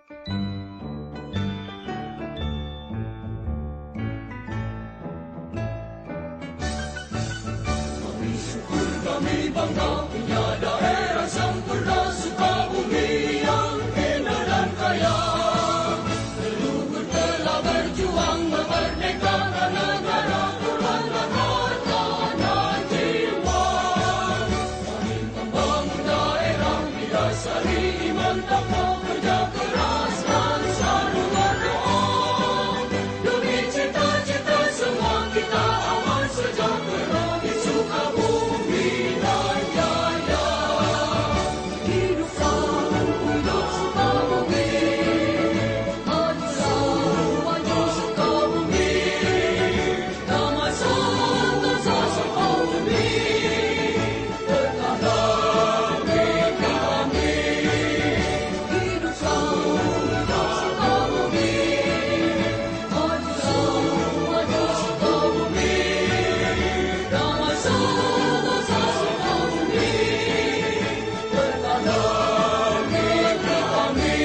Kami syukur, kami bangga punya daerah sempurna Sukabumi yang indah dan kaya. Leluhur telah berjuang memerdekakan negara, korbankan harta dan jiwa. Kami membangun daerah didasari iman takwa, kerja keras dan selalu berdoa. Demi cita-cita semua kita aman sejahtera di Sukabumi dan jaya. Hidup Sukabumi, maju Sukabumi, damai sentosa Sukabumi, berkah negeri kami. Hidup Sukabumi, maju Sukabumi, damai sentosa Sukabumi, berkah negeri kami.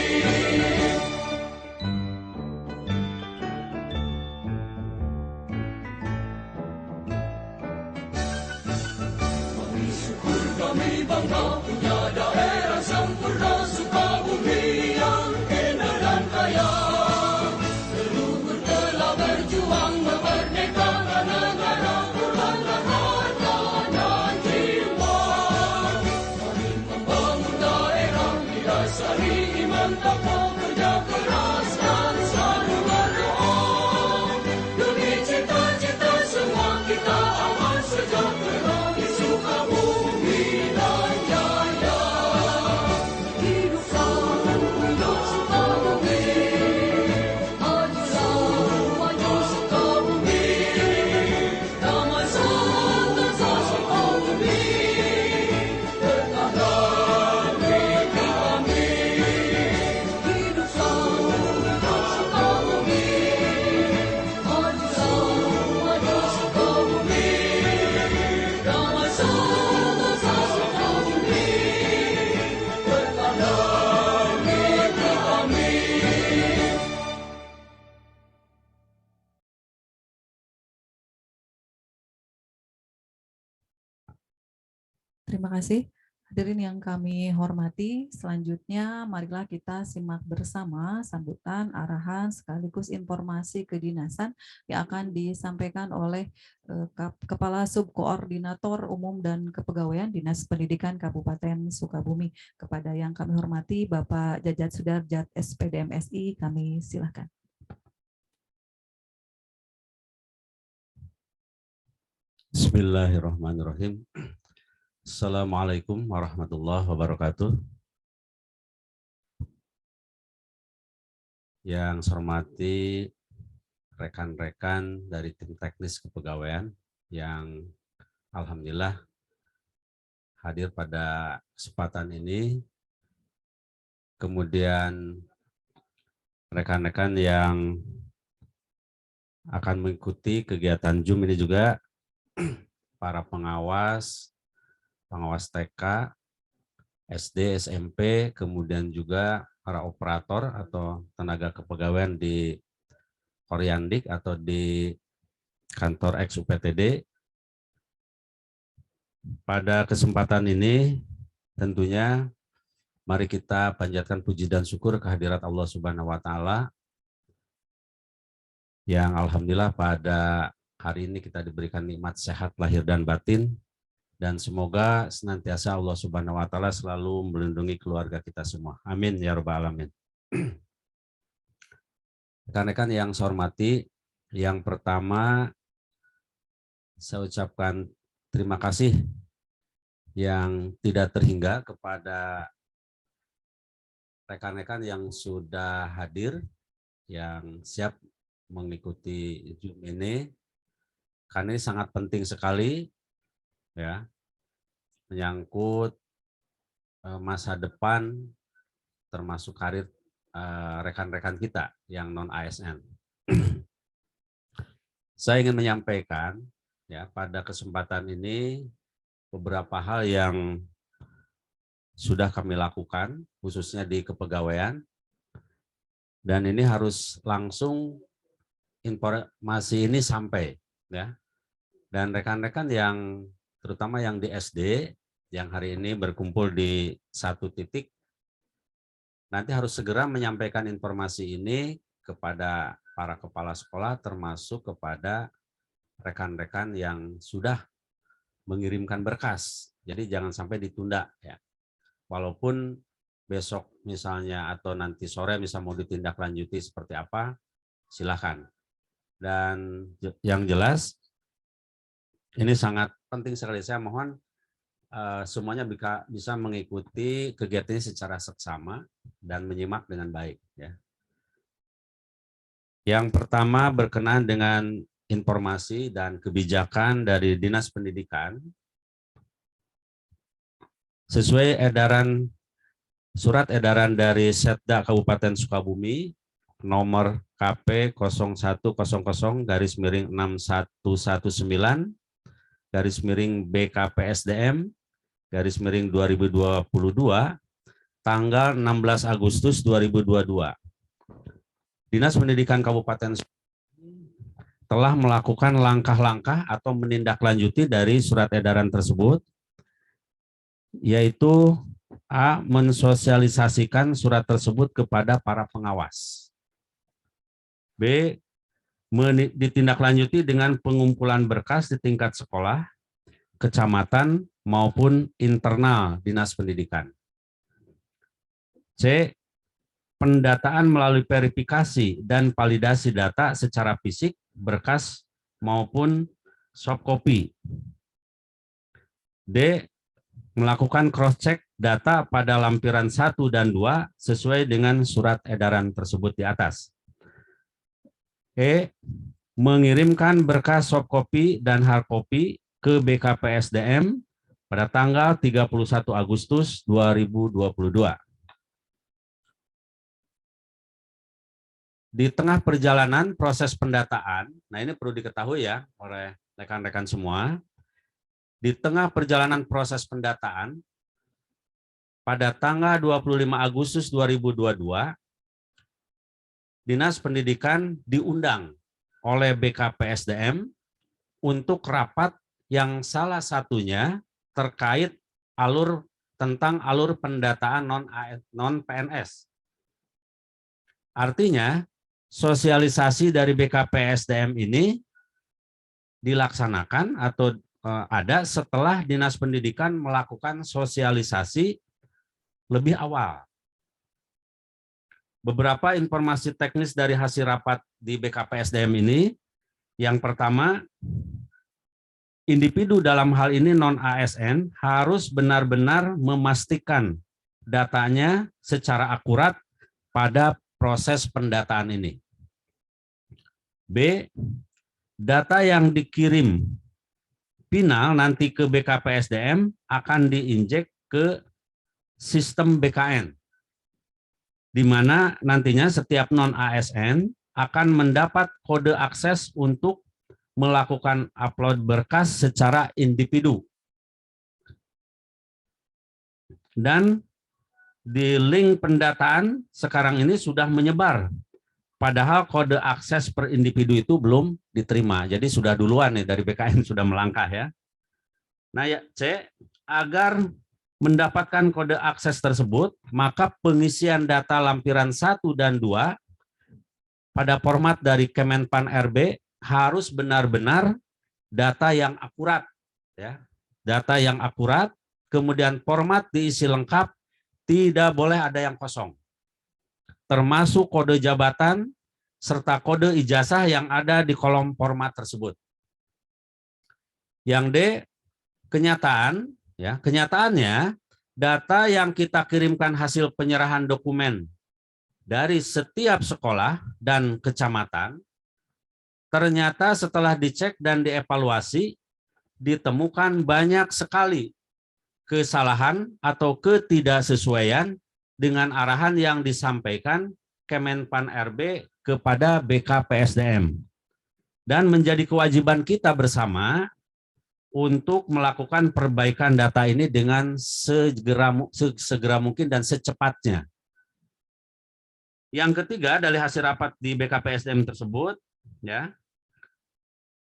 Kami syukur, kami bangga punya daerah sempurna Sukabumi yang indah dan kaya. Leluhur telah berjuang memerdekakan negara, korbankan harta dan jiwa. Kami membangun daerah didasari iman takwa, kerja keras dan selalu berdoa. Demi cita-cita semua kita aman sejahtera di Sukabumi dan jaya. Hidup Sukabumi, maju Sukabumi, damai sentosa Sukabumi, berkah negeri kami. Hidup Sukabumi, maju Sukabumi, damai sentosa Sukabumi, berkah negeri kami. Terima kasih. Hadirin yang kami hormati, selanjutnya marilah kita simak bersama sambutan, arahan, sekaligus informasi kedinasan yang akan disampaikan oleh Kepala Subkoordinator Umum dan Kepegawaian Dinas Pendidikan Kabupaten Sukabumi. Kepada yang kami hormati, Bapak Jajat Sudarjat SPD MSI, kami silakan. Bismillahirrahmanirrahim. Assalamualaikum warahmatullahi wabarakatuh. Yang saya hormati rekan-rekan dari tim teknis kepegawaian yang alhamdulillah hadir pada kesempatan ini. Kemudian rekan-rekan yang akan mengikuti kegiatan Zoom ini juga, para pengawas TK, SD, SMP, kemudian juga para operator atau tenaga kepegawaian di Oryandik atau di kantor ex-UPTD. Pada kesempatan ini tentunya mari kita panjatkan puji dan syukur kehadirat Allah Subhanahu wa Ta'ala yang alhamdulillah pada hari ini kita diberikan nikmat sehat lahir dan batin. Dan semoga senantiasa Allah Subhanahu wa Ta'ala selalu melindungi keluarga kita semua. Amin ya rabbal alamin. Rekan-rekan yang saya hormati, yang pertama saya ucapkan terima kasih yang tidak terhingga kepada rekan-rekan yang sudah hadir, yang siap mengikuti Zoom ini, karena ini sangat penting sekali ya, menyangkut masa depan termasuk karir rekan-rekan kita yang non ASN. Saya ingin menyampaikan ya pada kesempatan ini beberapa hal yang sudah kami lakukan khususnya di kepegawaian Dan ini harus langsung informasi ini sampai, ya. Dan rekan-rekan yang terutama yang di SD yang hari ini berkumpul di satu titik, nanti harus segera menyampaikan informasi ini kepada para kepala sekolah, termasuk kepada rekan-rekan yang sudah mengirimkan berkas. Jadi jangan sampai ditunda, ya. Walaupun besok misalnya atau nanti sore misal mau ditindaklanjuti seperti apa, silakan. Dan yang jelas ini sangat penting sekali. Saya mohon semuanya bisa mengikuti kegiatan ini secara seksama dan menyimak dengan baik, ya. Yang pertama berkenaan dengan informasi dan kebijakan dari Dinas Pendidikan sesuai surat edaran dari Setda Kabupaten Sukabumi nomor KP 0101-BKPSDM/BKPSDM/2022 tanggal 16 Agustus 2022. Dinas Pendidikan Kabupaten telah melakukan langkah-langkah atau menindaklanjuti dari surat edaran tersebut, yaitu A. Mensosialisasikan surat tersebut kepada para pengawas. B. Ditindaklanjuti dengan pengumpulan berkas di tingkat sekolah, kecamatan, maupun internal Dinas Pendidikan. C. Pendataan melalui verifikasi dan validasi data secara fisik, berkas, maupun soft copy. D. Melakukan cross-check data pada lampiran 1 dan 2 sesuai dengan surat edaran tersebut di atas. E. Mengirimkan berkas soft copy dan hard copy ke BKPSDM pada tanggal 31 Agustus 2022. Di tengah perjalanan proses pendataan, nah ini perlu diketahui ya oleh rekan-rekan semua, di tengah perjalanan proses pendataan, pada tanggal 25 Agustus 2022, Dinas Pendidikan diundang oleh BKPSDM untuk rapat yang salah satunya terkait tentang alur pendataan non-PNS. Artinya, sosialisasi dari BKPSDM ini dilaksanakan atau ada setelah Dinas Pendidikan melakukan sosialisasi lebih awal. Beberapa informasi teknis dari hasil rapat di BKPSDM ini, yang pertama, individu dalam hal ini non-ASN harus benar-benar memastikan datanya secara akurat pada proses pendataan ini. B. Data yang dikirim final nanti ke BKPSDM akan diinjek ke sistem BKN, di mana nantinya setiap non-ASN akan mendapat kode akses untuk melakukan upload berkas secara individu. Dan di link pendataan sekarang ini sudah menyebar, padahal kode akses per individu itu belum diterima. Jadi sudah duluan nih dari BKN sudah melangkah ya. Nah ya C, agar mendapatkan kode akses tersebut, maka pengisian data lampiran 1 dan 2 pada format dari Kemenpan RB harus benar-benar data yang akurat ya. Data yang akurat, kemudian format diisi lengkap, tidak boleh ada yang kosong. Termasuk kode jabatan serta kode ijazah yang ada di kolom format tersebut. Yang D, kenyataan ya, kenyataannya data yang kita kirimkan hasil penyerahan dokumen dari setiap sekolah dan kecamatan ternyata setelah dicek dan dievaluasi ditemukan banyak sekali kesalahan atau ketidaksesuaian dengan arahan yang disampaikan Kemenpan RB kepada BKPSDM. Dan menjadi kewajiban kita bersama untuk melakukan perbaikan data ini dengan segera mungkin dan secepatnya. Yang ketiga, dari hasil rapat di BKPSDM tersebut, ya,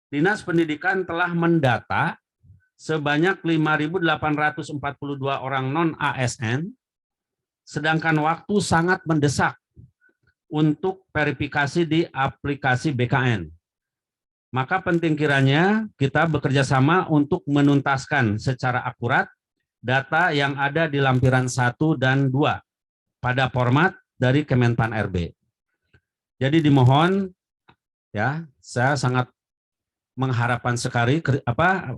Dinas Pendidikan telah mendata sebanyak 5.842 orang non-ASN, sedangkan waktu sangat mendesak untuk verifikasi di aplikasi BKN. Maka penting kiranya kita bekerja sama untuk menuntaskan secara akurat data yang ada di lampiran 1 dan 2 pada format dari Kemenpan RB. Jadi dimohon, ya, saya sangat mengharapkan sekali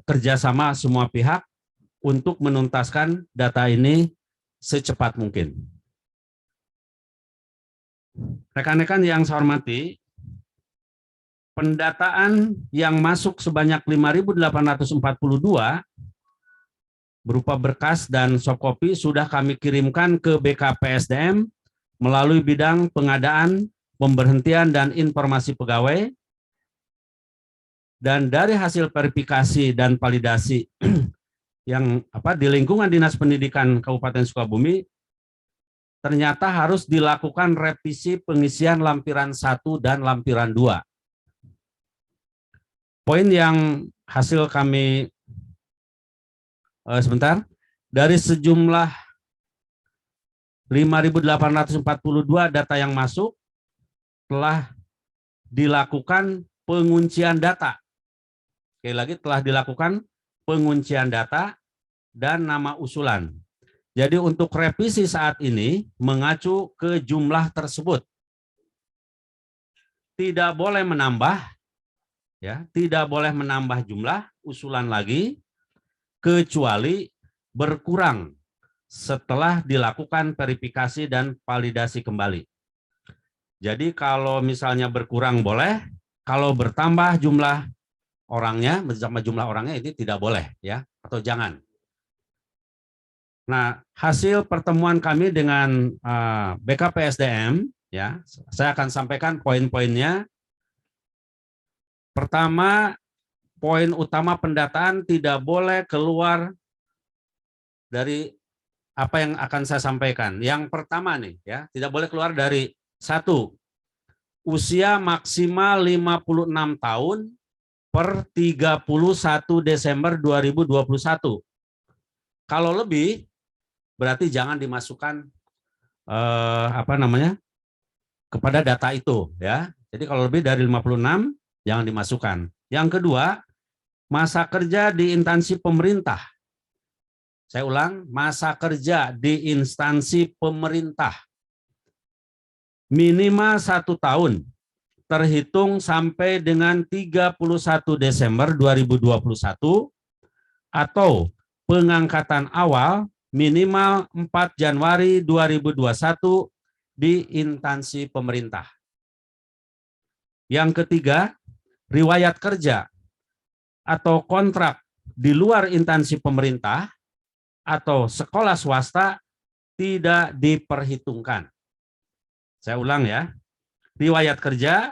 kerjasama semua pihak untuk menuntaskan data ini secepat mungkin. Rekan-rekan yang saya hormati, pendataan yang masuk sebanyak 5.842 berupa berkas dan soft copy sudah kami kirimkan ke BKPSDM melalui bidang pengadaan, pemberhentian, dan informasi pegawai. Dan dari hasil verifikasi dan validasi yang di lingkungan Dinas Pendidikan Kabupaten Sukabumi, ternyata harus dilakukan revisi pengisian lampiran 1 dan lampiran 2. Poin yang hasil kami dari sejumlah 5.842 data yang masuk telah dilakukan penguncian data. Sekali lagi, telah dilakukan penguncian data dan nama usulan. Jadi untuk revisi saat ini mengacu ke jumlah tersebut. Tidak boleh menambah, ya, tidak boleh menambah jumlah usulan lagi, kecuali berkurang setelah dilakukan verifikasi dan validasi kembali. Jadi kalau misalnya berkurang boleh, kalau bertambah jumlah orangnya, ini tidak boleh, ya, atau jangan. Nah, hasil pertemuan kami dengan BKPSDM, ya, saya akan sampaikan poin-poinnya. Pertama, poin utama pendataan tidak boleh keluar dari apa yang akan saya sampaikan. Yang pertama nih, ya, tidak boleh keluar dari 1, usia maksimal 56 tahun per 31 Desember 2021. Kalau lebih, berarti jangan dimasukkan kepada data itu, ya. Jadi kalau lebih dari 56 jangan dimasukkan. Yang kedua, masa kerja di instansi pemerintah. Saya ulang, masa kerja di instansi pemerintah minimal 1 tahun terhitung sampai dengan 31 Desember 2021 atau pengangkatan awal minimal 4 Januari 2021 di instansi pemerintah. Yang ketiga, riwayat kerja atau kontrak di luar instansi pemerintah atau sekolah swasta tidak diperhitungkan. Saya ulang, ya. Riwayat kerja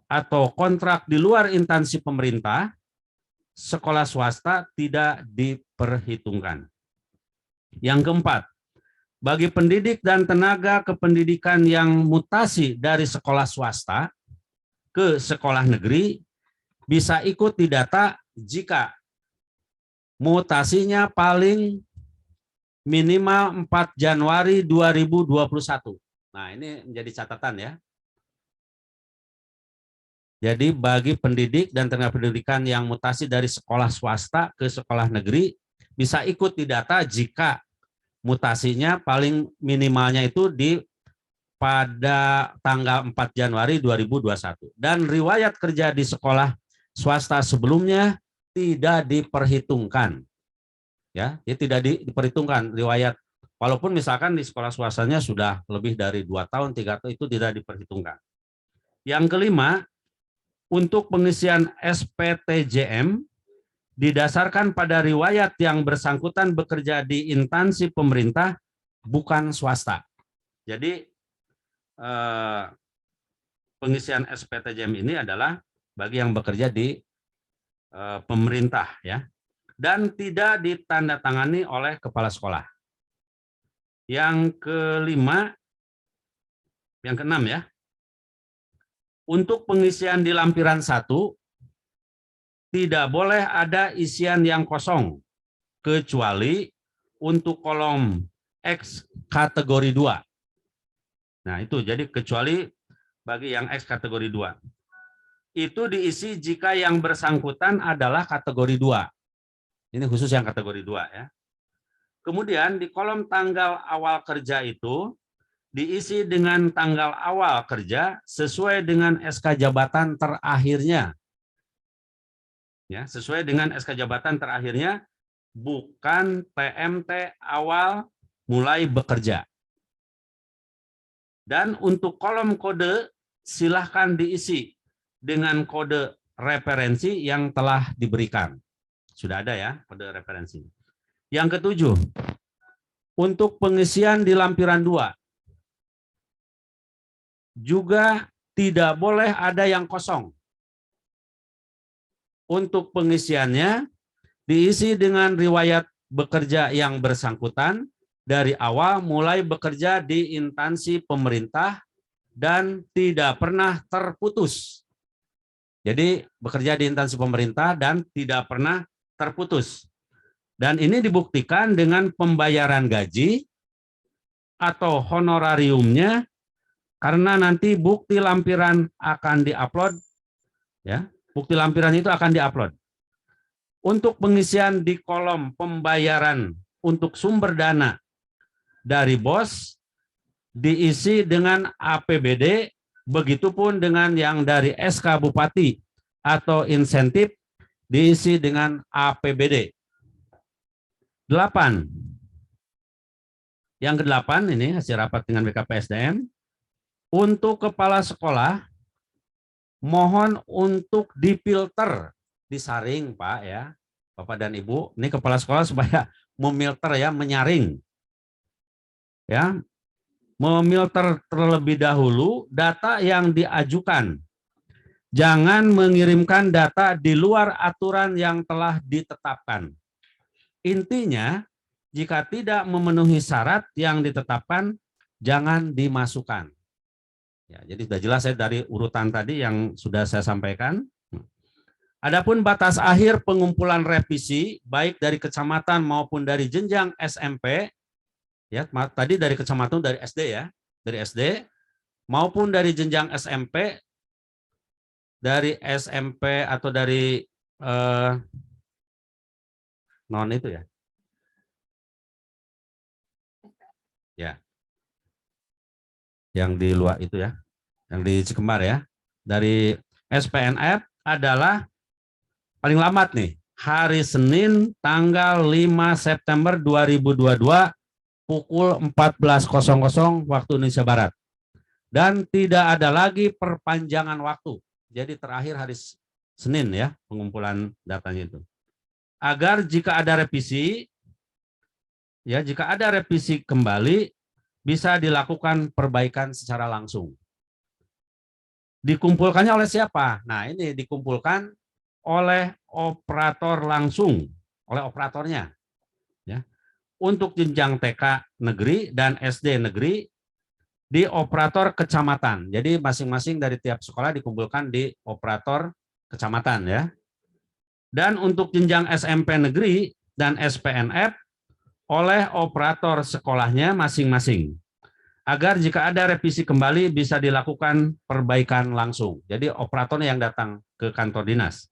atau kontrak di luar instansi pemerintah, sekolah swasta tidak diperhitungkan. Yang keempat, bagi pendidik dan tenaga kependidikan yang mutasi dari sekolah swasta ke sekolah negeri bisa ikut didata jika mutasinya paling minimal 4 Januari 2021. Nah, ini menjadi catatan, ya. Jadi bagi pendidik dan tenaga pendidikan yang mutasi dari sekolah swasta ke sekolah negeri bisa ikut didata jika mutasinya paling minimalnya itu pada tanggal 4 Januari 2021. Dan riwayat kerja di sekolah swasta sebelumnya tidak diperhitungkan. Ya, tidak diperhitungkan riwayat. Walaupun misalkan di sekolah swastanya sudah lebih dari 2 tahun, 3 tahun, itu tidak diperhitungkan. Yang kelima, untuk pengisian SPTJM didasarkan pada riwayat yang bersangkutan bekerja di instansi pemerintah bukan swasta. Jadi pengisian SPTJM ini adalah bagi yang bekerja di pemerintah, ya, dan tidak ditandatangani oleh kepala sekolah. Yang kelima, Yang keenam ya. Untuk pengisian di lampiran 1, tidak boleh ada isian yang kosong, kecuali untuk kolom X kategori 2. Nah itu, jadi kecuali bagi yang X kategori 2. Itu diisi jika yang bersangkutan adalah kategori 2. Ini khusus yang kategori 2 ya. Kemudian di kolom tanggal awal kerja itu diisi dengan tanggal awal kerja sesuai dengan SK jabatan terakhirnya. Ya, sesuai dengan SK jabatan terakhirnya, bukan PMT awal mulai bekerja. Dan untuk kolom kode silahkan diisi dengan kode referensi yang telah diberikan. Sudah ada ya kode referensi. Yang ketujuh, untuk pengisian di lampiran 2, juga tidak boleh ada yang kosong. Untuk pengisiannya diisi dengan riwayat bekerja yang bersangkutan dari awal mulai bekerja di instansi pemerintah dan tidak pernah terputus. Jadi bekerja di instansi pemerintah dan tidak pernah terputus. Dan ini dibuktikan dengan pembayaran gaji atau honorariumnya, karena nanti bukti lampiran akan diupload, ya. Bukti lampiran itu akan diupload. Untuk pengisian di kolom pembayaran untuk sumber dana dari BOS diisi dengan APBD, begitupun dengan yang dari SK Bupati atau insentif diisi dengan APBD. 8. Yang ke-8 ini hasil rapat dengan BKPSDM. Untuk kepala sekolah, mohon untuk difilter, disaring Pak ya, Bapak dan Ibu. Ini kepala sekolah supaya memilter ya, menyaring. Ya, memilter terlebih dahulu data yang diajukan. Jangan mengirimkan data di luar aturan yang telah ditetapkan. Intinya, jika tidak memenuhi syarat yang ditetapkan, jangan dimasukkan. Ya, jadi sudah jelas ya dari urutan tadi yang sudah saya sampaikan. Adapun batas akhir pengumpulan revisi, baik dari kecamatan maupun dari jenjang SMP, ya tadi dari kecamatan dari SD ya, dari SD, maupun dari jenjang SMP, dari SMP atau dari non itu ya. Ya. Yang di luar itu ya. Yang di Cikembar ya. Dari SPNF adalah paling lambat nih, hari Senin tanggal 5 September 2022 pukul 14.00 waktu Indonesia Barat. Dan tidak ada lagi perpanjangan waktu. Jadi terakhir hari Senin ya pengumpulan datanya itu. Agar jika ada revisi, ya jika ada revisi kembali, bisa dilakukan perbaikan secara langsung. Dikumpulkannya oleh siapa? Nah ini dikumpulkan oleh operator langsung, oleh operatornya. Ya. Untuk jenjang TK negeri dan SD negeri, di operator kecamatan. Jadi masing-masing dari tiap sekolah dikumpulkan di operator kecamatan ya. Dan untuk jenjang SMP negeri dan SPNF oleh operator sekolahnya masing-masing. Agar jika ada revisi kembali bisa dilakukan perbaikan langsung. Jadi operatornya yang datang ke kantor dinas.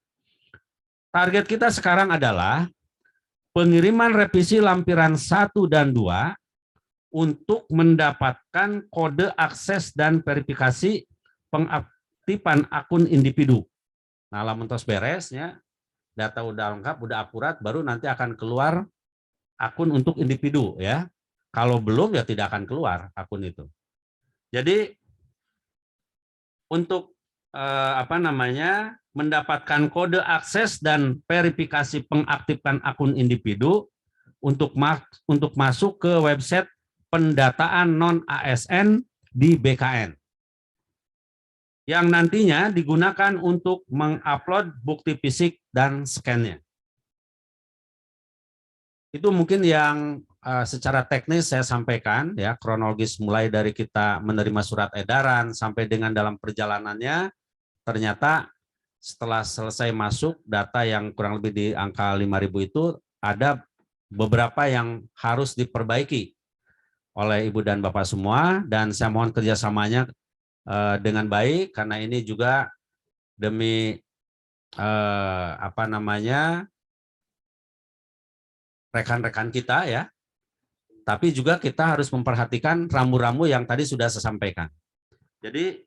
Target kita sekarang adalah pengiriman revisi lampiran 1 dan 2 untuk mendapatkan kode akses dan verifikasi pengaktifan akun individu. Nah, lamun tos beres ya, data udah lengkap, udah akurat, baru nanti akan keluar akun untuk individu ya. Kalau belum ya tidak akan keluar akun itu. Jadi untuk mendapatkan kode akses dan verifikasi pengaktifan akun individu untuk masuk ke website pendataan non-ASN di BKN. Yang nantinya digunakan untuk mengupload bukti fisik dan scan-nya. Itu mungkin yang secara teknis saya sampaikan ya, kronologis mulai dari kita menerima surat edaran sampai dengan dalam perjalanannya, ternyata setelah selesai masuk data yang kurang lebih di angka 5.000 itu ada beberapa yang harus diperbaiki oleh Ibu dan Bapak semua, dan saya mohon kerjasamanya dengan baik karena ini juga demi rekan-rekan kita ya. Tapi juga kita harus memperhatikan rambu-rambu yang tadi sudah saya sampaikan. Jadi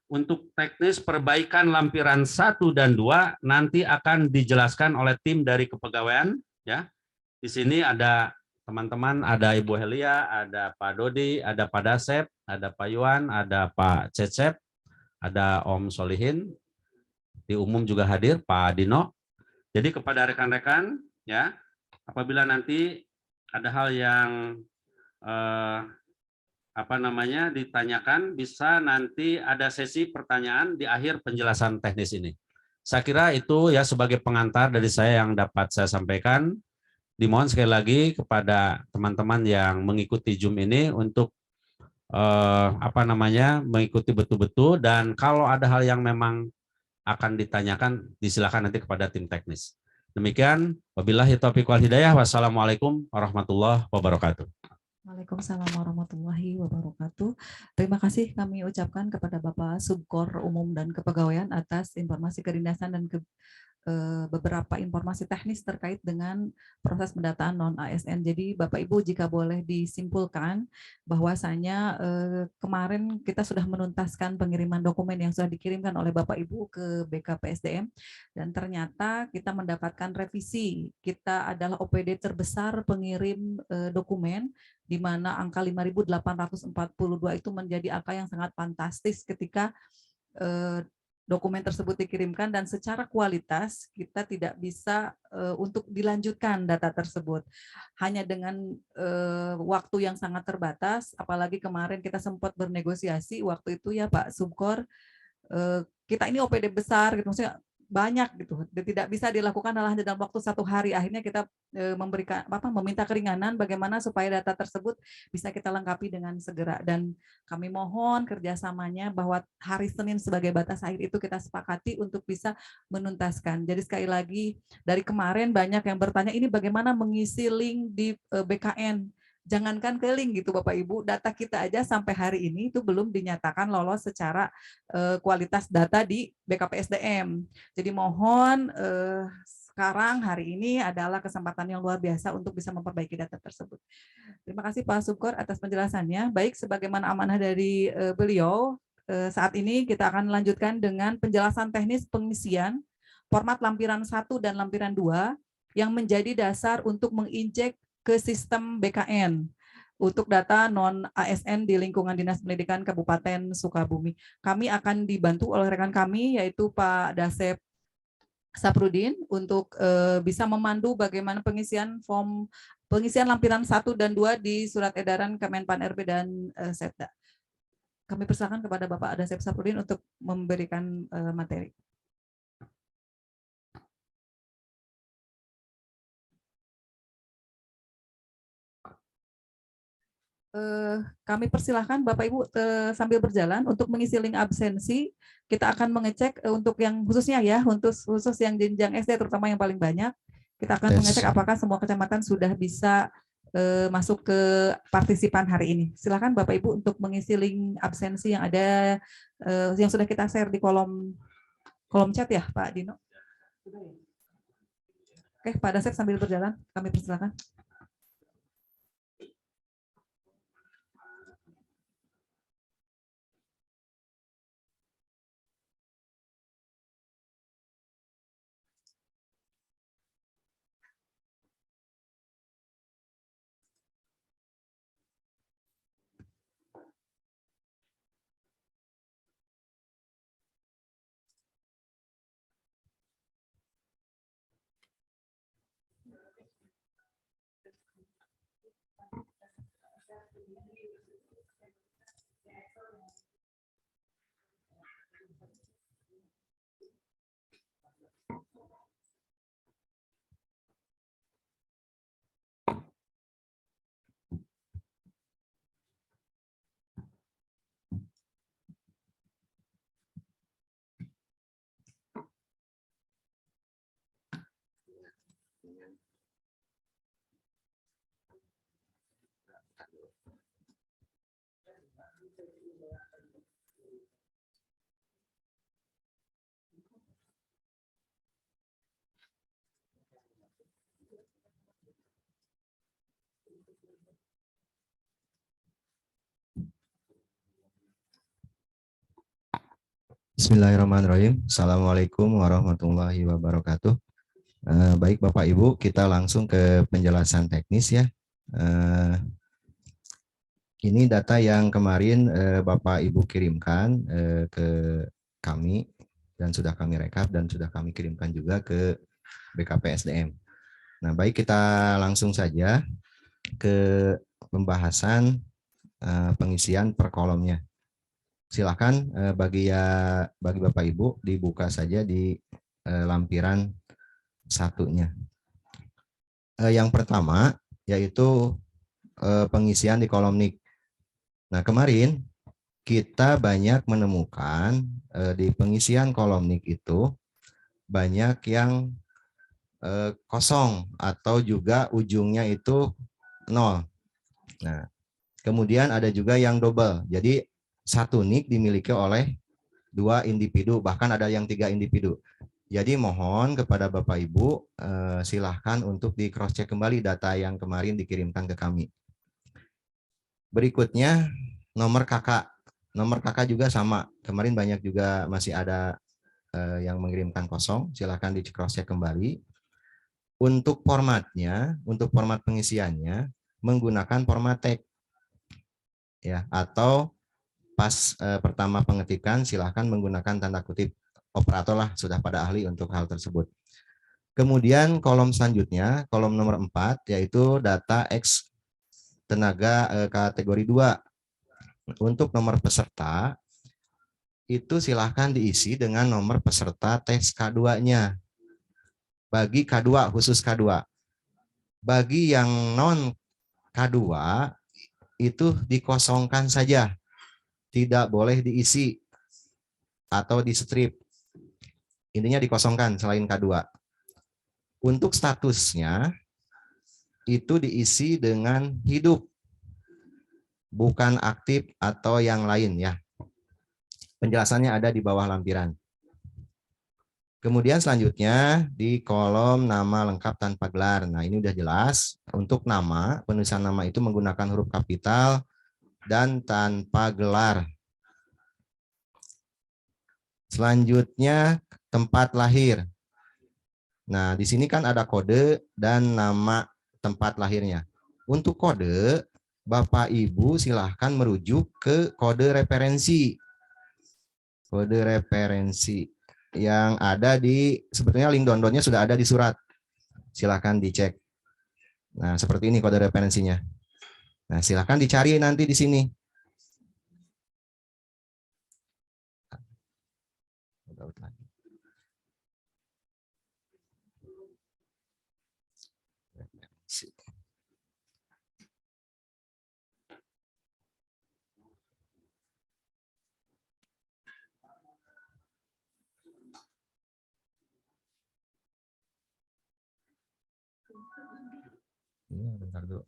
untuk teknis perbaikan lampiran 1 dan 2 nanti akan dijelaskan oleh tim dari kepegawaian ya. Di sini ada teman-teman, ada Ibu Helia, ada Pak Dodi, ada Pak Dasep, ada Pak Yuan, ada Pak Cecep, ada Om Solihin, di umum juga hadir Pak Dino. Jadi kepada rekan-rekan ya, apabila nanti ada hal yang ditanyakan, bisa nanti ada sesi pertanyaan di akhir penjelasan teknis ini. Saya kira itu ya sebagai pengantar dari saya yang dapat saya sampaikan. Dimohon sekali lagi kepada teman-teman yang mengikuti Zoom ini untuk mengikuti betul-betul, dan kalau ada hal yang memang akan ditanyakan disilakan nanti kepada tim teknis. Demikian, wabillahi taufiq wal hidayah. Wassalamualaikum warahmatullahi wabarakatuh. Waalaikumsalam warahmatullahi wabarakatuh. Terima kasih kami ucapkan kepada Bapak Subkor Umum dan Kepegawaian atas informasi kedinasan dan beberapa informasi teknis terkait dengan proses pendataan non-ASN. Jadi Bapak Ibu jika boleh disimpulkan bahwasanya kemarin kita sudah menuntaskan pengiriman dokumen yang sudah dikirimkan oleh Bapak Ibu ke BKPSDM, dan ternyata kita mendapatkan revisi. Kita adalah OPD terbesar pengirim dokumen, di mana angka 5.842 itu menjadi angka yang sangat fantastis ketika dokumen tersebut dikirimkan, dan secara kualitas kita tidak bisa untuk dilanjutkan data tersebut hanya dengan waktu yang sangat terbatas, apalagi kemarin kita sempat bernegosiasi waktu itu ya Pak Subkor, kita ini OPD besar gitu, maksudnya banyak gitu, tidak bisa dilakukan hanya dalam waktu 1 hari. Akhirnya kita meminta keringanan bagaimana supaya data tersebut bisa kita lengkapi dengan segera, dan kami mohon kerjasamanya bahwa hari Senin sebagai batas akhir itu kita sepakati untuk bisa menuntaskan. Jadi sekali lagi, dari kemarin banyak yang bertanya ini bagaimana mengisi link di BKN. Jangankan ke link gitu Bapak Ibu, data kita aja sampai hari ini itu belum dinyatakan lolos secara kualitas data di BKPSDM. Jadi mohon sekarang hari ini adalah kesempatan yang luar biasa untuk bisa memperbaiki data tersebut. Terima kasih Pak Subkor atas penjelasannya. Baik, sebagaimana amanah dari beliau, saat ini kita akan lanjutkan dengan penjelasan teknis pengisian format lampiran 1 dan lampiran 2 yang menjadi dasar untuk menginjek ke sistem BKN untuk data non-ASN di lingkungan Dinas Pendidikan Kabupaten Sukabumi. Kami akan dibantu oleh rekan kami, yaitu Pak Dasep Saprudin, untuk bisa memandu bagaimana pengisian lampiran 1 dan 2 di surat edaran Kemenpan RB dan Setda. Kami persilakan kepada Bapak Dasep Saprudin untuk memberikan materi. Kami persilahkan Bapak Ibu sambil berjalan untuk mengisi link absensi. Kita akan mengecek untuk yang khususnya ya, khusus yang jenjang SD terutama yang paling banyak. Kita akan mengecek apakah semua kecamatan sudah bisa masuk ke partisipan hari ini. Silakan Bapak Ibu untuk mengisi link absensi yang ada yang sudah kita share di kolom chat ya Pak Dino. Oke, Pak Dasep sambil berjalan kami persilakan. Bismillahirrahmanirrahim. Assalamualaikum warahmatullahi wabarakatuh. Baik Bapak Ibu, kita langsung ke penjelasan teknis ya. Ini data yang kemarin Bapak Ibu kirimkan ke kami dan sudah kami rekap dan sudah kami kirimkan juga ke BKPSDM. Nah, baik kita langsung saja ke pembahasan pengisian per kolomnya. Silakan bagi Bapak Ibu dibuka saja di lampiran satunya. Yang pertama yaitu pengisian di kolom NIK. Nah, kemarin kita banyak menemukan di pengisian kolom NIK itu banyak yang kosong atau juga ujungnya itu 0. Nah, kemudian ada juga yang double. Jadi satu NIK dimiliki oleh 2 individu, bahkan ada yang 3 individu. Jadi mohon kepada Bapak Ibu silahkan untuk di cross check kembali data yang kemarin dikirimkan ke kami. Berikutnya nomor kakak. Nomor kakak juga sama. Kemarin banyak juga masih ada yang mengirimkan kosong. Silahkan di cross check kembali. Untuk formatnya, untuk format pengisiannya menggunakan format tag ya, atau pas pertama pengetikan silahkan menggunakan tanda kutip operator lah, sudah pada ahli untuk hal tersebut. Kemudian kolom selanjutnya, kolom nomor 4 yaitu data X tenaga kategori 2. Untuk nomor peserta itu silahkan diisi dengan nomor peserta tes K2-nya. Bagi K2, khusus K2. Bagi yang non K2 itu dikosongkan saja. Tidak boleh diisi atau di strip. Intinya dikosongkan selain K2. Untuk statusnya itu diisi dengan hidup, bukan aktif atau yang lain ya. Penjelasannya ada di bawah lampiran. Kemudian selanjutnya di kolom nama lengkap tanpa gelar. Nah, ini udah jelas. Untuk nama, penulisan nama itu menggunakan huruf kapital dan tanpa gelar. Selanjutnya tempat lahir. Nah, di sini kan ada kode dan nama tempat lahirnya. Untuk kode, Bapak Ibu silahkan merujuk ke kode referensi. Kode referensi yang ada di, sebetulnya link downloadnya sudah ada di surat. Silahkan dicek. Nah, seperti ini kode referensinya. Nah, silahkan dicari nanti di sini. Ini bentar dulu.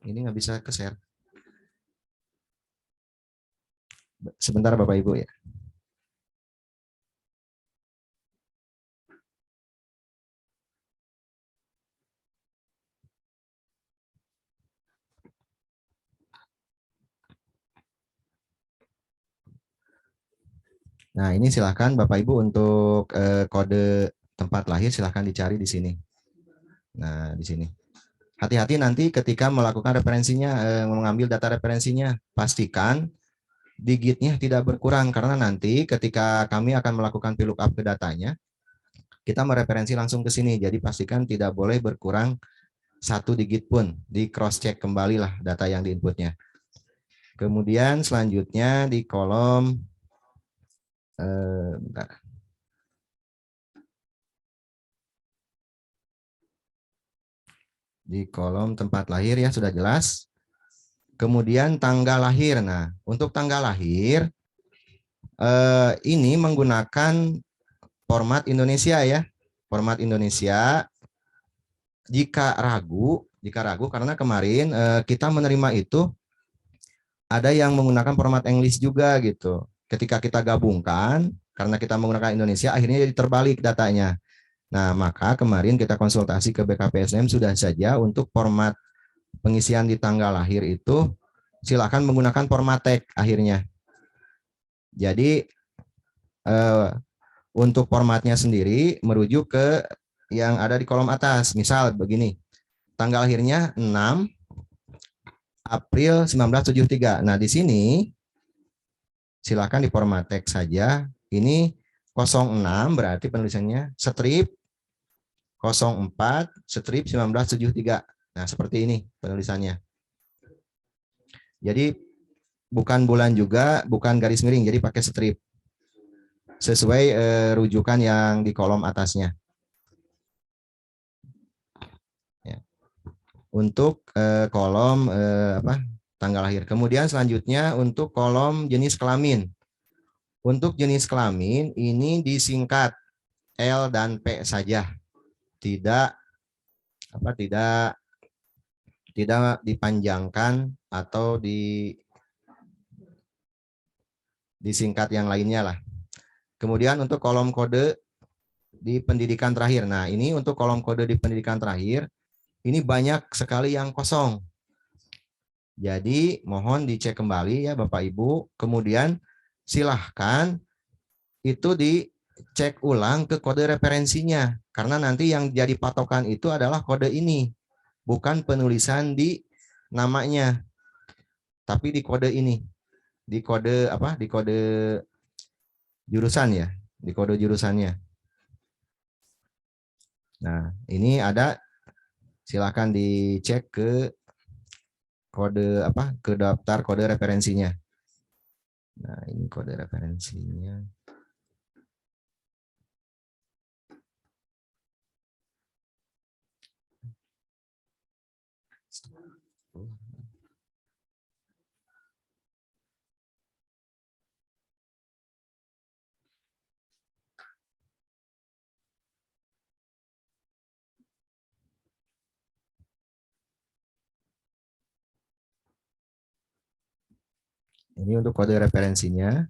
Ini nggak bisa ke share. Sebentar Bapak Ibu ya. Nah, ini silahkan Bapak Ibu untuk kode tempat lahir silahkan dicari di sini. Nah, di sini. Hati-hati nanti ketika melakukan referensinya, mengambil data referensinya, pastikan digitnya tidak berkurang karena nanti ketika kami akan melakukan VLOOKUP ke datanya, kita mereferensi langsung ke sini. Jadi pastikan tidak boleh berkurang 1 digit pun. Di cross check kembali lah data yang diinputnya. Kemudian selanjutnya di kolom bentar. Di kolom tempat lahir ya sudah jelas. Kemudian tanggal lahir. Nah, untuk tanggal lahir ini menggunakan format Indonesia ya. format Indonesia. Jika ragu karena kemarin kita menerima itu ada yang menggunakan format English juga gitu. Ketika kita gabungkan, karena kita menggunakan Indonesia, akhirnya jadi terbalik datanya. Nah, maka kemarin kita konsultasi ke BKPSDM sudah saja untuk format pengisian di tanggal lahir itu silakan menggunakan format teks akhirnya. Jadi untuk formatnya sendiri merujuk ke yang ada di kolom atas. Misal begini, tanggal lahirnya 6 April 1973. Nah, di sini silakan di format teks saja. Ini 06 berarti penulisannya strip 04 strip 1973. Nah, seperti ini penulisannya. Jadi bukan bulan juga, bukan garis miring, jadi pakai strip. Sesuai rujukan yang di kolom atasnya. Ya. Untuk kolom tanggal lahir. Kemudian selanjutnya untuk kolom jenis kelamin. Untuk jenis kelamin ini disingkat L dan P saja. Tidak dipanjangkan atau disingkat yang lainnya lah. Kemudian untuk kolom kode di pendidikan terakhir. Nah, ini untuk kolom kode di pendidikan terakhir, ini banyak sekali yang kosong. Jadi mohon dicek kembali ya Bapak Ibu. Kemudian silahkan itu dicek ulang ke kode referensinya. Karena nanti yang jadi patokan itu adalah kode ini. Bukan penulisan di namanya. Tapi di kode ini. Di kode Di kode jurusan ya. Di kode jurusannya. Nah, ini ada, silakan dicek ke kode ke daftar kode referensinya. Nah, ini kode referensinya. Ini untuk kode referensinya.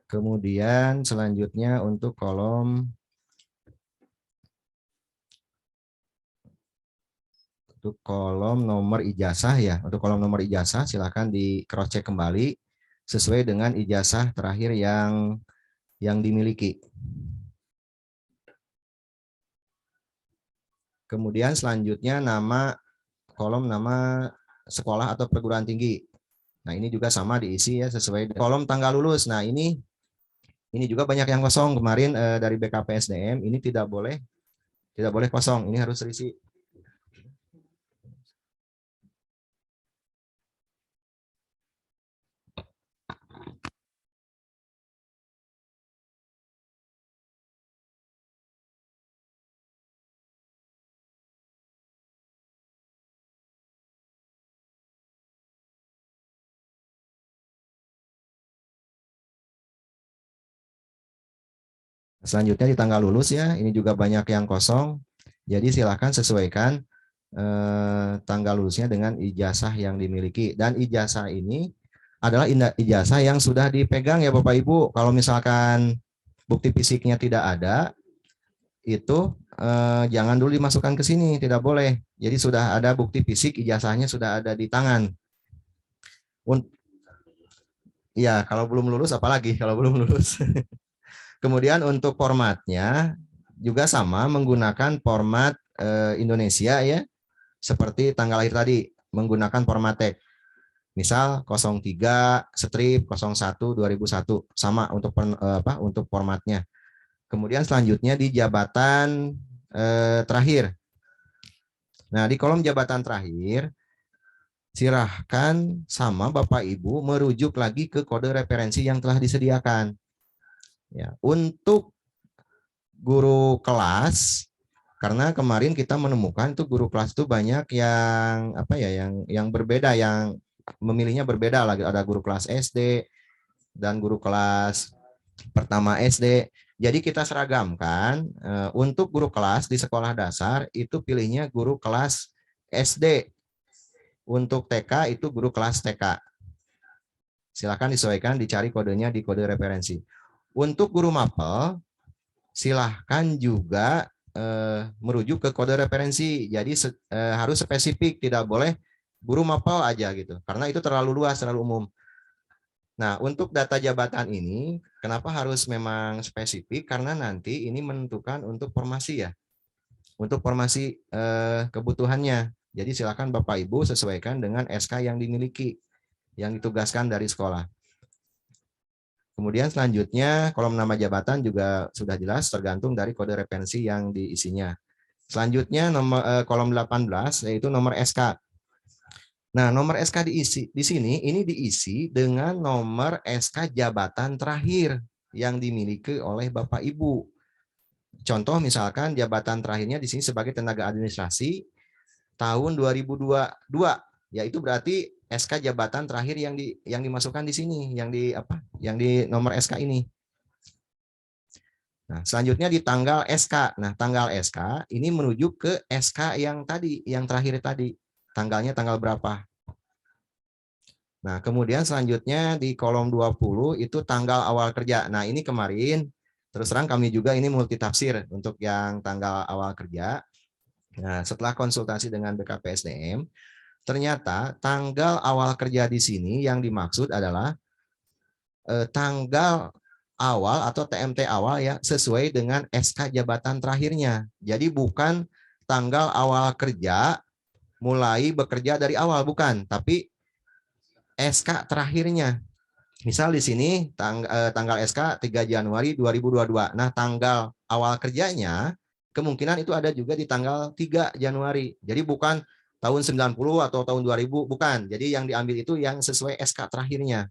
Kemudian selanjutnya untuk kolom nomor ijazah ya. Untuk kolom nomor ijazah silakan di cross check kembali sesuai dengan ijazah terakhir yang dimiliki. Kemudian selanjutnya kolom nama sekolah atau perguruan tinggi. Nah, ini juga sama diisi ya sesuai kolom tanggal lulus. Nah, ini juga banyak yang kosong kemarin dari BKPSDM, ini tidak boleh kosong, ini harus terisi. Selanjutnya di tanggal lulus ya, ini juga banyak yang kosong. Jadi silakan sesuaikan tanggal lulusnya dengan ijazah yang dimiliki. Dan ijazah ini adalah ijazah yang sudah dipegang ya Bapak Ibu. Kalau misalkan bukti fisiknya tidak ada, itu jangan dulu dimasukkan ke sini, tidak boleh. Jadi sudah ada bukti fisik, ijazahnya sudah ada di tangan. Ya, kalau belum lulus apalagi kalau belum lulus. Kemudian untuk formatnya juga sama, menggunakan format Indonesia ya, seperti tanggal lahir tadi, menggunakan format teks. Misal 03 strip 01 2001 sama untuk formatnya. Kemudian selanjutnya di jabatan terakhir. Nah, di kolom jabatan terakhir silahkan sama Bapak Ibu merujuk lagi ke kode referensi yang telah disediakan. Ya, untuk guru kelas, karena kemarin kita menemukan itu guru kelas itu banyak yang yang berbeda, yang memilihnya berbeda lagi. Ada guru kelas SD dan guru kelas pertama SD. Jadi kita seragamkan untuk guru kelas di sekolah dasar itu pilihnya guru kelas SD. Untuk TK itu guru kelas TK. Silakan disesuaikan, dicari kodenya di kode referensi. Untuk guru mapel, silahkan juga merujuk ke kode referensi. Jadi harus spesifik, tidak boleh guru mapel aja gitu. Karena itu terlalu luas, terlalu umum. Nah, untuk data jabatan ini, kenapa harus memang spesifik? Karena nanti ini menentukan untuk formasi ya. Untuk formasi kebutuhannya. Jadi silakan Bapak Ibu sesuaikan dengan SK yang dimiliki, yang ditugaskan dari sekolah. Kemudian selanjutnya kolom nama jabatan juga sudah jelas tergantung dari kode referensi yang diisinya. Selanjutnya kolom 18 yaitu nomor SK. Nah, nomor SK diisi di sini ini diisi dengan nomor SK jabatan terakhir yang dimiliki oleh Bapak Ibu. Contoh misalkan jabatan terakhirnya di sini sebagai tenaga administrasi tahun 2022, yaitu berarti SK jabatan terakhir yang dimasukkan di sini, yang di nomor SK ini. Nah, selanjutnya di tanggal SK. Nah, tanggal SK ini menuju ke SK yang tadi, yang terakhir tadi. Tanggalnya tanggal berapa? Nah, kemudian selanjutnya di kolom 20 itu tanggal awal kerja. Nah, ini kemarin terus terang kami juga ini multitafsir untuk yang tanggal awal kerja. Nah, setelah konsultasi dengan BKPSDM, ternyata tanggal awal kerja di sini yang dimaksud adalah tanggal awal atau TMT awal ya sesuai dengan SK jabatan terakhirnya. Jadi bukan tanggal awal kerja mulai bekerja dari awal, bukan, tapi SK terakhirnya. Misal di sini tanggal SK 3 Januari 2022. Nah, tanggal awal kerjanya kemungkinan itu ada juga di tanggal 3 Januari. Jadi bukan tahun 90 atau tahun 2000, bukan. Jadi yang diambil itu yang sesuai SK terakhirnya.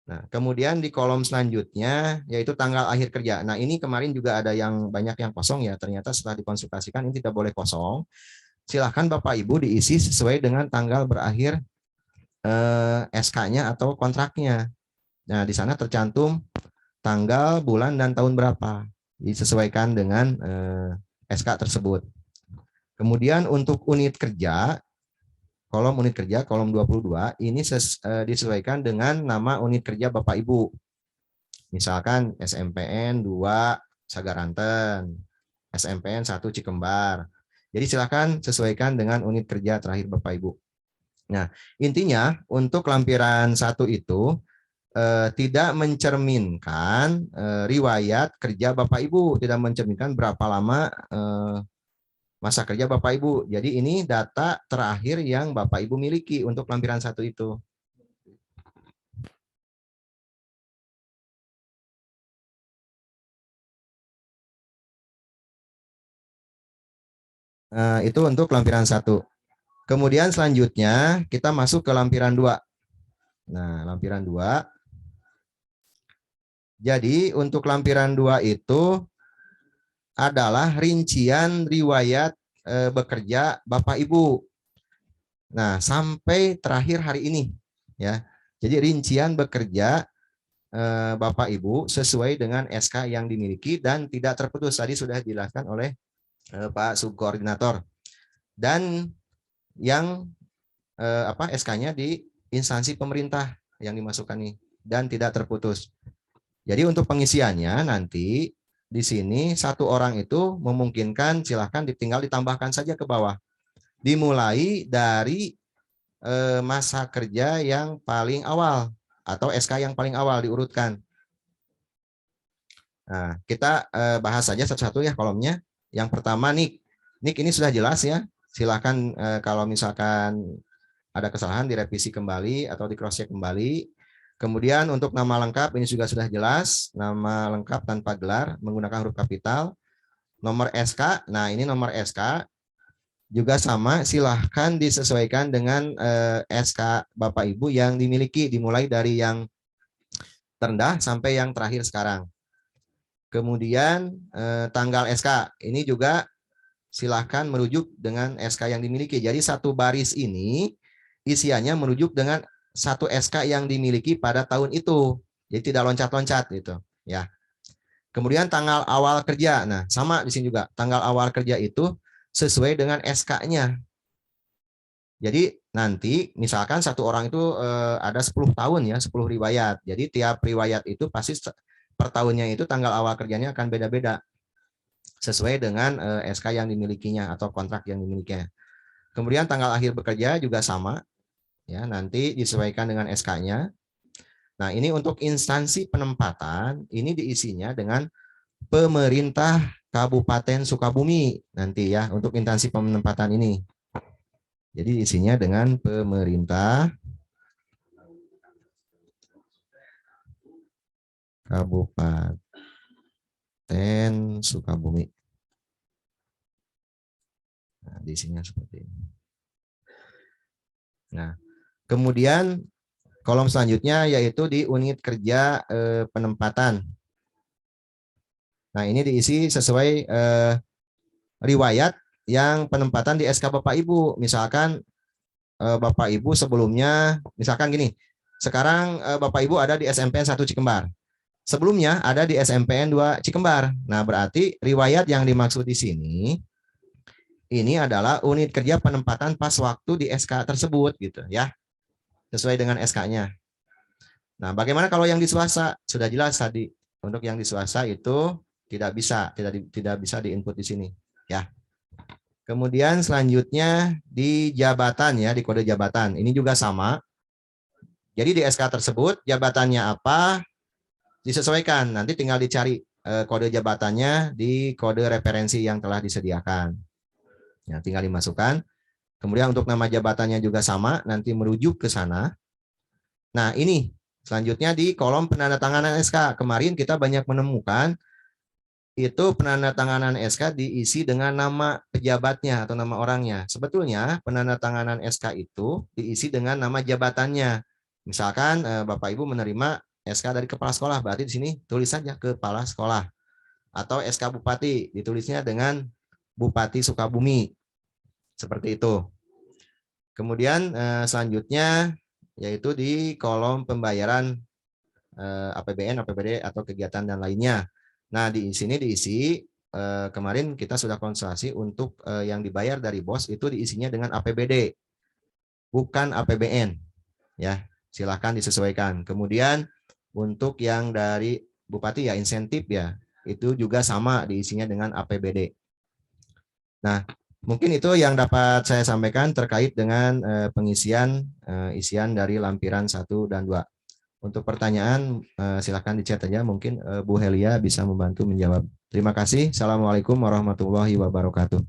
Nah, kemudian di kolom selanjutnya yaitu tanggal akhir kerja. Nah, ini kemarin juga ada yang banyak yang kosong ya. Ternyata setelah dikonsultasikan ini tidak boleh kosong. Silahkan Bapak Ibu diisi sesuai dengan tanggal berakhir SK-nya atau kontraknya. Nah, di sana tercantum tanggal, bulan, dan tahun berapa. Disesuaikan dengan SK tersebut. Kemudian untuk unit kerja, kolom unit kerja, kolom 22, ini disesuaikan dengan nama unit kerja Bapak Ibu. Misalkan SMPN 2 Sagaranten, SMPN 1 Cikembar. Jadi silakan sesuaikan dengan unit kerja terakhir Bapak Ibu. Nah, intinya untuk lampiran 1 itu tidak mencerminkan riwayat kerja Bapak Ibu, tidak mencerminkan berapa lama masa kerja Bapak Ibu. Jadi ini data terakhir yang Bapak Ibu miliki untuk lampiran 1 itu. Itu untuk lampiran 1. Kemudian selanjutnya kita masuk ke lampiran 2. Nah, lampiran 2. Jadi untuk lampiran 2 itu adalah rincian riwayat bekerja Bapak Ibu. Nah, sampai terakhir hari ini ya. Jadi rincian bekerja Bapak Ibu sesuai dengan SK yang dimiliki dan tidak terputus. Tadi sudah dijelaskan oleh Pak Subkoordinator. Dan yang SK-nya di instansi pemerintah yang dimasukkan nih dan tidak terputus. Jadi untuk pengisiannya nanti di sini 1 orang itu memungkinkan silahkan tinggal ditambahkan saja ke bawah. Dimulai dari masa kerja yang paling awal atau SK yang paling awal diurutkan. Nah, kita bahas saja satu-satu ya kolomnya. Yang pertama NIK. NIK ini sudah jelas ya. Silakan kalau misalkan ada kesalahan direvisi kembali atau di cross check kembali. Kemudian untuk nama lengkap ini juga sudah jelas, nama lengkap tanpa gelar menggunakan huruf kapital. Nomor SK, nah ini nomor SK juga sama, silahkan disesuaikan dengan SK Bapak Ibu yang dimiliki, dimulai dari yang terendah sampai yang terakhir sekarang. Kemudian tanggal SK, ini juga silahkan merujuk dengan SK yang dimiliki. Jadi 1 baris ini isiannya merujuk dengan 1 SK yang dimiliki pada tahun itu. Jadi tidak loncat-loncat gitu, ya. Kemudian tanggal awal kerja. Nah, sama di sini juga. Tanggal awal kerja itu sesuai dengan SK-nya. Jadi nanti misalkan satu orang itu ada 10 tahun ya, 10 riwayat. Jadi tiap riwayat itu pasti per tahunnya itu tanggal awal kerjanya akan beda-beda sesuai dengan SK yang dimilikinya atau kontrak yang dimilikinya. Kemudian tanggal akhir bekerja juga sama ya, nanti disesuaikan dengan SK-nya. Nah, ini untuk instansi penempatan, ini diisinya dengan pemerintah Kabupaten Sukabumi nanti ya untuk instansi penempatan ini. Jadi isinya dengan pemerintah Kabupaten Sukabumi. Nah, diisinya seperti ini. Nah, kemudian kolom selanjutnya yaitu di unit kerja penempatan. Nah, ini diisi sesuai riwayat yang penempatan di SK Bapak Ibu. Misalkan Bapak Ibu sebelumnya, misalkan gini, sekarang Bapak Ibu ada di SMPN 1 Cikembar. Sebelumnya ada di SMPN 2 Cikembar. Nah, berarti riwayat yang dimaksud di sini ini adalah unit kerja penempatan pas waktu di SK tersebut gitu ya. Sesuai dengan SK-nya. Nah, bagaimana kalau yang di swasta? Sudah jelas tadi. Untuk yang di swasta itu tidak bisa diinput di sini ya. Kemudian selanjutnya di jabatan ya, di kode jabatan. Ini juga sama. Jadi di SK tersebut jabatannya apa disesuaikan. Nanti tinggal dicari kode jabatannya di kode referensi yang telah disediakan. Ya, tinggal dimasukkan. Kemudian untuk nama jabatannya juga sama, nanti merujuk ke sana. Nah, ini selanjutnya di kolom penandatanganan SK. Kemarin kita banyak menemukan itu penandatanganan SK diisi dengan nama pejabatnya atau nama orangnya. Sebetulnya penandatanganan SK itu diisi dengan nama jabatannya. Misalkan Bapak Ibu menerima SK dari kepala sekolah, berarti di sini tulis saja kepala sekolah. Atau SK Bupati, ditulisnya dengan Bupati Sukabumi. Seperti itu. Kemudian selanjutnya yaitu di kolom pembayaran APBN, APBD atau kegiatan dan lainnya. Nah, di sini diisi kemarin kita sudah konsultasi untuk yang dibayar dari BOS itu diisinya dengan APBD, bukan APBN. Ya, silakan disesuaikan. Kemudian untuk yang dari Bupati ya insentif ya, itu juga sama diisinya dengan APBD. Nah, mungkin itu yang dapat saya sampaikan terkait dengan pengisian isian dari lampiran 1 dan 2. Untuk pertanyaan silakan di chat aja, mungkin Bu Helia bisa membantu menjawab. Terima kasih. Assalamualaikum warahmatullahi wabarakatuh.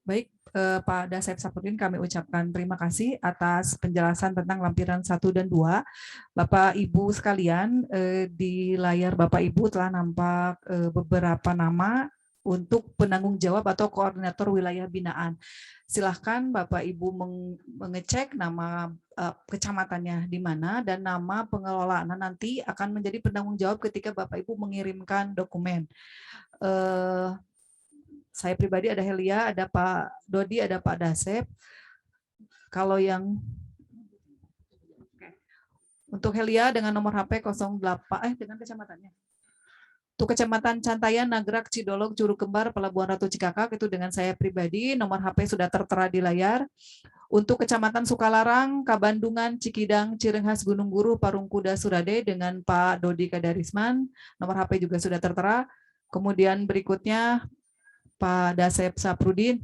Baik, Pak Dasep Sapudin, kami ucapkan terima kasih atas penjelasan tentang lampiran 1 dan 2. Bapak Ibu sekalian, di layar Bapak Ibu telah nampak beberapa nama untuk penanggung jawab atau koordinator wilayah binaan. Silahkan Bapak Ibu mengecek nama kecamatannya di mana dan nama pengelolaan nanti akan menjadi penanggung jawab ketika Bapak Ibu mengirimkan dokumen. Saya pribadi ada Helia, ada Pak Dodi, ada Pak Dasep. Kalau yang untuk Helia dengan nomor HP 08 dengan kecamatannya. Untuk Kecamatan Cantayan, Nagrak, Cidolog, Curug Kembar, Pelabuhan Ratu Cikakak itu dengan saya pribadi, nomor HP sudah tertera di layar. Untuk Kecamatan Sukalarang, Kabandungan, Cikidang, Cirenghas, Gunung Guru, Parung Kuda, Surade dengan Pak Dodi Kadarisman, nomor HP juga sudah tertera. Kemudian berikutnya Pak Dasep Saprudin.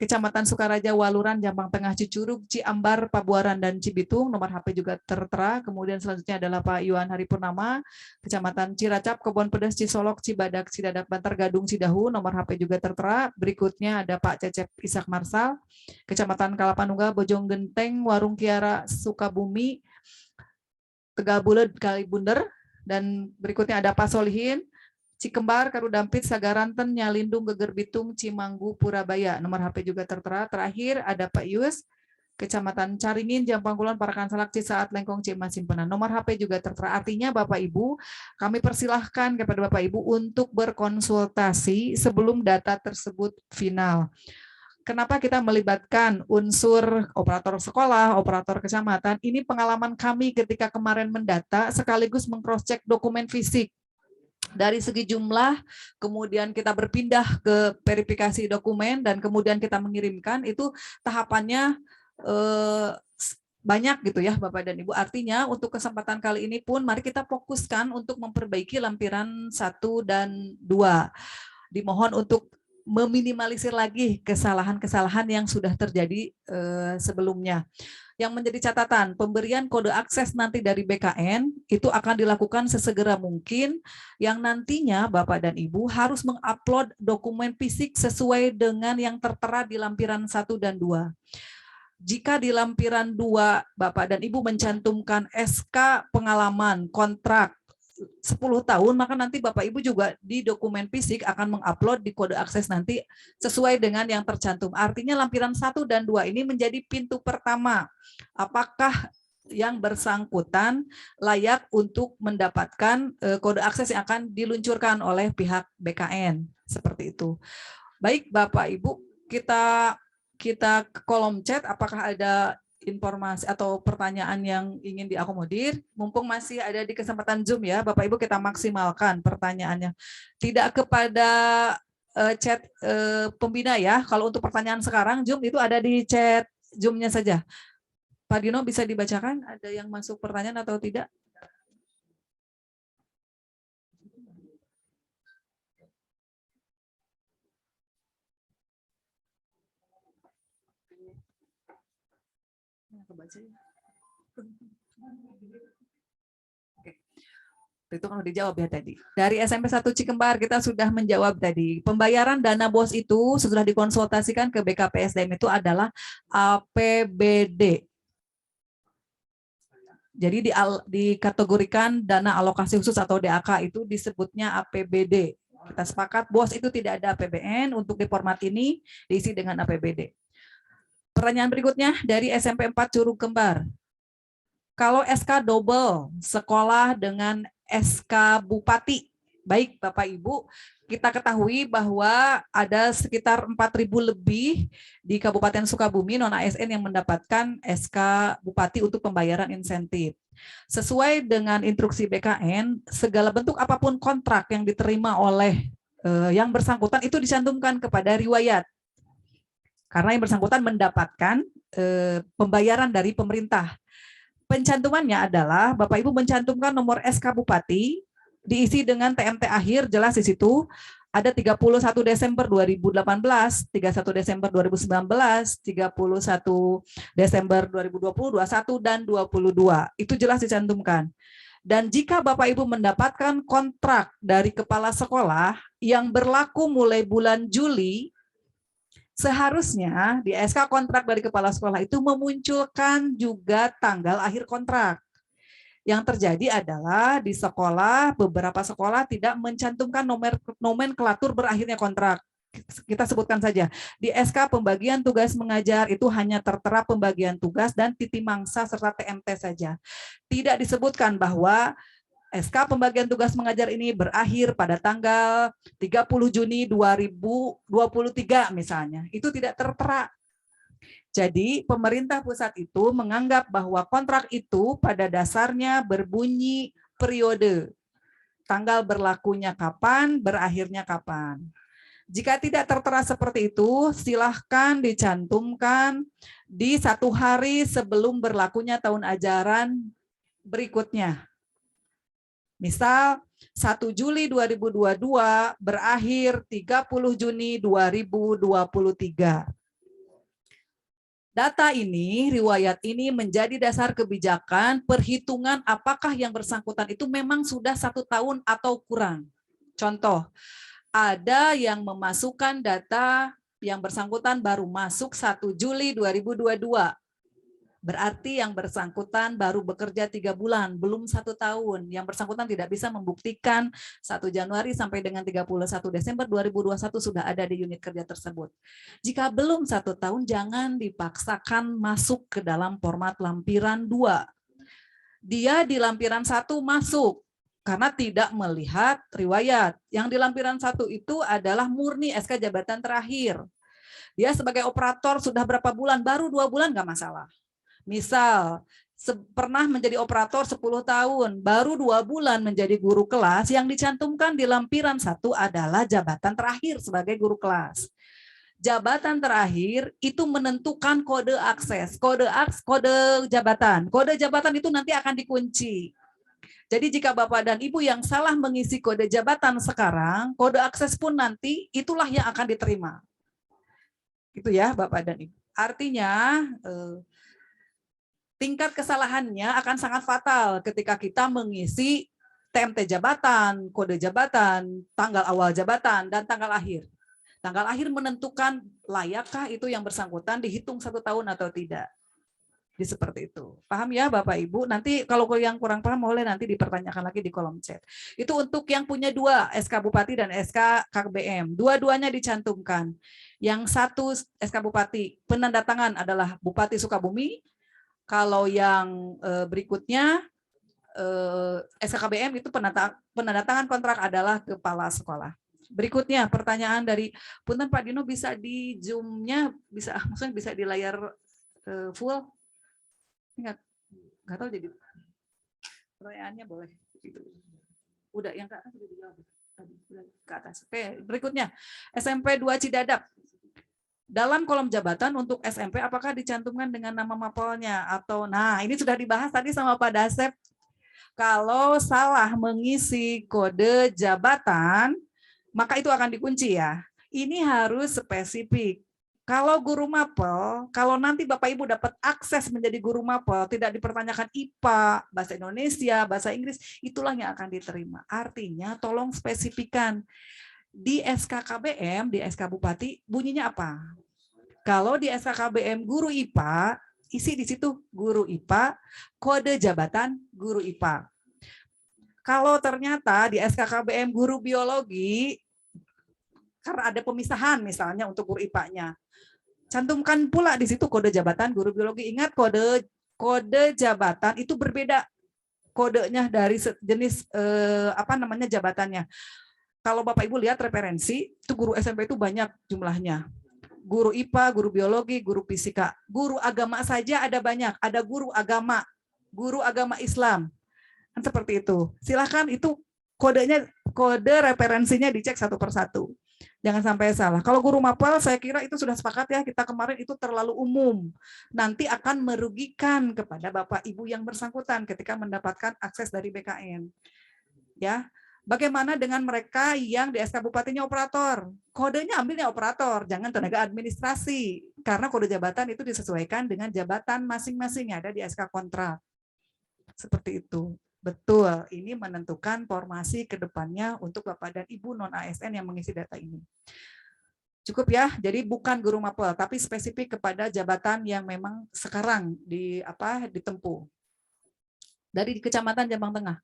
Kecamatan Sukaraja, Waluran, Jampang Tengah, Cicurug, Ciambar, Pabuaran, dan Cibitung. Nomor HP juga tertera. Kemudian selanjutnya adalah Pak Yuan Haripurnama. Kecamatan Ciracap, Kebon Pedas, Cisolok, Cibadak, Cidadak, Bantar, Gadung, Cidahu. Nomor HP juga tertera. Berikutnya ada Pak Cecep Ishak Marsal. Kecamatan Kalapanunggal, Bojong Genteng, Warung Kiara, Sukabumi, Tegal Bulet, Kalibunder. Dan berikutnya ada Pak Solihin, Cikembar, Karudampit, Sagaranten, Nyalindung, Geger Bitung, Cimanggu, Purabaya. Nomor HP juga tertera. Terakhir ada Pak Yus, Kecamatan Caringin, Jampang Kulon, Parakan Salak, Cisaat, Lengkong, Cimas, Simpenan. Nomor HP juga tertera. Artinya Bapak Ibu, kami persilahkan kepada Bapak Ibu untuk berkonsultasi sebelum data tersebut final. Kenapa kita melibatkan unsur operator sekolah, operator kecamatan? Ini pengalaman kami ketika kemarin mendata sekaligus meng-cross-check dokumen fisik. Dari segi jumlah, kemudian kita berpindah ke verifikasi dokumen, dan kemudian kita mengirimkan, itu tahapannya banyak gitu ya Bapak dan Ibu. Artinya untuk kesempatan kali ini pun mari kita fokuskan untuk memperbaiki lampiran 1 dan 2. Dimohon untuk meminimalisir lagi kesalahan-kesalahan yang sudah terjadi sebelumnya. Yang menjadi catatan, pemberian kode akses nanti dari BKN itu akan dilakukan sesegera mungkin, yang nantinya Bapak dan Ibu harus mengupload dokumen fisik sesuai dengan yang tertera di lampiran 1 dan 2. Jika di lampiran 2 Bapak dan Ibu mencantumkan SK pengalaman kontrak 10 tahun, maka nanti Bapak Ibu juga di dokumen fisik akan mengupload di kode akses nanti sesuai dengan yang tercantum. Artinya lampiran 1 dan 2 ini menjadi pintu pertama. Apakah yang bersangkutan layak untuk mendapatkan kode akses yang akan diluncurkan oleh pihak BKN. Seperti itu. Baik Bapak Ibu, kita ke kolom chat apakah ada informasi atau pertanyaan yang ingin diakomodir. Mumpung masih ada di kesempatan Zoom ya, Bapak Ibu kita maksimalkan pertanyaannya. Tidak kepada chat pembina ya. Kalau untuk pertanyaan sekarang Zoom itu ada di chat Zoom-nya saja. Pak Dino bisa dibacakan ada yang masuk pertanyaan atau tidak? Oke. Itu kan udah dijawab ya tadi. Dari SMP 1 Cikembar kita sudah menjawab tadi. Pembayaran dana BOS itu sudah dikonsultasikan ke BKPSDM itu adalah APBD. Jadi dikategorikan dana alokasi khusus atau DAK itu disebutnya APBD. Kita sepakat BOS itu tidak ada APBN, untuk di format ini diisi dengan APBD. Pertanyaan berikutnya dari SMP 4 Curug Kembar. Kalau SK double sekolah dengan SK Bupati, baik Bapak Ibu, kita ketahui bahwa ada sekitar 4.000 lebih di Kabupaten Sukabumi non-ASN yang mendapatkan SK Bupati untuk pembayaran insentif. Sesuai dengan instruksi BKN, segala bentuk apapun kontrak yang diterima oleh yang bersangkutan itu dicantumkan kepada riwayat. Karena yang bersangkutan mendapatkan pembayaran dari pemerintah. Pencantumannya adalah Bapak Ibu mencantumkan nomor SK Bupati, diisi dengan TMT akhir, jelas di situ ada 31 Desember 2018, 31 Desember 2019, 31 Desember 2020, 21 dan 22. Itu jelas dicantumkan. Dan jika Bapak Ibu mendapatkan kontrak dari kepala sekolah yang berlaku mulai bulan Juli, seharusnya di SK kontrak dari kepala sekolah itu memunculkan juga tanggal akhir kontrak. Yang terjadi adalah di sekolah, beberapa sekolah tidak mencantumkan nomenklatur berakhirnya kontrak. Kita sebutkan saja, di SK pembagian tugas mengajar itu hanya tertera pembagian tugas dan titi mangsa serta TMT saja. Tidak disebutkan bahwa SK pembagian tugas mengajar ini berakhir pada tanggal 30 Juni 2023 misalnya. Itu tidak tertera. Jadi pemerintah pusat itu menganggap bahwa kontrak itu pada dasarnya berbunyi periode. Tanggal berlakunya kapan, berakhirnya kapan. Jika tidak tertera seperti itu, silahkan dicantumkan di 1 hari sebelum berlakunya tahun ajaran berikutnya. Misal 1 Juli 2022 berakhir 30 Juni 2023. Data ini, riwayat ini menjadi dasar kebijakan perhitungan apakah yang bersangkutan itu memang sudah 1 tahun atau kurang. Contoh, ada yang memasukkan data yang bersangkutan baru masuk 1 Juli 2022. Berarti yang bersangkutan baru bekerja 3 bulan, belum 1 tahun. Yang bersangkutan tidak bisa membuktikan 1 Januari sampai dengan 31 Desember 2021 sudah ada di unit kerja tersebut. Jika belum 1 tahun, jangan dipaksakan masuk ke dalam format lampiran 2. Dia di lampiran 1 masuk, karena tidak melihat riwayat. Yang di lampiran 1 itu adalah murni SK jabatan terakhir. Dia sebagai operator sudah berapa bulan, baru 2 bulan nggak masalah. Misal, pernah menjadi operator 10 tahun, baru 2 bulan menjadi guru kelas, yang dicantumkan di lampiran 1 adalah jabatan terakhir sebagai guru kelas. Jabatan terakhir itu menentukan kode akses, kode jabatan. Kode jabatan itu nanti akan dikunci. Jadi jika Bapak dan Ibu yang salah mengisi kode jabatan sekarang, kode akses pun nanti itulah yang akan diterima. Itu ya Bapak dan Ibu. Artinya tingkat kesalahannya akan sangat fatal ketika kita mengisi TMT jabatan, kode jabatan, tanggal awal jabatan, dan tanggal akhir. Tanggal akhir menentukan layakkah itu yang bersangkutan dihitung 1 tahun atau tidak. Seperti itu. Paham ya Bapak Ibu? Nanti kalau yang kurang paham boleh nanti dipertanyakan lagi di kolom chat. Itu untuk yang punya 2, SK Bupati dan SK KBM. Dua-duanya dicantumkan. Yang 1 SK Bupati penandatangan adalah Bupati Sukabumi. Kalau yang berikutnya SKKBM itu penandatangan kontrak adalah kepala sekolah. Berikutnya pertanyaan dari Punten Pak Dino, bisa di Zoom-nya maksudnya bisa di layar full? Nggak tahu jadi pertanyaannya boleh. Udah yang ke atas sudah dijawab. Ke atas. Oke, berikutnya SMP 2 Cidadap. Dalam kolom jabatan untuk SMP apakah dicantumkan dengan nama mapolnya atau ini sudah dibahas tadi sama Pak Dasep. Kalau salah mengisi kode jabatan maka itu akan dikunci ya. Ini harus spesifik. Kalau guru mapel, kalau nanti Bapak Ibu dapat akses menjadi guru mapel, tidak dipertanyakan IPA, bahasa Indonesia, bahasa Inggris, itulah yang akan diterima. Artinya tolong spesifikan. Di SKKBM, di SK Bupati, bunyinya apa? Kalau di SKKBM guru IPA, isi di situ guru IPA, kode jabatan guru IPA. Kalau ternyata di SKKBM guru biologi, karena ada pemisahan misalnya untuk guru IPA-nya, cantumkan pula di situ kode jabatan guru biologi. Ingat kode jabatan itu berbeda kodenya dari jenis jabatannya. Kalau Bapak Ibu lihat referensi, itu guru SMP itu banyak jumlahnya. Guru IPA, guru biologi, guru fisika, guru agama saja ada banyak. Ada guru agama Islam. Kan seperti itu. Silahkan itu kode referensinya dicek 1 persatu. Jangan sampai salah. Kalau guru mapel saya kira itu sudah sepakat ya, kita kemarin itu terlalu umum. Nanti akan merugikan kepada Bapak Ibu yang bersangkutan ketika mendapatkan akses dari BKN. Ya. Bagaimana dengan mereka yang di SK Bupatinya operator? Kodenya ambilnya operator, jangan tenaga administrasi. Karena kode jabatan itu disesuaikan dengan jabatan masing-masing yang ada di SK kontrak. Seperti itu. Betul, ini menentukan formasi ke depannya untuk Bapak dan Ibu non-ASN yang mengisi data ini. Cukup ya, jadi bukan guru mapel, tapi spesifik kepada jabatan yang memang sekarang ditempuh. Dari Kecamatan Jombang Tengah.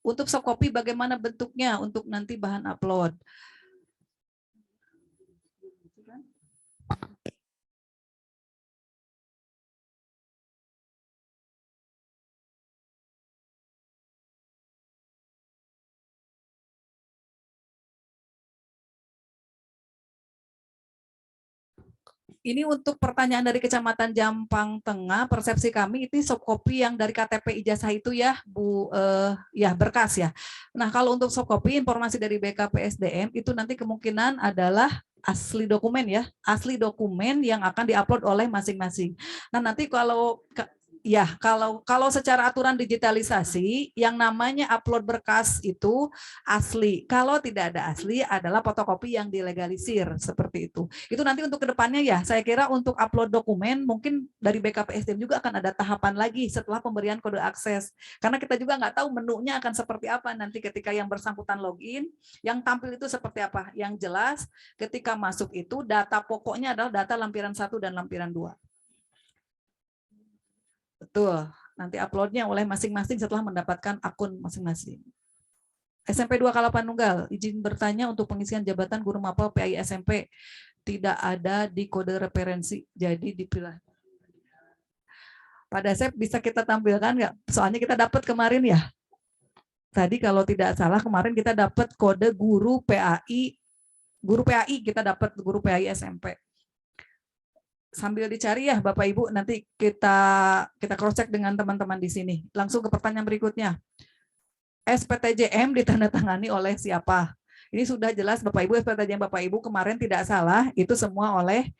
Untuk soft copy bagaimana bentuknya untuk nanti bahan upload? Ini untuk pertanyaan dari Kecamatan Jombang Tengah, persepsi kami itu soft copy yang dari KTP ijazah itu ya, Bu, ya berkas ya. Nah, kalau untuk soft copy informasi dari BKPSDM itu nanti kemungkinan adalah asli dokumen ya, asli dokumen yang akan diupload oleh masing-masing. Nah, nanti kalau secara aturan digitalisasi yang namanya upload berkas itu asli. Kalau tidak ada asli adalah fotokopi yang dilegalisir seperti itu. Itu nanti untuk kedepannya ya. Saya kira untuk upload dokumen mungkin dari BKPSDM juga akan ada tahapan lagi setelah pemberian kode akses. Karena kita juga nggak tahu menunya akan seperti apa nanti ketika yang bersangkutan login, yang tampil itu seperti apa. Yang jelas ketika masuk itu data pokoknya adalah data lampiran 1 dan lampiran 2. Betul. Nanti uploadnya oleh masing-masing setelah mendapatkan akun masing-masing. SMP 2 Kalapan Nunggal, izin bertanya untuk pengisian jabatan guru mapel PAI SMP tidak ada di kode referensi, jadi dipilih. Pada Asep bisa kita tampilkan nggak? Soalnya kita dapat kemarin ya. Tadi kalau tidak salah kemarin kita dapat kode guru PAI kita dapat guru PAI SMP. Sambil dicari ya Bapak Ibu, nanti kita cross check dengan teman-teman di sini. Langsung ke pertanyaan berikutnya. SPTJM ditandatangani oleh siapa? Ini sudah jelas Bapak Ibu, SPTJM Bapak Ibu kemarin tidak salah, itu semua oleh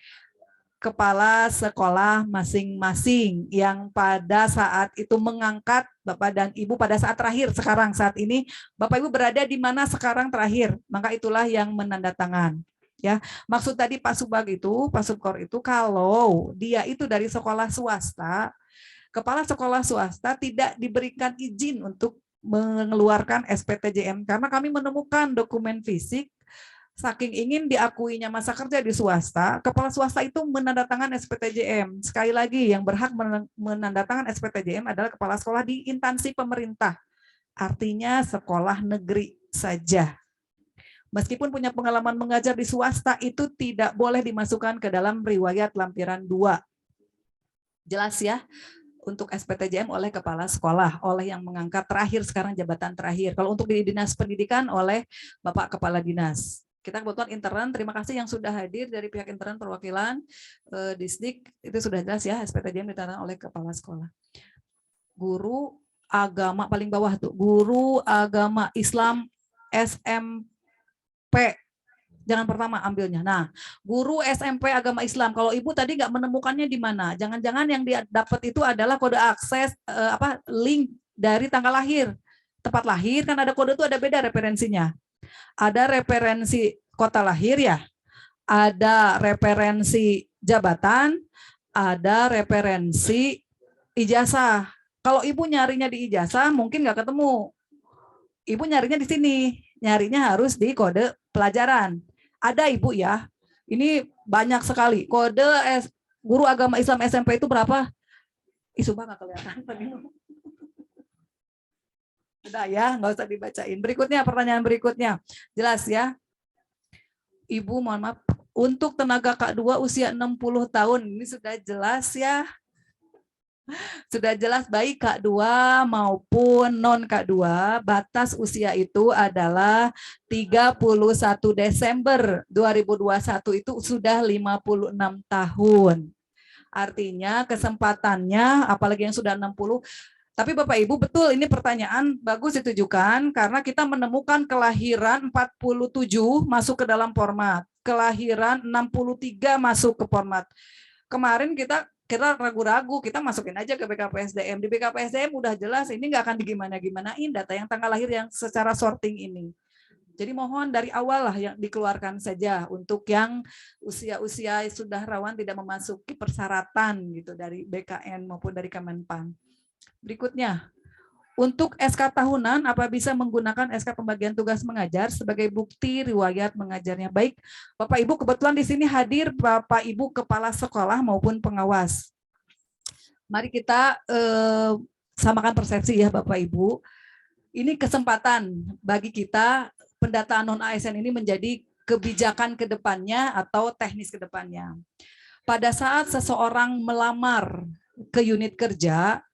kepala sekolah masing-masing yang pada saat itu mengangkat Bapak dan Ibu pada saat terakhir. Sekarang saat ini Bapak Ibu berada di mana sekarang terakhir, maka itulah yang menandatangan. Ya, maksud tadi Pak Subag itu, Pak Subkor itu kalau dia itu dari sekolah swasta, kepala sekolah swasta tidak diberikan izin untuk mengeluarkan SPTJM karena kami menemukan dokumen fisik saking ingin diakuinya masa kerja di swasta, kepala swasta itu menandatangan SPTJM. Sekali lagi yang berhak menandatangan SPTJM adalah kepala sekolah di instansi pemerintah. Artinya sekolah negeri saja. Meskipun punya pengalaman mengajar di swasta, itu tidak boleh dimasukkan ke dalam riwayat lampiran 2. Jelas ya? Untuk SPTJM oleh kepala sekolah, oleh yang mengangkat terakhir sekarang jabatan terakhir. Kalau untuk di Dinas Pendidikan oleh Bapak Kepala Dinas. Kita kebetulan intern, terima kasih yang sudah hadir dari pihak intern perwakilan Disdik, itu sudah jelas ya, SPTJM ditandatangani oleh kepala sekolah. Guru agama paling bawah tuh, guru agama Islam SMP. Jangan pertama ambilnya. Nah, guru SMP agama Islam. Kalau Ibu tadi nggak menemukannya di mana? Jangan-jangan yang dia dapat itu adalah kode akses link dari tanggal lahir. Tempat lahir kan ada kode itu ada beda referensinya. Ada referensi kota lahir ya. Ada referensi jabatan, ada referensi ijazah. Kalau Ibu nyarinya di ijazah mungkin nggak ketemu. Ibu nyarinya di sini. Nyarinya harus di kode pelajaran. Ada Ibu ya. Ini banyak sekali. Kode guru agama Islam SMP itu berapa? Sumpah nggak kelihatan. Udah ya, nggak usah dibacain. Berikutnya, pertanyaan berikutnya. Jelas ya. Ibu mohon maaf. Untuk tenaga K2 usia 60 tahun. Ini sudah jelas ya. Sudah jelas baik K2 maupun non K2, batas usia itu adalah 31 Desember 2021 itu sudah 56 tahun. Artinya kesempatannya apalagi yang sudah 60. Tapi Bapak Ibu betul ini pertanyaan bagus ditujukan karena kita menemukan kelahiran 47 masuk ke dalam format. Kelahiran 63 masuk ke format. Kemarin kita ragu-ragu, kita masukin aja ke BKPSDM. Di BKPSDM udah jelas ini nggak akan digimana-gimanain data yang tanggal lahir yang secara sorting ini. Jadi mohon dari awal lah yang dikeluarkan saja untuk yang usia-usia sudah rawan tidak memasuki persyaratan gitu dari BKN maupun dari Kemenpan. Berikutnya, untuk SK tahunan apa bisa menggunakan SK pembagian tugas mengajar sebagai bukti riwayat mengajarnya? Baik, Bapak Ibu kebetulan di sini hadir Bapak Ibu kepala sekolah maupun pengawas. Mari kita samakan persepsi ya Bapak Ibu. Ini kesempatan bagi kita pendataan non ASN ini menjadi kebijakan ke depannya atau teknis ke depannya. Pada saat seseorang melamar ke unit kerja,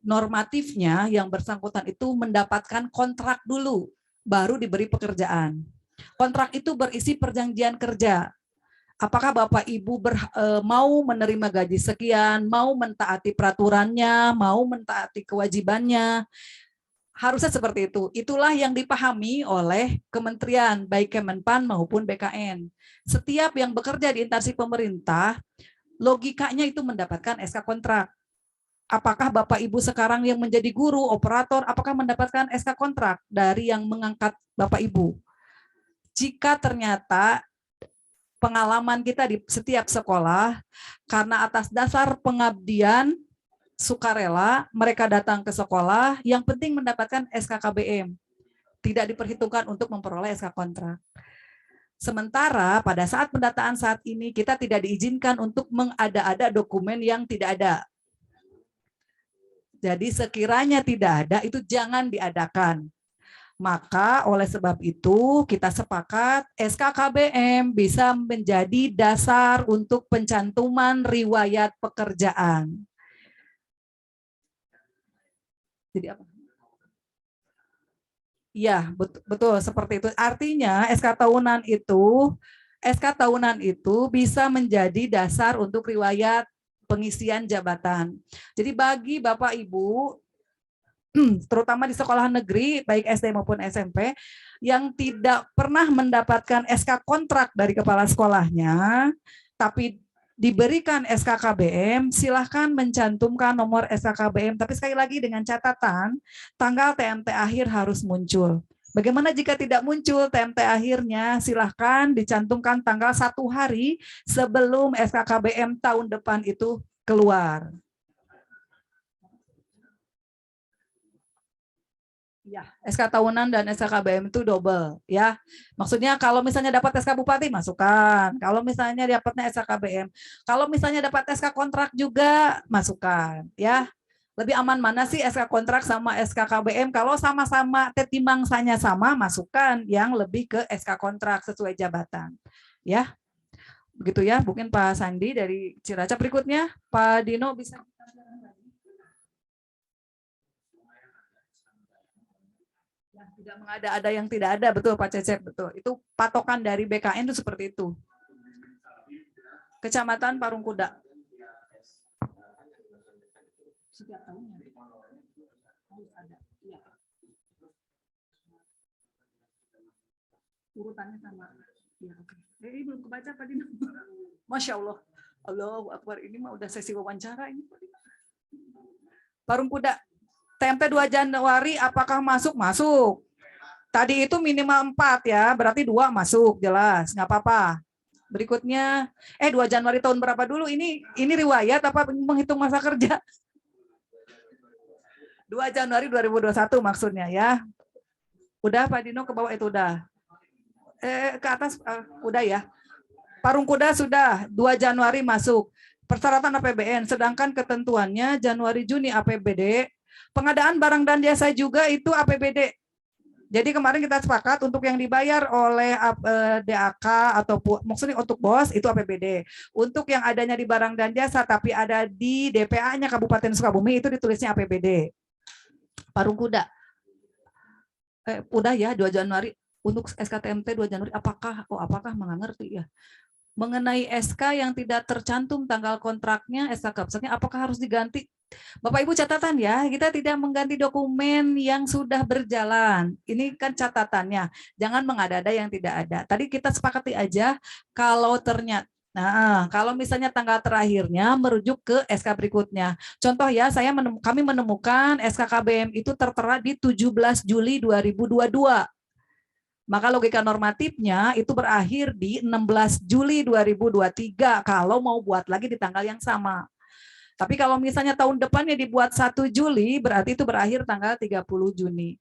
normatifnya yang bersangkutan itu mendapatkan kontrak dulu, baru diberi pekerjaan. Kontrak itu berisi perjanjian kerja. Apakah Bapak Ibu mau menerima gaji sekian, mau mentaati peraturannya, mau mentaati kewajibannya. Harusnya seperti itu. Itulah yang dipahami oleh kementerian, baik Kemenpan maupun BKN. Setiap yang bekerja di instansi pemerintah, logikanya itu mendapatkan SK kontrak. Apakah Bapak Ibu sekarang yang menjadi guru, operator, apakah mendapatkan SK kontrak dari yang mengangkat Bapak Ibu? Jika ternyata pengalaman kita di setiap sekolah, karena atas dasar pengabdian, sukarela, mereka datang ke sekolah, yang penting mendapatkan SK KBM. Tidak diperhitungkan untuk memperoleh SK kontrak. Sementara pada saat pendataan saat ini, kita tidak diizinkan untuk mengada-ada dokumen yang tidak ada. Jadi sekiranya tidak ada, itu jangan diadakan. Maka oleh sebab itu kita sepakat SKKBM bisa menjadi dasar untuk pencantuman riwayat pekerjaan. Jadi apa? Iya, betul seperti itu. Artinya SK tahunan itu bisa menjadi dasar untuk riwayat pengisian jabatan. Jadi bagi Bapak Ibu, terutama di sekolah negeri, baik SD maupun SMP, yang tidak pernah mendapatkan SK kontrak dari kepala sekolahnya, tapi diberikan SKKBM, silahkan mencantumkan nomor SKKBM. Tapi sekali lagi dengan catatan, tanggal TMT akhir harus muncul. Bagaimana jika tidak muncul TMT akhirnya, silahkan dicantumkan tanggal 1 hari sebelum SKKBM tahun depan itu keluar. Ya, SK tahunan dan SKKBM itu double ya. Maksudnya kalau misalnya dapat SK Bupati masukkan. Kalau misalnya dapatnya SKKBM. Kalau misalnya dapat SK kontrak juga masukkan ya. Lebih aman mana sih SK kontrak sama SKKBM? Kalau sama-sama tetimangsanya sama, masukkan yang lebih ke SK kontrak sesuai jabatan. Ya. Begitu ya, mungkin Pak Sandi dari Cilacap. Berikutnya Pak Dino bisa. Tidak mengada-ada yang tidak ada, betul Pak Cecep, betul. Itu patokan dari BKN itu seperti itu. Kecamatan Parungkuda. Setiap tahunnya harus ada. Ya. Urutannya sama. Ya, oke. Ini belum kebaca Pak Dino. Masya Allah. Allahu Akbar. Ini mah udah sesi wawancara ini. Parungkuda. TMT 2 Januari apakah masuk? Masuk. Tadi itu minimal 4 ya, berarti 2 masuk, jelas, nggak apa-apa. Berikutnya, 2 Januari tahun berapa dulu? Ini riwayat apa menghitung masa kerja? 2 Januari 2021 maksudnya ya. Udah Pak Dino ke bawah itu udah. Ke atas udah ya. Parungkuda sudah, 2 Januari masuk. Persyaratan APBN, sedangkan ketentuannya Januari Juni APBD. Pengadaan barang dan jasa juga itu APBD. Jadi kemarin kita sepakat untuk yang dibayar oleh DAK ataupun maksudnya untuk BOS itu APBD. Untuk yang adanya di barang dan jasa tapi ada di DPA-nya Kabupaten Sukabumi itu ditulisnya APBD. Parungkuda. Udah ya 2 Januari untuk SKTMT 2 Januari apakah mengerti ya. Mengenai SK yang tidak tercantum tanggal kontraknya, SK kapsalnya apakah harus diganti? Bapak Ibu catatan ya, kita tidak mengganti dokumen yang sudah berjalan. Ini kan catatannya, jangan mengada-ada yang tidak ada. Tadi kita sepakati aja kalau ternyata, kalau misalnya tanggal terakhirnya merujuk ke SK berikutnya. Contoh ya, kami menemukan SK KBM itu tertera di 17 Juli 2022. Maka logika normatifnya itu berakhir di 16 Juli 2023 kalau mau buat lagi di tanggal yang sama. Tapi kalau misalnya tahun depannya dibuat 1 Juli, berarti itu berakhir tanggal 30 Juni.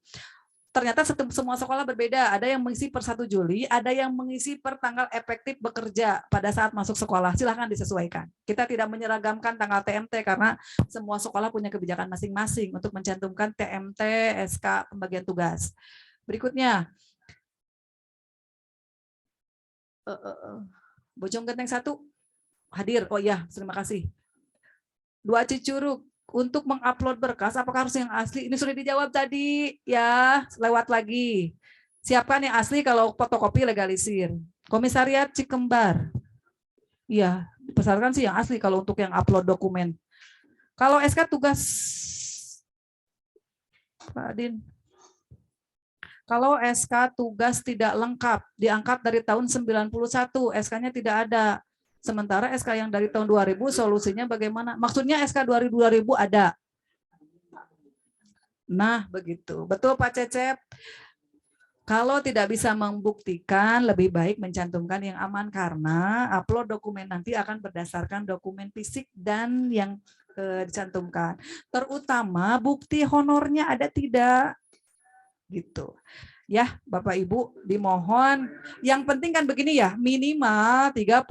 Ternyata semua sekolah berbeda. Ada yang mengisi per 1 Juli, ada yang mengisi per tanggal efektif bekerja pada saat masuk sekolah. Silahkan disesuaikan. Kita tidak menyeragamkan tanggal TMT karena semua sekolah punya kebijakan masing-masing untuk mencantumkan TMT, SK, pembagian tugas. Berikutnya, Bojong Genteng 1 hadir. Oh ya, terima kasih. 2 Cicurug untuk mengupload berkas apakah harus yang asli? Ini sudah dijawab tadi ya, lewat lagi. Siapkan yang asli, kalau fotokopi legalisir. Komisariat Cikembar. Iya, dipersyaratkan sih yang asli kalau untuk yang upload dokumen. Kalau SK tugas Pak Din. Kalau SK tugas tidak lengkap, diangkat dari tahun 91, SK-nya tidak ada. Sementara SK yang dari tahun 2000, solusinya bagaimana? Maksudnya SK 2000 ada. Nah, begitu. Betul Pak Cecep? Kalau tidak bisa membuktikan, lebih baik mencantumkan yang aman karena upload dokumen nanti akan berdasarkan dokumen fisik dan yang dicantumkan. Terutama bukti honornya ada tidak. Gitu. Ya, Bapak Ibu, dimohon. Yang penting kan begini ya, minimal 31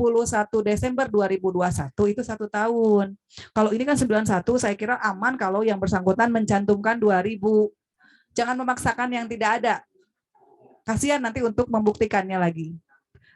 Desember 2021 itu 1 tahun. Kalau ini kan 91, saya kira aman kalau yang bersangkutan mencantumkan 2000. Jangan memaksakan yang tidak ada. Kasihan nanti untuk membuktikannya lagi.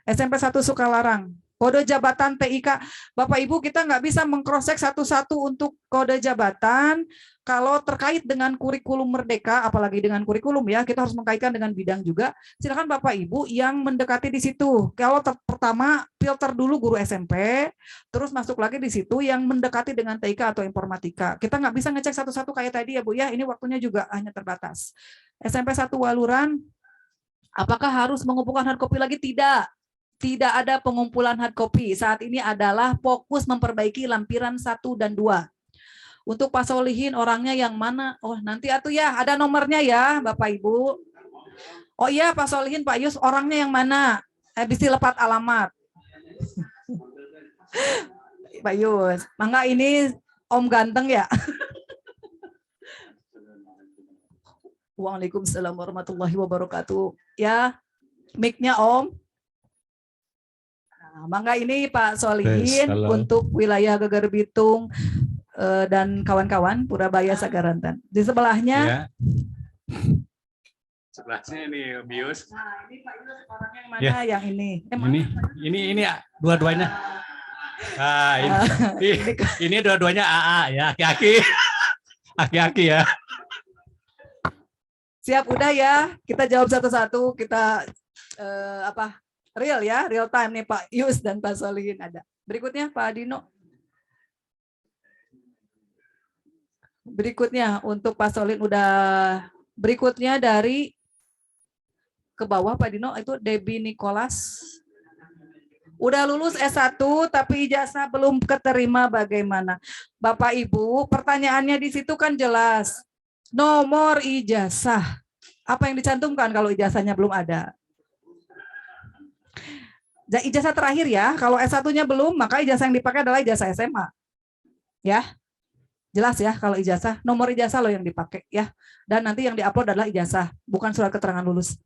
SMP 1 Sukalarang. Kode jabatan TIK, Bapak Ibu kita nggak bisa mengcross-check satu-satu untuk kode jabatan kalau terkait dengan kurikulum Merdeka, apalagi dengan kurikulum ya, kita harus mengkaitkan dengan bidang juga. Silakan Bapak Ibu yang mendekati di situ. Kalau pertama filter dulu guru SMP, terus masuk lagi di situ yang mendekati dengan TIK atau informatika. Kita nggak bisa ngecek satu-satu kayak tadi ya Bu ya, ini waktunya juga hanya terbatas. SMP 1 Waluran, apakah harus mengumpulkan hard copy lagi? Tidak. Tidak ada pengumpulan hard copy. Saat ini adalah fokus memperbaiki lampiran 1 dan 2. Untuk Pak Solihin orangnya yang mana? Oh, nanti atuh ya, ada nomornya ya, Bapak Ibu. Oh iya, Pak Solihin, Pak Yus, orangnya yang mana? Habis dilepat alamat. Pak Yus, mangga ini Om ganteng ya. Waalaikumsalam warahmatullahi wabarakatuh. Ya, mic-nya Om. Nah, mangga ini Pak Solihin untuk wilayah Geger Bitung dan kawan-kawan Purabaya Sagarantan. Di sebelahnya. Ya. Sebelahnya ini Bius. Nah, ini Pak Yus orangnya yang mana? Ya. Yang ini. Ini dua-duanya. Nah, ini dua-duanya AA ya, aki-aki. Aki-aki ya. Siap udah ya. Kita jawab satu-satu. Kita real ya, real time nih Pak Yus dan Pak Solihin ada. Berikutnya Pak Dino. Berikutnya untuk Pak Solihin udah. Berikutnya dari ke bawah Pak Dino itu Debbie Nicholas. Udah lulus S1 tapi ijazah belum keterima bagaimana? Bapak Ibu, pertanyaannya di situ kan jelas. Nomor ijazah. Apa yang dicantumkan kalau ijazahnya belum ada? Ijazah terakhir ya, kalau S1-nya belum, maka ijazah yang dipakai adalah ijazah SMA. Ya, jelas ya kalau ijazah, nomor ijazah loh yang dipakai ya. Dan nanti yang diupload adalah ijazah, bukan surat keterangan lulus.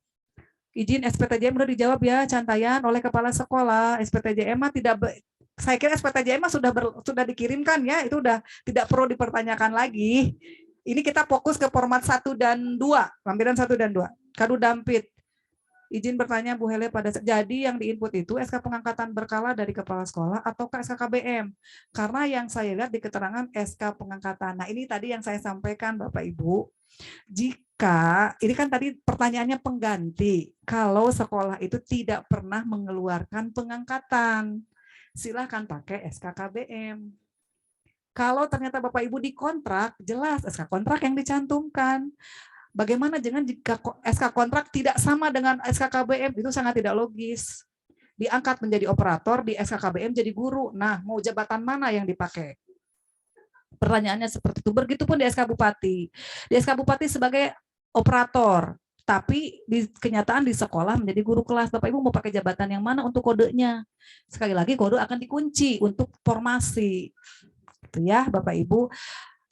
Izin SPTJM udah dijawab ya, Cantayan oleh kepala sekolah. SPTJM tidak, saya kira SPTJM sudah dikirimkan ya, itu udah tidak perlu dipertanyakan lagi. Ini kita fokus ke format 1 dan 2, lampiran 1 dan 2. Kadu Dampit. Izin bertanya Bu Hele jadi yang diinput itu SK pengangkatan berkala dari kepala sekolah atau SK KBM? Karena yang saya lihat di keterangan SK pengangkatan. Nah, ini tadi yang saya sampaikan Bapak Ibu. Jika ini kan tadi pertanyaannya pengganti, kalau sekolah itu tidak pernah mengeluarkan pengangkatan, silahkan pakai SK KBM. Kalau ternyata Bapak Ibu dikontrak, jelas SK kontrak yang dicantumkan. Bagaimana dengan jika SK kontrak tidak sama dengan SK KBM? Itu sangat tidak logis. Diangkat menjadi operator, di SK KBM jadi guru. Nah, mau jabatan mana yang dipakai? Pertanyaannya seperti itu. Begitupun di SK Bupati. Di SK Bupati sebagai operator, tapi di kenyataan di sekolah menjadi guru kelas. Bapak Ibu mau pakai jabatan yang mana untuk kodenya? Sekali lagi kode akan dikunci untuk formasi. Gitu ya, Bapak Ibu.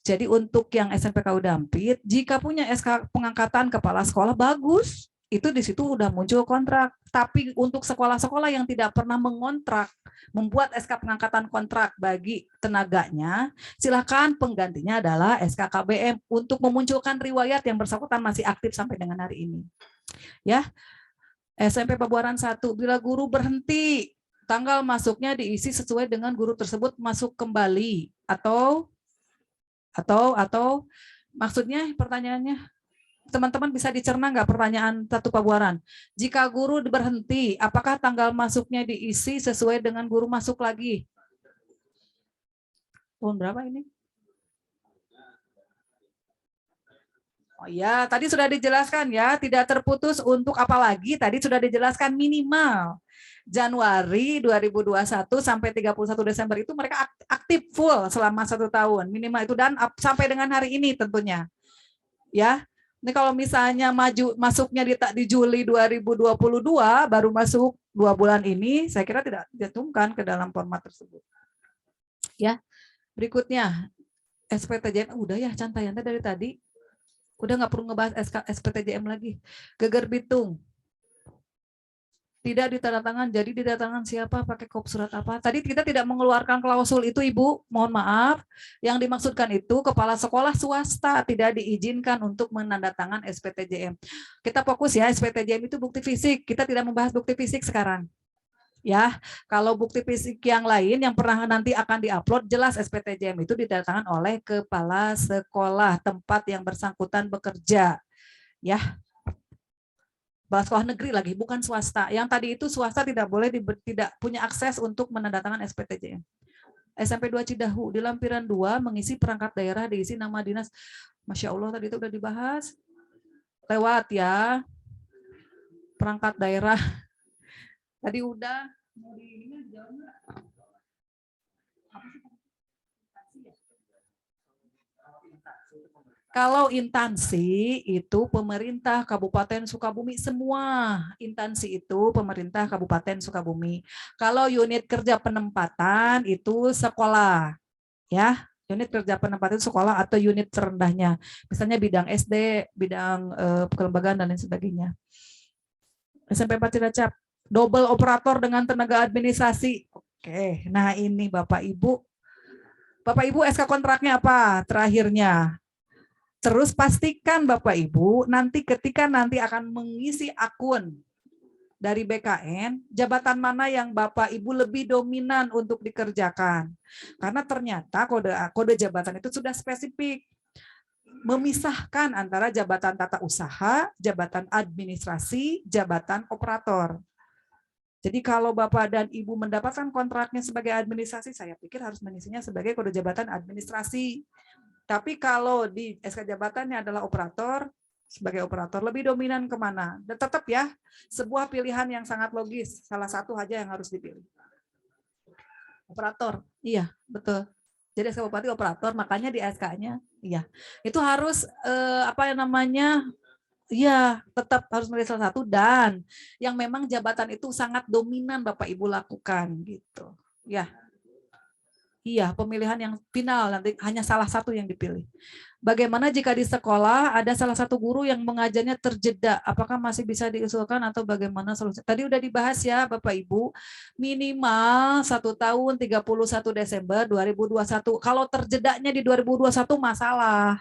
Jadi untuk yang SMPKU Dampit, jika punya SK pengangkatan kepala sekolah bagus, itu di situ udah muncul kontrak. Tapi untuk sekolah-sekolah yang tidak pernah mengontrak, membuat SK pengangkatan kontrak bagi tenaganya, silakan penggantinya adalah SK KBM untuk memunculkan riwayat yang bersangkutan masih aktif sampai dengan hari ini. Ya, SMP Pabuaran 1, bila guru berhenti, tanggal masuknya diisi sesuai dengan guru tersebut masuk kembali atau maksudnya pertanyaannya teman-teman bisa dicerna nggak pertanyaan satu Pabuaran? Jika guru berhenti, apakah tanggal masuknya diisi sesuai dengan guru masuk lagi? Tahun berapa ini? Oh ya, tadi sudah dijelaskan ya, tidak terputus untuk apa lagi? Tadi sudah dijelaskan minimal Januari 2021 sampai 31 Desember itu mereka aktif full selama 1 tahun minimal itu dan sampai dengan hari ini tentunya. Ya, ini kalau misalnya masuknya di Juli 2022 baru masuk 2 bulan ini, saya kira tidak dicantumkan ke dalam format tersebut. Ya, berikutnya SPTJM udah ya Cantayannya dari tadi. Udah nggak perlu ngebahas SPTJM lagi. Geger Bitung. Tidak ditandatangan, jadi ditandatangan siapa, pakai kop surat apa. Tadi kita tidak mengeluarkan klausul itu, Ibu. Mohon maaf. Yang dimaksudkan itu kepala sekolah swasta tidak diizinkan untuk menandatangan SPTJM. Kita fokus ya, SPTJM itu bukti fisik. Kita tidak membahas bukti fisik sekarang. Ya, kalau bukti fisik yang lain yang pernah nanti akan diupload, jelas SPTJM itu ditandatangan oleh kepala sekolah tempat yang bersangkutan bekerja. Ya, sekolah negeri lagi, bukan swasta. Yang tadi itu swasta tidak boleh tidak punya akses untuk menandatangan SPTJM. SMP 2 Cidahu, di lampiran 2 mengisi perangkat daerah diisi nama dinas. Masya Allah, tadi itu udah dibahas. Lewat ya. Perangkat daerah. Tadi udah. Mau di ini jauh nggak? Kalau instansi itu pemerintah Kabupaten Sukabumi, semua instansi itu pemerintah Kabupaten Sukabumi. Kalau unit kerja penempatan itu sekolah, ya. Unit kerja penempatan itu sekolah atau unit terendahnya, misalnya bidang SD, bidang kelembagaan dan lain sebagainya. SMP 4 Cilacap, double operator dengan tenaga administrasi. Oke, nah ini Bapak Ibu SK kontraknya apa? Terakhirnya. Terus pastikan Bapak Ibu nanti ketika nanti akan mengisi akun dari BKN, jabatan mana yang Bapak Ibu lebih dominan untuk dikerjakan. Karena ternyata kode jabatan itu sudah spesifik. Memisahkan antara jabatan tata usaha, jabatan administrasi, jabatan operator. Jadi kalau Bapak dan Ibu mendapatkan kontraknya sebagai administrasi, saya pikir harus mengisinya sebagai kode jabatan administrasi. Tapi kalau di SK jabatannya adalah operator, sebagai operator lebih dominan kemana? Dan tetap ya, sebuah pilihan yang sangat logis. Salah satu aja yang harus dipilih. Operator, iya betul. Jadi SK Bupati operator, makanya di SK-nya, iya. Itu harus apa yang namanya? Iya, tetap harus milih salah satu dan yang memang jabatan itu sangat dominan Bapak Ibu lakukan gitu. Ya. Iya, pemilihan yang final nanti hanya salah satu yang dipilih. Bagaimana jika di sekolah ada salah satu guru yang mengajarnya terjeda? Apakah masih bisa diusulkan atau bagaimana solusi? Tadi udah dibahas ya Bapak Ibu, minimal 1 tahun 31 Desember 2021. Kalau terjedanya di 2021 masalah.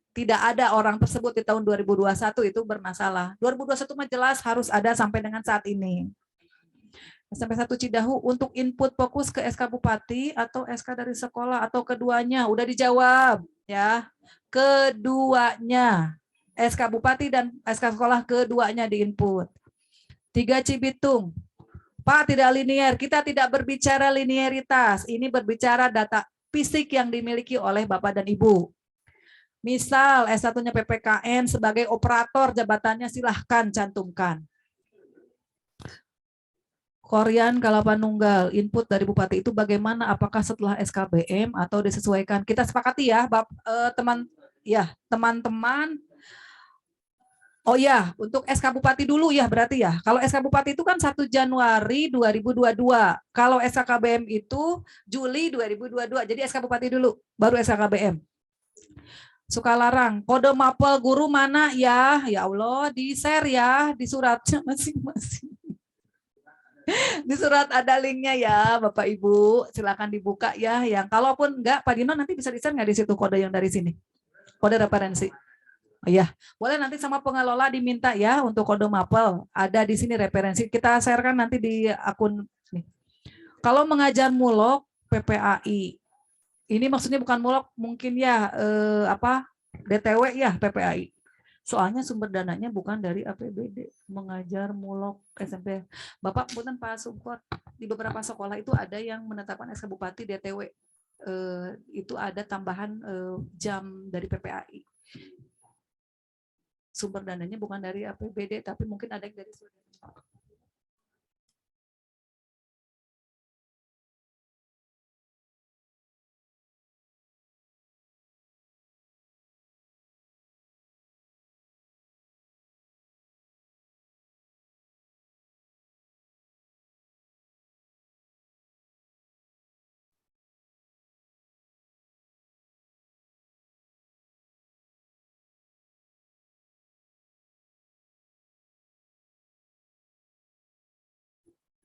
Tidak ada orang tersebut di tahun 2021 itu bermasalah. 2021 mah jelas harus ada sampai dengan saat ini. Sampai 1 Cidahu untuk input fokus ke SK Bupati atau SK dari sekolah atau keduanya. Udah dijawab ya. Keduanya. SK Bupati dan SK sekolah keduanya diinput. 3 Cibitung. Pak, tidak linear. Kita tidak berbicara linearitas. Ini berbicara data fisik yang dimiliki oleh Bapak dan Ibu. Misal S1-nya PPKN sebagai operator jabatannya silahkan cantumkan. Korean Kalapanunggal, input dari Bupati itu bagaimana? Apakah setelah SKBM atau disesuaikan? Kita sepakati ya, teman-teman. Oh ya, untuk SK Bupati dulu ya berarti ya. Kalau SK Bupati itu kan 1 Januari 2022. Kalau SKKBM itu Juli 2022. Jadi SK Bupati dulu, baru SKKBM. Sukalarang, kode mapel guru mana ya? Ya Allah, di-share ya di suratnya masing-masing. Di surat ada linknya ya Bapak Ibu, silakan dibuka ya. Yang kalaupun enggak, Pak Dino nanti bisa di-share nggak di situ kode yang dari sini? Kode referensi. Oh, iya, boleh nanti sama pengelola diminta ya untuk kode mapel. Ada di sini referensi. Kita sharekan nanti di akun nih. Kalau mengajar mulok PPAI, ini maksudnya bukan mulok, mungkin ya DTW ya PPAI. Soalnya sumber dananya bukan dari APBD, mengajar mulok SMP. Bapak, punten Pak Support, di beberapa sekolah itu ada yang menetapkan SK Bupati DTW. Itu ada tambahan jam dari PPAI. Sumber dananya bukan dari APBD, tapi mungkin ada yang dari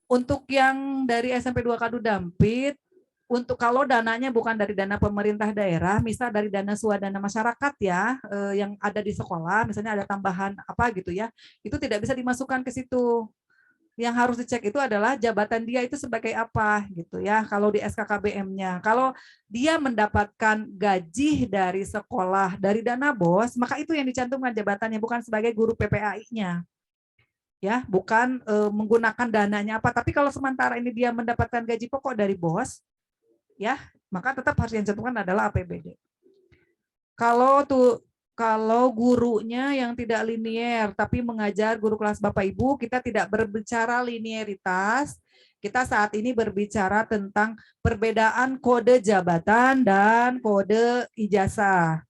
Untuk yang dari SMP 2 Kadu Dampit, untuk kalau dananya bukan dari dana pemerintah daerah, misal dari dana swadana masyarakat ya, yang ada di sekolah, misalnya ada tambahan apa gitu ya, itu tidak bisa dimasukkan ke situ. Yang harus dicek itu adalah jabatan dia itu sebagai apa gitu ya, kalau di SKKBM-nya. Kalau dia mendapatkan gaji dari sekolah, dari dana BOS, maka itu yang dicantumkan jabatannya, bukan sebagai guru PPAI-nya. Ya, bukan menggunakan dananya apa, tapi kalau sementara ini dia mendapatkan gaji pokok dari BOS, ya, maka tetap harus yang dicantumkan adalah APBD. Kalau gurunya yang tidak linier tapi mengajar guru kelas Bapak Ibu, kita tidak berbicara linearitas. Kita saat ini berbicara tentang perbedaan kode jabatan dan kode ijazah.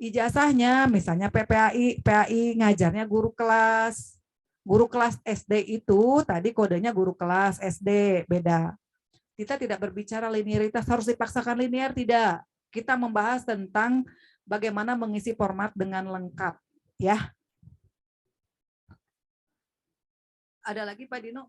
Ijazahnya misalnya PPAI ngajarnya guru kelas. Guru kelas SD itu tadi kodenya guru kelas SD, beda. Kita tidak berbicara linearitas, harus dipaksakan linear, tidak. Kita membahas tentang bagaimana mengisi format dengan lengkap, ya. Ada lagi Pak Dino?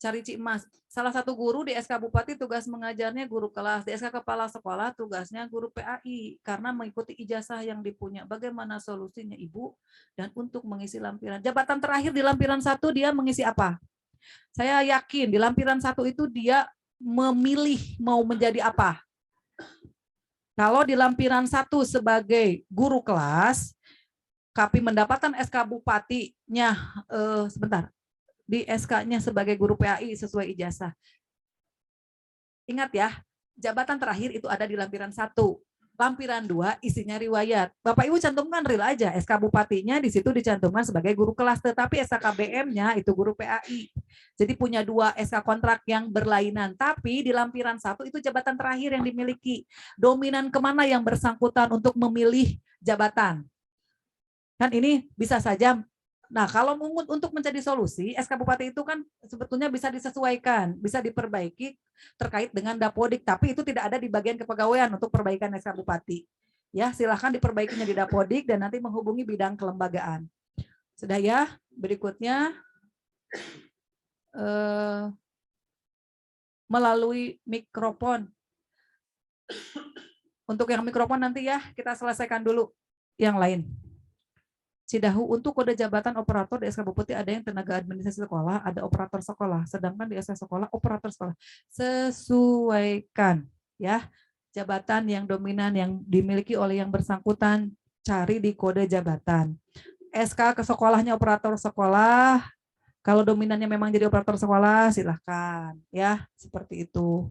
Cari Cimas. Salah satu guru di SK Bupati tugas mengajarnya guru kelas, di SK Kepala Sekolah tugasnya guru PAI karena mengikuti ijazah yang dipunya. Bagaimana solusinya Ibu? Dan untuk mengisi lampiran. Jabatan terakhir di lampiran 1 dia mengisi apa? Saya yakin di lampiran 1 itu dia memilih mau menjadi apa. Kalau di lampiran 1 sebagai guru kelas, KAPI mendapatkan SK Bupatinya, sebentar, di SK-nya sebagai guru PAI sesuai ijazah. Ingat ya, jabatan terakhir itu ada di lampiran 1. Lampiran 2 isinya riwayat. Bapak Ibu cantumkan real aja, SK Bupatinya di situ dicantumkan sebagai guru kelas, tetapi SKKBM-nya itu guru PAI. Jadi punya 2 SK kontrak yang berlainan, tapi di lampiran 1 itu jabatan terakhir yang dimiliki. Dominan kemana yang bersangkutan untuk memilih jabatan? Kan ini bisa saja. Nah, kalau untuk mencari solusi, SK Bupati itu kan sebetulnya bisa disesuaikan, bisa diperbaiki terkait dengan Dapodik, tapi itu tidak ada di bagian kepegawaian untuk perbaikan SK Bupati. Ya, silahkan diperbaikinya di Dapodik dan nanti menghubungi bidang kelembagaan. Sudah ya, berikutnya melalui mikrofon. Untuk yang mikrofon nanti ya, kita selesaikan dulu yang lain. Cidahu, untuk kode jabatan operator di SK Bupati ada yang tenaga administrasi sekolah, ada operator sekolah, sedangkan di SK sekolah operator sekolah. Sesuaikan ya jabatan yang dominan yang dimiliki oleh yang bersangkutan, cari di kode jabatan. SK ke sekolahnya operator sekolah, kalau dominannya memang jadi operator sekolah silahkan ya, seperti itu.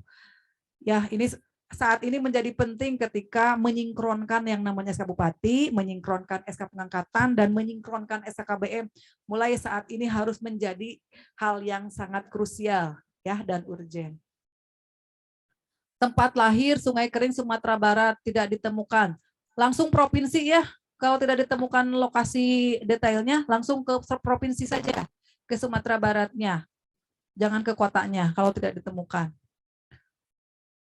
Ya, ini saat ini menjadi penting ketika menyinkronkan yang namanya SK Bupati, menyinkronkan SK Pengangkatan, dan menyinkronkan SKKBM. Mulai saat ini harus menjadi hal yang sangat krusial ya dan urgen. Tempat lahir Sungai Kering Sumatera Barat tidak ditemukan. Langsung provinsi ya, kalau tidak ditemukan lokasi detailnya, langsung ke provinsi saja, ke Sumatera Baratnya. Jangan ke kotanya kalau tidak ditemukan.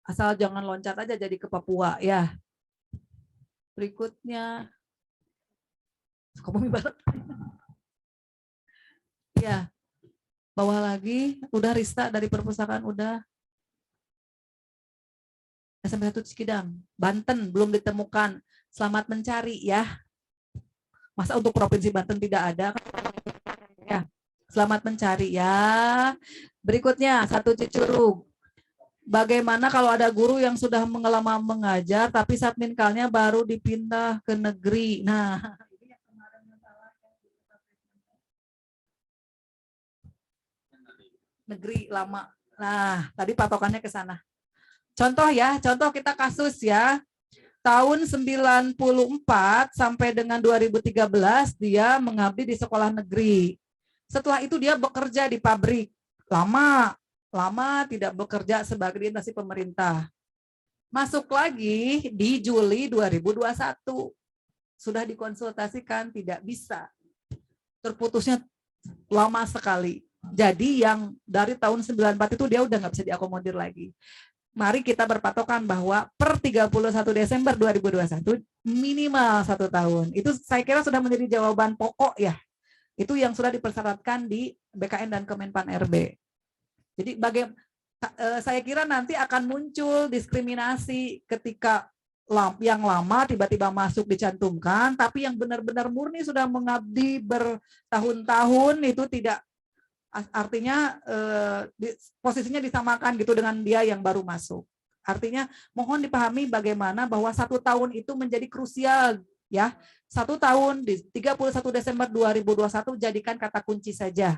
Asal jangan loncat aja jadi ke Papua ya. Berikutnya Sukabumi Barat. Ya. Bawah lagi udah Rista dari perpustakaan udah. SMP 1 Cikidang, Banten belum ditemukan. Selamat mencari ya. Masa untuk provinsi Banten tidak ada? Ya. Selamat mencari ya. Berikutnya 1 Cicurug. Bagaimana kalau ada guru yang sudah lama mengajar tapi satminkalnya baru dipindah ke negeri? Nah, ini yang kemarin negeri lama. Nah, tadi patokannya ke sana. Contoh ya, contoh kita kasus ya. Tahun 94 sampai dengan 2013 dia mengabdi di sekolah negeri. Setelah itu dia bekerja di pabrik. Lama tidak bekerja sebagai instansi pemerintah. Masuk lagi di Juli 2021. Sudah dikonsultasikan, tidak bisa. Terputusnya lama sekali. Jadi yang dari tahun 94 itu dia udah nggak bisa diakomodir lagi. Mari kita berpatokan bahwa per 31 Desember 2021 minimal 1 tahun. Itu saya kira sudah menjadi jawaban pokok ya. Itu yang sudah dipersyaratkan di BKN dan Kemenpan RB. Jadi saya kira nanti akan muncul diskriminasi ketika yang lama tiba-tiba masuk dicantumkan, tapi yang benar-benar murni sudah mengabdi bertahun-tahun itu tidak, artinya posisinya disamakan gitu dengan dia yang baru masuk. Artinya mohon dipahami bagaimana bahwa 1 tahun itu menjadi krusial ya. 1 tahun di 31 Desember 2021 jadikan kata kunci saja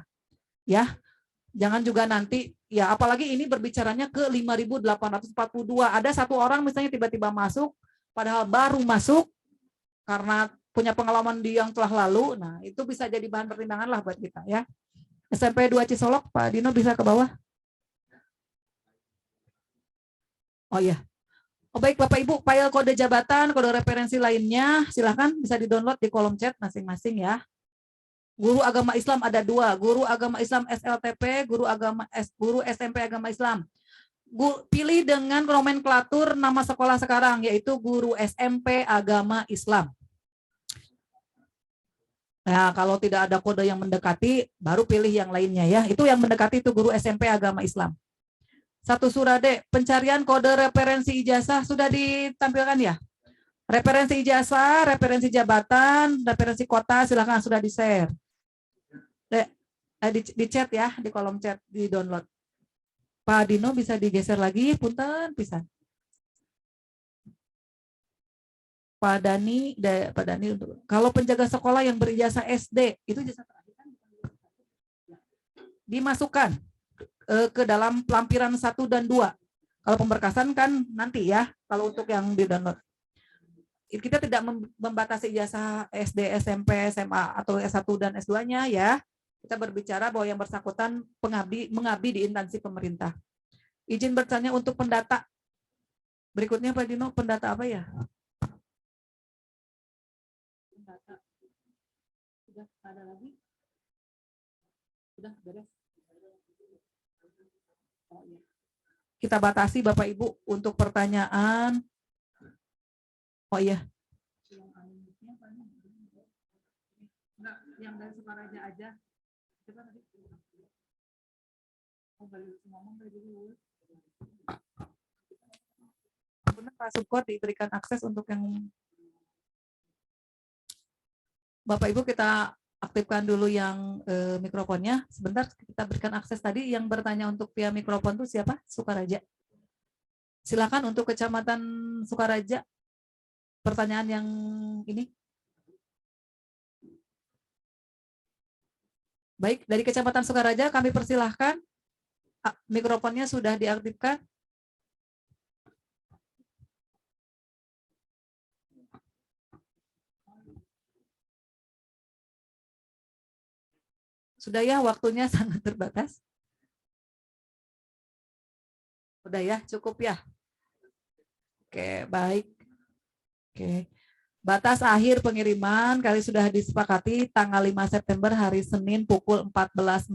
ya. Jangan juga nanti ya, apalagi ini berbicaranya ke 5.842. Ada 1 orang misalnya tiba-tiba masuk padahal baru masuk karena punya pengalaman di yang telah lalu. Nah, itu bisa jadi bahan pertimbangan lah buat kita ya. SMP 2 Cisolok, Pak Dino bisa ke bawah. Oh iya. Oh baik Bapak Ibu, file kode jabatan, kode referensi lainnya silakan bisa di-download di kolom chat masing-masing ya. Guru agama Islam ada 2, guru agama Islam SLTP, guru SMP agama Islam. Pilih dengan nomenklatur nama sekolah sekarang, yaitu guru SMP agama Islam. Nah, kalau tidak ada kode yang mendekati, baru pilih yang lainnya ya. Itu yang mendekati itu guru SMP agama Islam. 1 Surade, pencarian kode referensi ijazah sudah ditampilkan ya? Referensi ijazah, referensi jabatan, referensi kota, silakan sudah di-share. Di chat ya, di kolom chat, di download. Pak Dino bisa digeser lagi, punten pisan. Pak Dani untuk kalau penjaga sekolah yang berijazah SD itu ijazah terakhir kan dimasukkan ke dalam lampiran 1 dan 2. Kalau pemberkasan kan nanti ya, kalau untuk yang di download. Kita tidak membatasi ijazah SD, SMP, SMA atau S1 dan S2-nya ya. Kita berbicara bahwa yang bersangkutan mengabdi di instansi pemerintah. Izin bertanya untuk pendata. Berikutnya Pak Dino, pendata apa ya? Pendata. Sudah ada lagi? Sudah beres? Oh, iya. Kita batasi Bapak Ibu untuk pertanyaan. Oh iya. Enggak, yang dari Sukaraja aja. Coba tadi. Oh, ngomong dari dulu. Benar Pak Subkot diberikan akses untuk yang Bapak Ibu, kita aktifkan dulu yang mikrofonnya. Sebentar kita berikan akses tadi. Yang bertanya untuk via mikrofon itu siapa? Sukaraja. Silakan untuk Kecamatan Sukaraja. Pertanyaan yang ini. Baik, dari Kecamatan Sukaraja kami persilahkan. Mikrofonnya sudah diaktifkan. Sudah ya, waktunya sangat terbatas. Sudah ya, cukup ya. Oke, baik. Oke. Batas akhir pengiriman kali sudah disepakati tanggal 5 September hari Senin pukul 14.00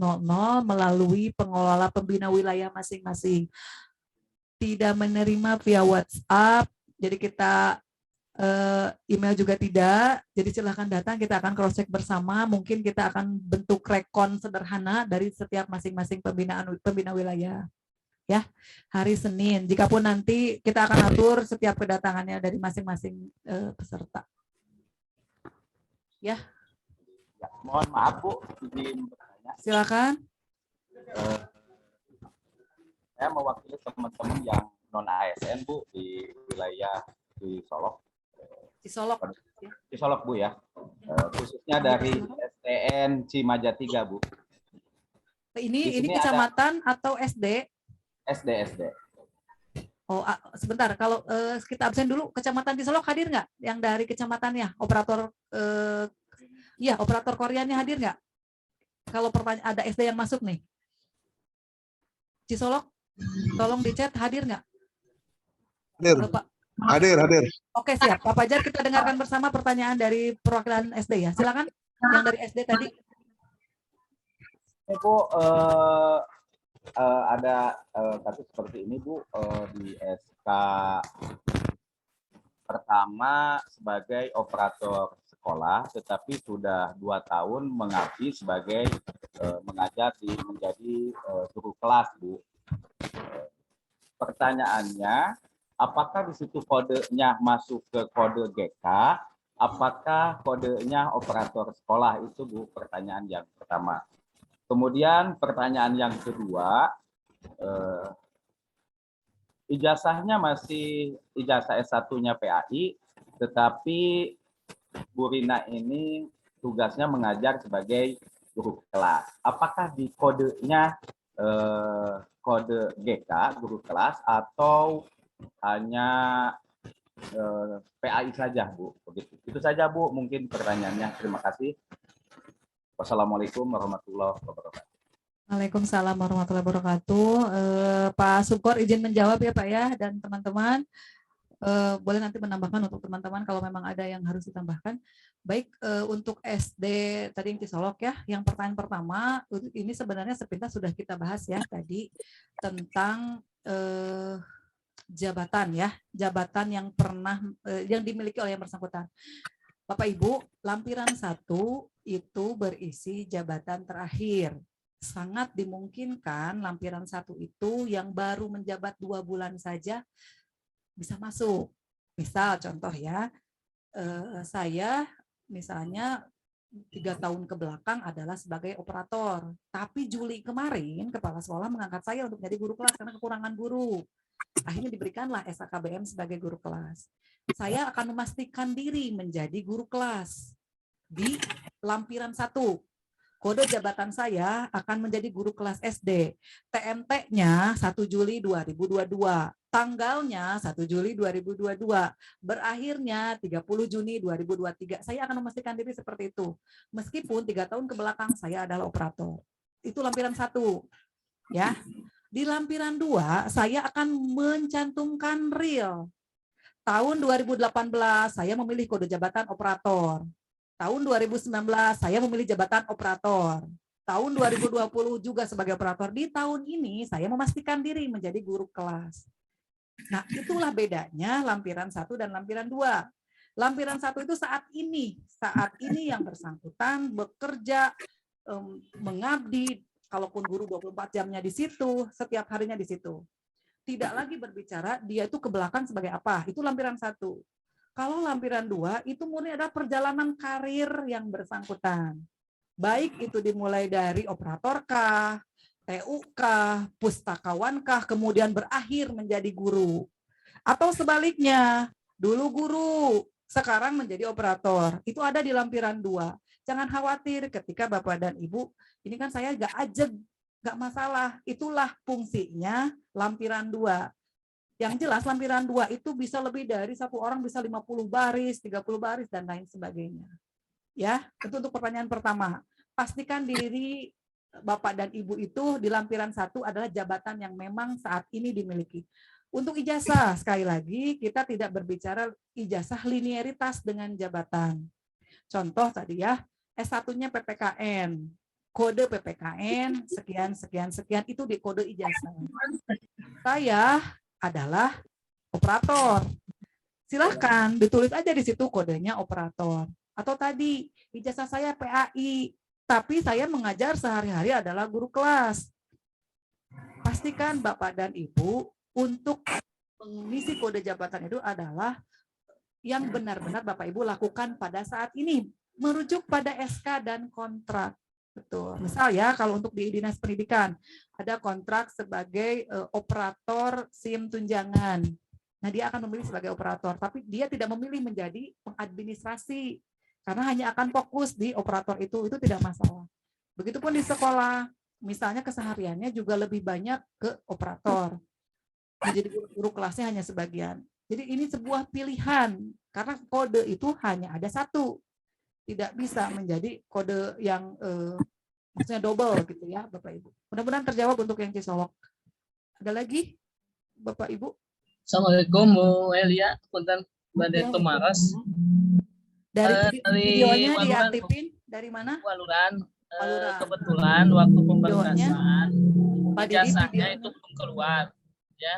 melalui pengelola pembina wilayah masing-masing. Tidak menerima via WhatsApp, jadi kita email juga tidak. Jadi silahkan datang, kita akan cross check bersama. Mungkin kita akan bentuk rekon sederhana dari setiap masing-masing pembina wilayah. Ya, hari Senin. Jikapun nanti kita akan atur setiap kedatangannya dari masing-masing peserta. Ya. Ya, mohon maaf Bu, izin bertanya. Silakan. Saya mewakili teman-teman yang non ASN Bu di wilayah di Solok. Cisolok. Cisolok Bu ya. Khususnya dari STN Cimaja 3 Bu. Ini kecamatan atau SD? SD. Oh, sebentar. Kalau kita absen dulu, Kecamatan Cisolok hadir nggak? Yang dari kecamatannya, operator, operator Koreanya hadir nggak? Kalau pertanyaan ada SD yang masuk nih, Cisolok, tolong di chat hadir nggak? Hadir. Oke siap, Pak Fajar, kita dengarkan bersama pertanyaan dari perwakilan SD ya. Silakan, yang dari SD tadi. Bu, ada kasus seperti ini Bu, di SK pertama sebagai operator sekolah, tetapi sudah 2 tahun mengabdi sebagai mengajar menjadi guru kelas, Bu. Pertanyaannya, apakah di situ kodenya masuk ke kode GK? Apakah kodenya operator sekolah? Itu, Bu, pertanyaan yang pertama. Kemudian pertanyaan yang kedua, ijazahnya masih ijazah S1-nya PAI, tetapi Bu Rina ini tugasnya mengajar sebagai guru kelas. Apakah di kodenya kode GK, guru kelas, atau hanya PAI saja, Bu? Begitu. Itu saja, Bu, mungkin pertanyaannya. Terima kasih. Wassalamualaikum warahmatullahi wabarakatuh. Waalaikumsalam warahmatullahi wabarakatuh. Pak Sukor izin menjawab ya Pak ya, dan teman-teman boleh nanti menambahkan untuk teman-teman kalau memang ada yang harus ditambahkan. Baik, untuk SD tadi yang Cisolok ya, yang pertanyaan pertama ini sebenarnya sepintas sudah kita bahas ya tadi tentang jabatan ya, jabatan yang pernah yang dimiliki oleh yang bersangkutan. Bapak Ibu, lampiran 1 itu berisi jabatan terakhir. Sangat dimungkinkan lampiran 1 itu yang baru menjabat 2 bulan saja bisa masuk. Misal contoh ya, saya misalnya 3 tahun ke belakang adalah sebagai operator, tapi Juli kemarin kepala sekolah mengangkat saya untuk menjadi guru kelas karena kekurangan guru. Akhirnya diberikanlah SKBM sebagai guru kelas. Saya akan memastikan diri menjadi guru kelas di lampiran 1. Kode jabatan saya akan menjadi guru kelas SD. TMT-nya 1 Juli 2022. Tanggalnya 1 Juli 2022. Berakhirnya 30 Juni 2023. Saya akan memastikan diri seperti itu. Meskipun 3 tahun ke belakang saya adalah operator. Itu lampiran 1. Ya. Di lampiran 2, saya akan mencantumkan real. Tahun 2018 saya memilih kode jabatan operator. Tahun 2019 saya memilih jabatan operator. Tahun 2020 juga sebagai operator. Di tahun ini saya memastikan diri menjadi guru kelas. Nah, itulah bedanya lampiran 1 dan lampiran 2. Lampiran 1 itu saat ini yang bersangkutan bekerja, mengabdi, kalaupun guru 24 jamnya di situ, setiap harinya di situ. Tidak lagi berbicara dia itu ke belakang sebagai apa, itu lampiran 1. Kalau lampiran 2 itu murni ada perjalanan karir yang bersangkutan. Baik itu dimulai dari operatorkah, TU-kah, pustakawankah, kemudian berakhir menjadi guru. Atau sebaliknya, dulu guru, sekarang menjadi operator. Itu ada di lampiran 2. Jangan khawatir ketika Bapak dan Ibu, ini kan saya nggak ajeg, nggak masalah. Itulah fungsinya lampiran 2. Yang jelas lampiran 2 itu bisa lebih dari 1 orang, bisa 50 baris, 30 baris, dan lain sebagainya. Ya, itu untuk pertanyaan pertama. Pastikan diri Bapak dan Ibu itu di lampiran 1 adalah jabatan yang memang saat ini dimiliki. Untuk ijazah, sekali lagi, kita tidak berbicara ijazah linearitas dengan jabatan. Contoh tadi ya, S1-nya PPKN, kode PPKN, sekian, sekian, sekian, itu di kode ijazah. Saya adalah operator. Silahkan ditulis aja di situ kodenya operator. Atau tadi, ijazah saya PAI, tapi saya mengajar sehari-hari adalah guru kelas. Pastikan Bapak dan Ibu untuk mengisi kode jabatan itu adalah yang benar-benar Bapak Ibu lakukan pada saat ini, merujuk pada SK dan kontrak. Betul. Misal ya, kalau untuk di Dinas Pendidikan, ada kontrak sebagai operator SIM tunjangan. Nah, dia akan memilih sebagai operator, tapi dia tidak memilih menjadi pengadministrasi, karena hanya akan fokus di operator itu tidak masalah. Begitupun di sekolah, misalnya kesehariannya juga lebih banyak ke operator. Menjadi guru kelasnya hanya sebagian. Jadi ini sebuah pilihan, karena kode itu hanya ada 1. Tidak bisa menjadi kode yang maksudnya double gitu ya, Bapak Ibu. Mudah-mudahan terjawab untuk yang Cisolok. Ada lagi, Bapak Ibu? Assalamualaikum Bu Elia, punten Bade Tumaras. Dari videonya Waluran, diaktifin dari mana? Waluran. Waluran. Kebetulan waktu pemberkasan ijazahnya itu belum keluar, ya.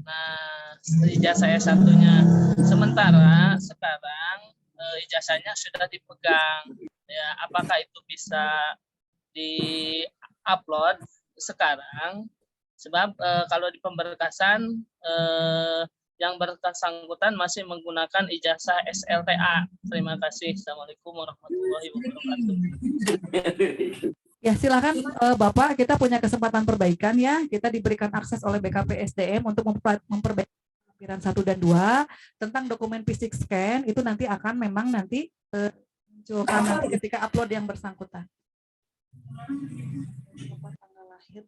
Nah, ijazah S1-nya. Sementara sekarang ijazahnya sudah dipegang. Ya, apakah itu bisa di-upload sekarang? Sebab kalau di pemberkasan yang bersangkutan masih menggunakan ijazah SLTA. Terima kasih. Assalamualaikum warahmatullahi wabarakatuh. Ya, silakan Bapak, kita punya kesempatan perbaikan ya. Kita diberikan akses oleh BKP SDM untuk memperbaiki lampiran 1 dan 2 tentang dokumen fisik scan itu nanti akan memang nanti munculkan nanti ketika upload yang bersangkutan. Tanggal lahir.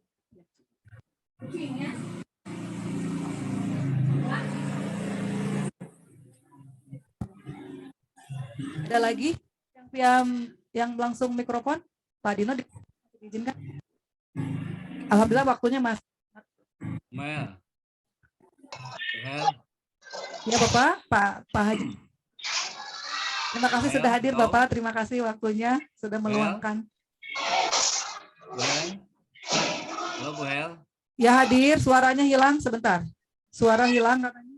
Ada lagi yang langsung mikrofon? Pak Dino diizinkan. Alhamdulillah waktunya Mas. Mel. Ya Bapak, Pak Haji. Terima kasih sudah hadir Bapak. Terima kasih waktunya sudah meluangkan. Halo Bu Hel. Ya hadir, suaranya hilang sebentar. Suara hilang katanya.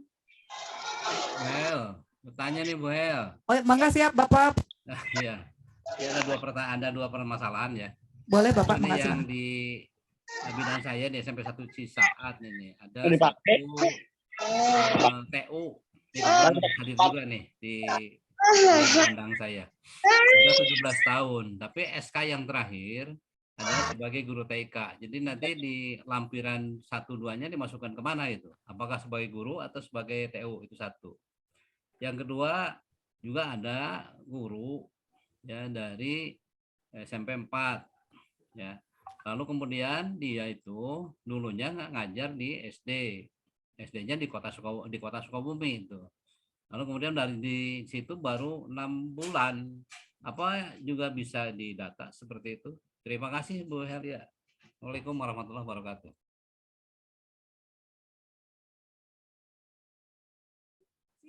Bu Hel, bertanya nih Bu Hel. Oh, mangga siap Bapak. Iya. Ya, ada dua permasalahan ya. Boleh Bapak, ini makasih. yang di bidang saya di SMP 1 Cisaat ini ada satu TU hadir juga nih di pandang saya. Sudah 17 tahun, tapi SK yang terakhir adalah sebagai guru TK. Jadi nanti di lampiran 1-2-nya dimasukkan kemana itu? Apakah sebagai guru atau sebagai TU? Itu satu. Yang kedua juga ada guru ya dari SMP 4 ya. Lalu kemudian dia itu dulunya nggak ngajar di SD. SD-nya di kota Sukabumi itu. Lalu kemudian dari di situ baru 6 bulan. Apa juga bisa didata seperti itu? Terima kasih Bu Helia. Assalamualaikum warahmatullahi wabarakatuh.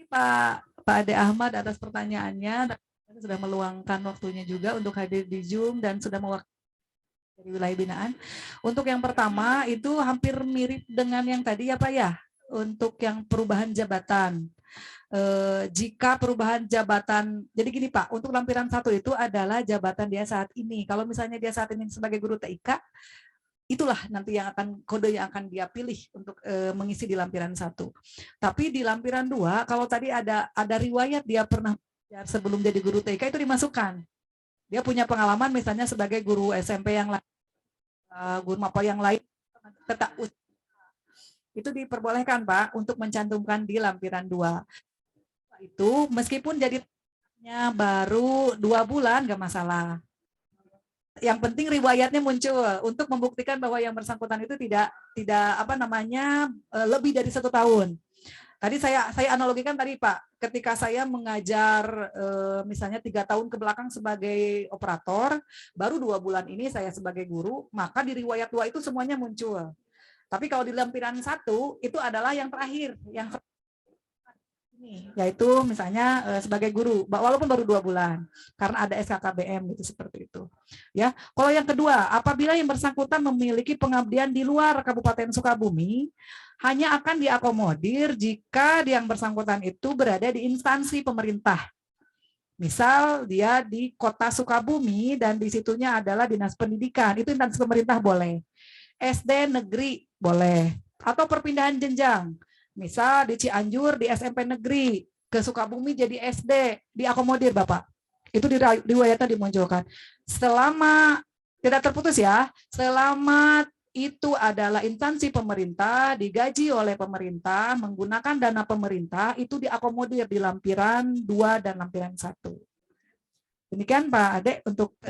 Pak Ade Ahmad atas pertanyaannya. Sudah meluangkan waktunya juga untuk hadir di Zoom dan sudah mewakili dari wilayah binaan. Untuk yang pertama itu hampir mirip dengan yang tadi ya Pak ya. Untuk yang perubahan jabatan. Jika perubahan jabatan, jadi gini Pak, untuk lampiran 1 itu adalah jabatan dia saat ini. Kalau misalnya dia saat ini sebagai guru TIK, itulah nanti yang akan kode yang akan dia pilih untuk mengisi di lampiran 1. Tapi di lampiran 2, kalau tadi ada riwayat dia pernah sebelum jadi guru TK itu dimasukkan. Dia punya pengalaman misalnya sebagai guru SMP yang lain, guru MAPA yang lain, tetap itu diperbolehkan Pak untuk mencantumkan di lampiran 2. Itu meskipun jadi baru 2 bulan nggak masalah. Yang penting riwayatnya muncul untuk membuktikan bahwa yang bersangkutan itu tidak lebih dari 1 tahun. Tadi saya analogikan tadi Pak, ketika saya mengajar misalnya 3 tahun ke belakang sebagai operator, baru 2 bulan ini saya sebagai guru, maka di riwayat 2 itu semuanya muncul. Tapi kalau di lampiran 1 itu adalah yang terakhir, yang ini, yaitu misalnya sebagai guru, walaupun baru 2 bulan, karena ada SKKBM gitu seperti itu. Ya, kalau yang kedua, apabila yang bersangkutan memiliki pengabdian di luar Kabupaten Sukabumi, hanya akan diakomodir jika yang bersangkutan itu berada di instansi pemerintah. Misal dia di Kota Sukabumi dan di situnya adalah Dinas Pendidikan, itu instansi pemerintah boleh. SD negeri boleh, atau perpindahan jenjang. Misal di Cianjur di SMP negeri, ke Sukabumi jadi SD, diakomodir Bapak. Itu di riwayatnya dimunculkan. Selama tidak terputus ya, selama itu adalah instansi pemerintah, digaji oleh pemerintah, menggunakan dana pemerintah, itu diakomodir di lampiran 2 dan lampiran 1. Demikian Pak Ade untuk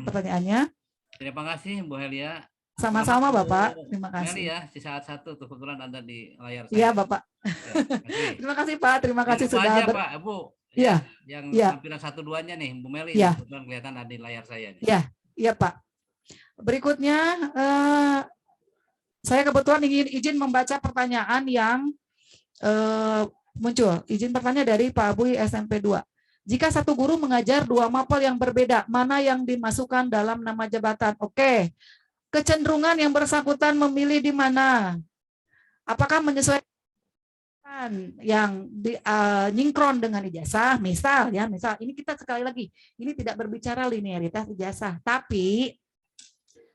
pertanyaannya. Terima kasih Bu Helia. Sama-sama Bapak, terima kasih. Ya, di saat 1 tuh kebetulan ada di layar saya. Iya Bapak. Ya, terima kasih Pak, terima kasih sudah aja, Pak, Bu. Iya. Yang ya. lampiran 1-2-nya nih, Bu Meli, ya. kebetulan kelihatan ada di layar saya. Iya, iya Pak. Berikutnya, saya kebetulan ingin izin membaca pertanyaan yang muncul. Izin pertanyaan dari Pak Bui SMP 2. Jika satu guru mengajar 2 mapel yang berbeda, mana yang dimasukkan dalam nama jabatan? Oke. Kecenderungan yang bersangkutan memilih di mana? Apakah menyesuaikan yang nyinkron dengan ijazah, misal ini kita sekali lagi, ini tidak berbicara linearitas ijazah, tapi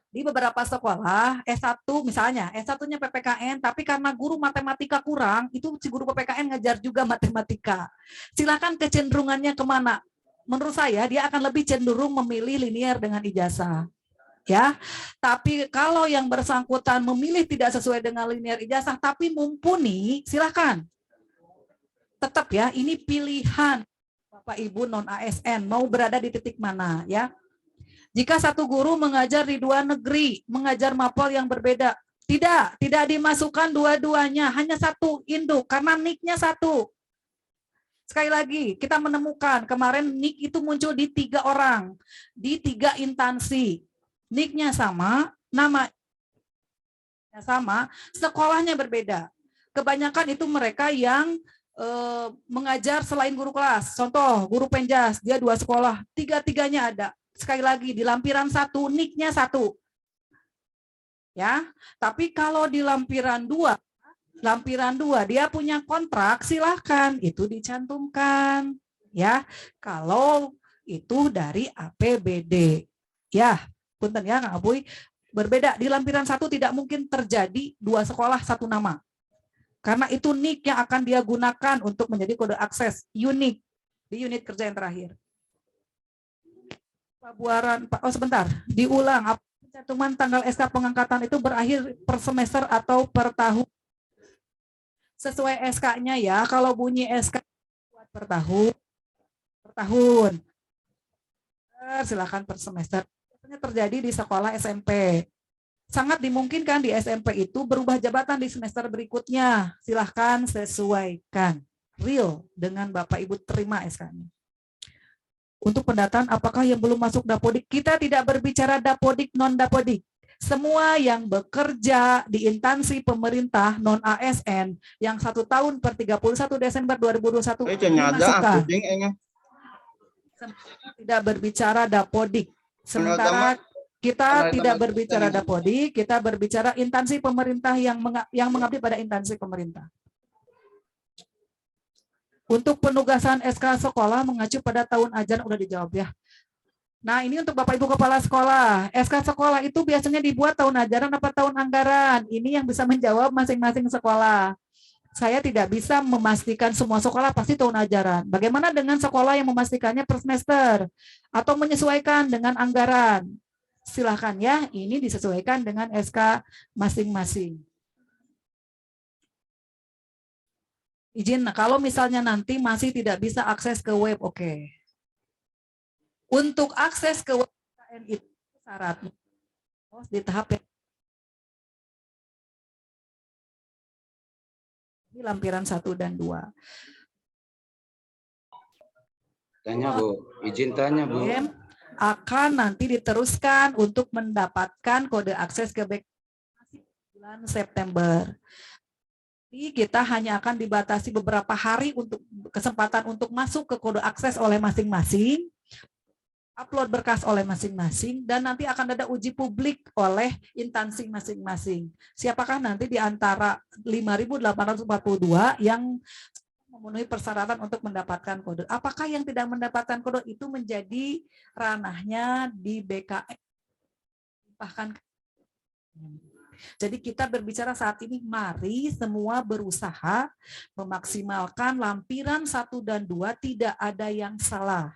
di beberapa sekolah S1 misalnya, S1-nya PPKN, tapi karena guru matematika kurang, itu si guru PPKN ngajar juga matematika. Silakan kecenderungannya kemana? Menurut saya dia akan lebih cenderung memilih linear dengan ijazah. Ya, tapi kalau yang bersangkutan memilih tidak sesuai dengan linear ijazah, tapi mumpuni, silakan. Tetap ya, ini pilihan Bapak Ibu non ASN mau berada di titik mana ya. Jika satu guru mengajar di 2 negeri, mengajar mapel yang berbeda, tidak dimasukkan dua-duanya, hanya satu induk karena NIK-nya satu. Sekali lagi, kita menemukan kemarin NIK itu muncul di 3 orang, di 3 instansi. NIK-nya sama, namanya sama, sekolahnya berbeda. Kebanyakan itu mereka yang mengajar selain guru kelas. Contoh, guru penjas, dia 2 sekolah, 3-tiganya ada. Sekali lagi, di lampiran 1, NIK-nya 1. Ya, tapi kalau di lampiran 2 dia punya kontrak, silahkan itu dicantumkan. Ya, kalau itu dari APBD. Ya, punten ya Kang Abuy, berbeda. Di lampiran 1 tidak mungkin terjadi 2 sekolah 1 nama. Karena itu NIK yang akan dia gunakan untuk menjadi kode akses unik di unit kerja yang terakhir. Sebentar, diulang. Cantuman tanggal SK pengangkatan itu berakhir per semester atau per tahun. Sesuai SK-nya ya. Kalau bunyi SK buat per tahun. Silakan per semester. Biasanya terjadi di sekolah SMP. Sangat dimungkinkan di SMP itu berubah jabatan di semester berikutnya. Silahkan sesuaikan. Real dengan Bapak Ibu terima SK-nya. Untuk pendataan apakah yang belum masuk Dapodik, kita tidak berbicara Dapodik, non-Dapodik. Semua yang bekerja di instansi pemerintah non-ASN yang 1 tahun per 31 Desember 2021 dimasukkan. Tidak berbicara Dapodik. Sementara kita tidak berbicara Dapodik, kita berbicara instansi pemerintah yang mengabdi pada instansi pemerintah. Untuk penugasan SK sekolah mengacu pada tahun ajaran udah dijawab ya. Nah, ini untuk Bapak Ibu Kepala Sekolah. SK sekolah itu biasanya dibuat tahun ajaran apa tahun anggaran? Ini yang bisa menjawab masing-masing sekolah. Saya tidak bisa memastikan semua sekolah pasti tahun ajaran. Bagaimana dengan sekolah yang memastikannya per semester? Atau menyesuaikan dengan anggaran? Silahkan ya, ini disesuaikan dengan SK masing-masing. Izin, kalau misalnya nanti masih tidak bisa akses ke web, oke. Untuk akses ke web itu syaratnya di tahap yang di lampiran 1 dan 2. Tanya Bu, izin tanya Bu. Akan nanti diteruskan untuk mendapatkan kode akses ke bulan September. Jadi kita hanya akan dibatasi beberapa hari untuk kesempatan untuk masuk ke kode akses oleh masing-masing, upload berkas oleh masing-masing, dan nanti akan ada uji publik oleh instansi masing-masing. Siapakah nanti di antara 5.842 yang memenuhi persyaratan untuk mendapatkan kode? Apakah yang tidak mendapatkan kode itu menjadi ranahnya di BKN? Bahkan jadi kita berbicara saat ini, mari semua berusaha memaksimalkan lampiran 1 dan 2, tidak ada yang salah.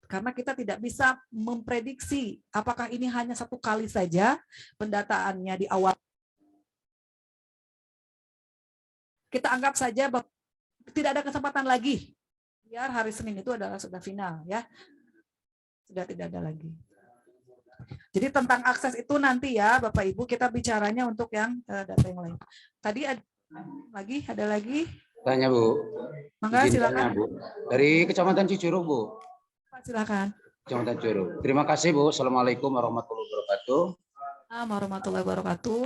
Karena kita tidak bisa memprediksi apakah ini hanya 1 kali saja pendataannya di awal. Kita anggap saja bahwa tidak ada kesempatan lagi. Biar hari Senin itu adalah sudah final ya. Sudah tidak ada lagi. Jadi tentang akses itu nanti ya Bapak Ibu kita bicaranya untuk yang data yang lain. Tadi ada lagi? Tanya Bu. Mangga silakan. Bu. Dari Kecamatan Cicurug Bu. Silakan. Kecamatan Cicurug. Terima kasih Bu. Assalamualaikum warahmatullahi wabarakatuh. Warahmatullahi wabarakatuh.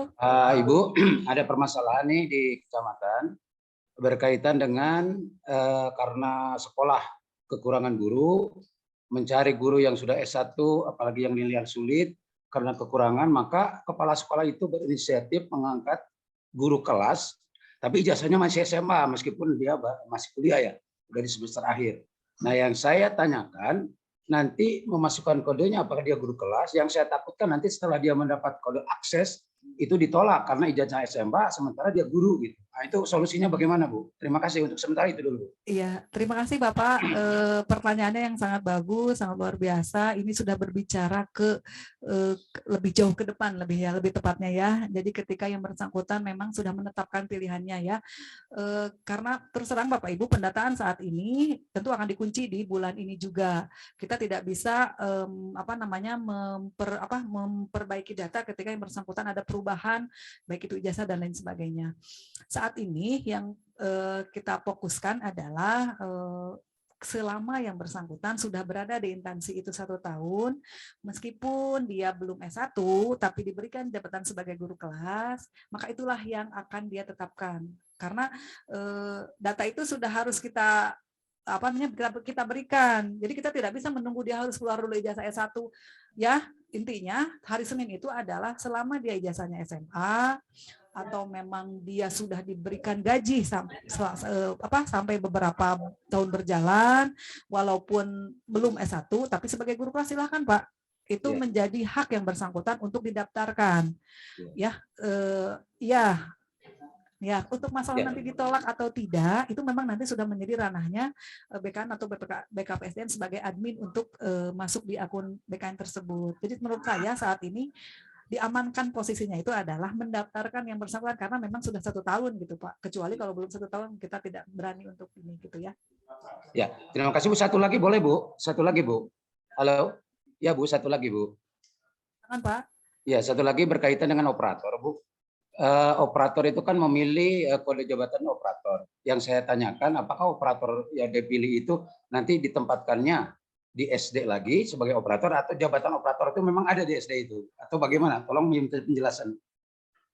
Ibu, ada permasalahan nih di kecamatan berkaitan dengan karena sekolah kekurangan guru. Mencari guru yang sudah S1, apalagi yang nilai sulit, karena kekurangan, maka kepala sekolah itu berinisiatif mengangkat guru kelas tapi ijazahnya masih SMA meskipun dia masih kuliah ya, udah di semester akhir. Nah, yang saya tanyakan nanti memasukkan kodenya apakah dia guru kelas? Yang saya takutkan nanti setelah dia mendapat kode akses itu ditolak karena ijazah SMA sementara dia guru gitu. Nah, itu solusinya bagaimana, Bu? Terima kasih untuk sementara itu dulu. Iya, terima kasih Bapak. Pertanyaannya yang sangat bagus, sangat luar biasa. Ini sudah berbicara ke lebih jauh ke depan, lebih tepatnya ya. Jadi ketika yang bersangkutan memang sudah menetapkan pilihannya ya. Karena terus terang Bapak Ibu, pendataan saat ini tentu akan dikunci di bulan ini juga. Kita tidak bisa memperbaiki data ketika yang bersangkutan ada perubahan, baik itu ijazah dan lain sebagainya. Saat ini yang kita fokuskan adalah selama yang bersangkutan sudah berada di instansi itu 1 tahun, meskipun dia belum S1, tapi diberikan jabatan sebagai guru kelas, maka itulah yang akan dia tetapkan. Karena data itu sudah harus kita berikan. Jadi kita tidak bisa menunggu dia harus keluar dulu ijazah S1. Ya, intinya hari Senin itu adalah selama dia ijazahnya SMA, atau memang dia sudah diberikan gaji sampai beberapa tahun berjalan, walaupun belum S1, tapi sebagai guru kelas silahkan Pak. Itu menjadi hak yang bersangkutan untuk didaftarkan. Ya, untuk masalah nanti ditolak atau tidak, itu memang nanti sudah menjadi ranahnya BKN atau BKPSDM sebagai admin untuk masuk di akun BKN tersebut. Jadi menurut saya saat ini diamankan posisinya itu adalah mendaftarkan yang bersangkutan karena memang sudah 1 tahun gitu Pak. Kecuali kalau belum 1 tahun kita tidak berani untuk ini gitu ya. Ya, terima kasih Bu. Satu lagi boleh Bu? Satu lagi Bu. Halo? Ya Bu, satu lagi Bu. Silakan Pak. Ya, satu lagi berkaitan dengan operator Bu. Operator itu kan memilih kode jabatan operator. Yang saya tanyakan apakah operator yang dipilih itu nanti ditempatkannya di SD lagi sebagai operator atau jabatan operator itu memang ada di SD itu atau bagaimana? Tolong minta penjelasan.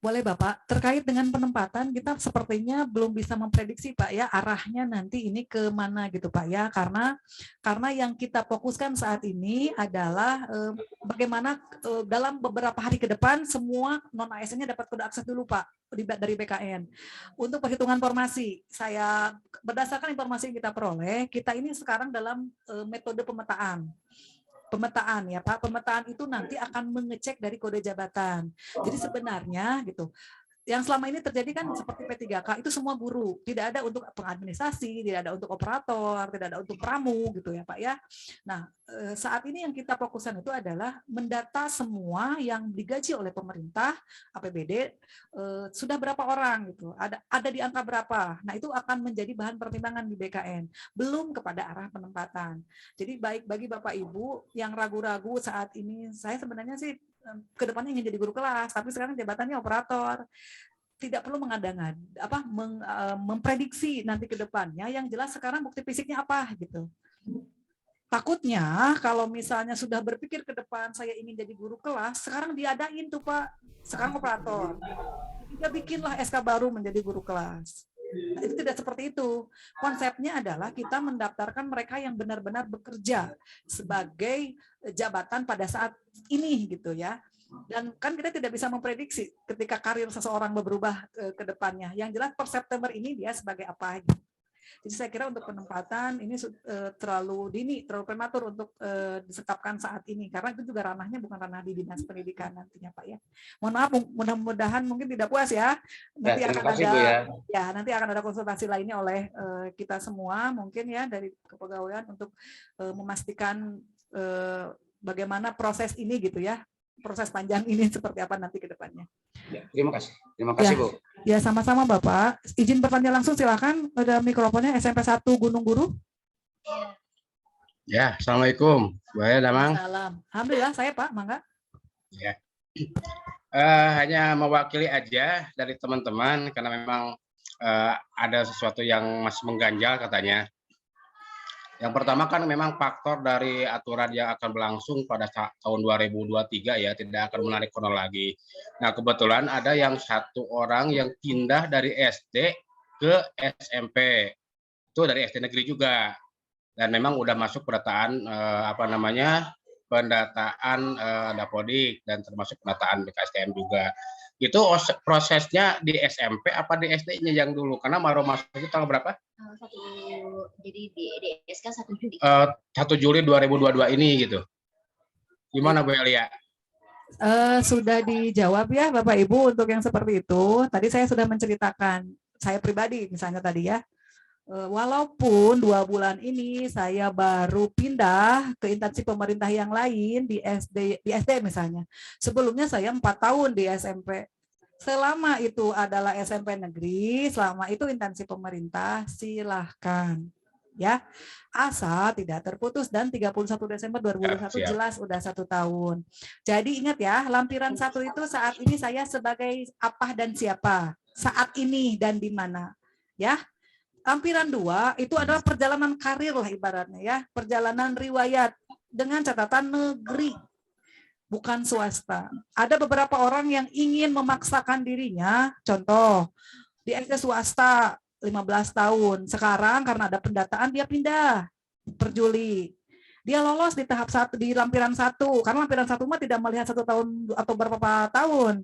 Boleh Bapak, terkait dengan penempatan kita sepertinya belum bisa memprediksi Pak ya arahnya nanti ini ke mana gitu Pak ya, karena yang kita fokuskan saat ini adalah bagaimana dalam beberapa hari ke depan semua non ASN-nya dapat kode akses dulu Pak dari BKN. Untuk perhitungan formasi, saya berdasarkan informasi yang kita peroleh, kita ini sekarang dalam metode pemetaan ya Pak. Pemetaan itu nanti akan mengecek dari kode jabatan. Jadi sebenarnya gitu, yang selama ini terjadi kan seperti P3K itu semua guru, tidak ada untuk pengadministrasi, tidak ada untuk operator, tidak ada untuk pramu gitu ya Pak ya. Nah saat ini yang kita fokuskan itu adalah mendata semua yang digaji oleh pemerintah APBD sudah berapa orang gitu, ada di angka berapa. Nah itu akan menjadi bahan pertimbangan di BKN, belum kepada arah penempatan. Jadi baik bagi Bapak Ibu yang ragu-ragu saat ini, saya sebenarnya sih kedepannya ingin jadi guru kelas, tapi sekarang jabatannya operator. Tidak perlu memprediksi nanti ke depannya. Yang jelas sekarang bukti fisiknya apa gitu. Takutnya kalau misalnya sudah berpikir ke depan saya ingin jadi guru kelas, sekarang diadain tuh Pak, sekarang operator. Kita bikinlah SK baru menjadi guru kelas. Nah, itu tidak seperti itu. Konsepnya adalah kita mendaftarkan mereka yang benar-benar bekerja sebagai jabatan pada saat ini gitu ya. Dan kan kita tidak bisa memprediksi ketika karir seseorang berubah ke depannya. Yang jelas per September ini dia sebagai apa gitu. Jadi saya kira untuk penempatan ini terlalu dini, terlalu prematur untuk ditetapkan saat ini karena itu juga ranahnya bukan ranah di Dinas Pendidikan nantinya Pak ya. Mohon maaf, mudah-mudahan mungkin tidak puas ya. Nanti nanti akan ada konsultasi lainnya oleh kita semua mungkin ya dari kepegawaian untuk memastikan bagaimana proses ini gitu ya. Proses panjang ini seperti apa nanti ke depannya. Ya, terima kasih Bu. Ya sama-sama Bapak. Izin bertanya langsung silakan. Ada mikrofonnya SMP 1 Gunung Guru. Ya, assalamualaikum. Bu Damang. Salam. Alhamdulillah saya Pak, mangga. Ya. Hanya mewakili aja dari teman-teman karena memang ada sesuatu yang masih mengganjal katanya. Yang pertama kan memang faktor dari aturan yang akan berlangsung pada tahun 2023 ya, tidak akan menarik kronologi. Nah kebetulan ada yang 1 orang yang pindah dari SD ke SMP, itu dari SD negeri juga, dan memang udah masuk pendataan pendataan Dapodik dan termasuk pendataan BKSDM juga. itu prosesnya di SMP apa di SD-nya yang dulu? Karena baru masuk itu tanggal berapa? Jadi di SK 1 Juli. 1 Juli 2022 ini gitu. Gimana Bu Elia? Sudah dijawab ya Bapak Ibu untuk yang seperti itu. Tadi saya sudah menceritakan, saya pribadi misalnya tadi ya, walaupun 2 bulan ini saya baru pindah ke instansi pemerintah yang lain di SD misalnya. Sebelumnya saya 4 tahun di SMP. Selama itu adalah SMP negeri, selama itu instansi pemerintah, silahkan. Ya, asal tidak terputus dan 31 Desember 2021 jelas udah 1 tahun. Jadi ingat ya, lampiran 1 itu saat ini saya sebagai apa dan siapa, saat ini dan di mana. Ya, lampiran 2 itu adalah perjalanan karir lah ibaratnya ya, perjalanan riwayat dengan catatan negeri, bukan swasta. Ada beberapa orang yang ingin memaksakan dirinya, contoh di SD swasta 15 tahun, sekarang karena ada pendataan dia pindah per Juli. Dia lolos di tahap 1 di lampiran 1, karena lampiran 1 mah tidak melihat 1 tahun atau berapa tahun.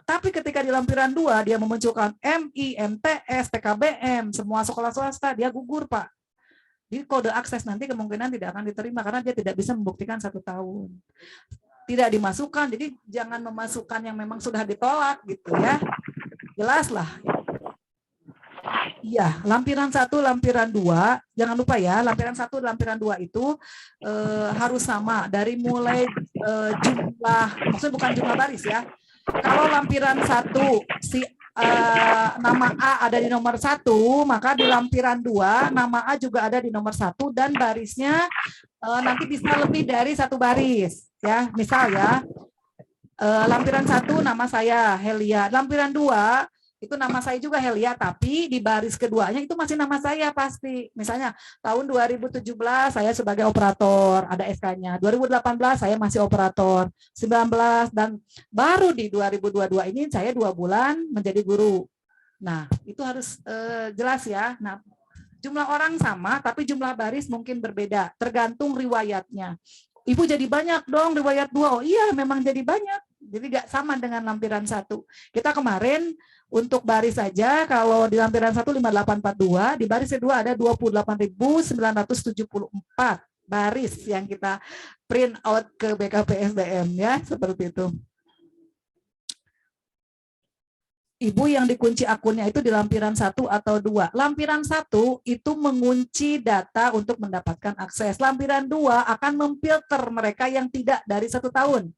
Tapi ketika di lampiran 2 dia memunculkan MI, MTS, PKBM, semua sekolah swasta, dia gugur Pak. Di kode akses nanti kemungkinan tidak akan diterima karena dia tidak bisa membuktikan 1 tahun. Tidak dimasukkan, jadi jangan memasukkan yang memang sudah ditolak gitu ya. Jelas lah. Iya, lampiran 1, lampiran 2, jangan lupa ya, lampiran 1, lampiran 2 itu harus sama dari mulai jumlah, maksudnya bukan jumlah baris ya. Kalau lampiran 1 si nama A ada di nomor 1, maka di lampiran 2 nama A juga ada di nomor 1 dan barisnya nanti bisa lebih dari 1 baris ya. Misal ya, lampiran 1 nama saya Helia, lampiran 2 itu nama saya juga Helia, tapi di baris keduanya itu masih nama saya pasti. Misalnya tahun 2017 saya sebagai operator, ada SK-nya. 2018 saya masih operator, 19 dan baru di 2022 ini saya 2 bulan menjadi guru. Nah, itu harus jelas ya. Nah, jumlah orang sama, tapi jumlah baris mungkin berbeda, tergantung riwayatnya. Ibu jadi banyak dong riwayat 2. Oh iya, memang jadi banyak. Jadi nggak sama dengan lampiran 1. Kita kemarin untuk baris saja, kalau di lampiran 1 5842, di baris kedua ada 28.974 baris yang kita print out ke BKPSDM ya, seperti itu. Ibu yang dikunci akunnya itu di lampiran 1 atau 2. Lampiran 1 itu mengunci data untuk mendapatkan akses. Lampiran 2 akan memfilter mereka yang tidak dari 1 tahun.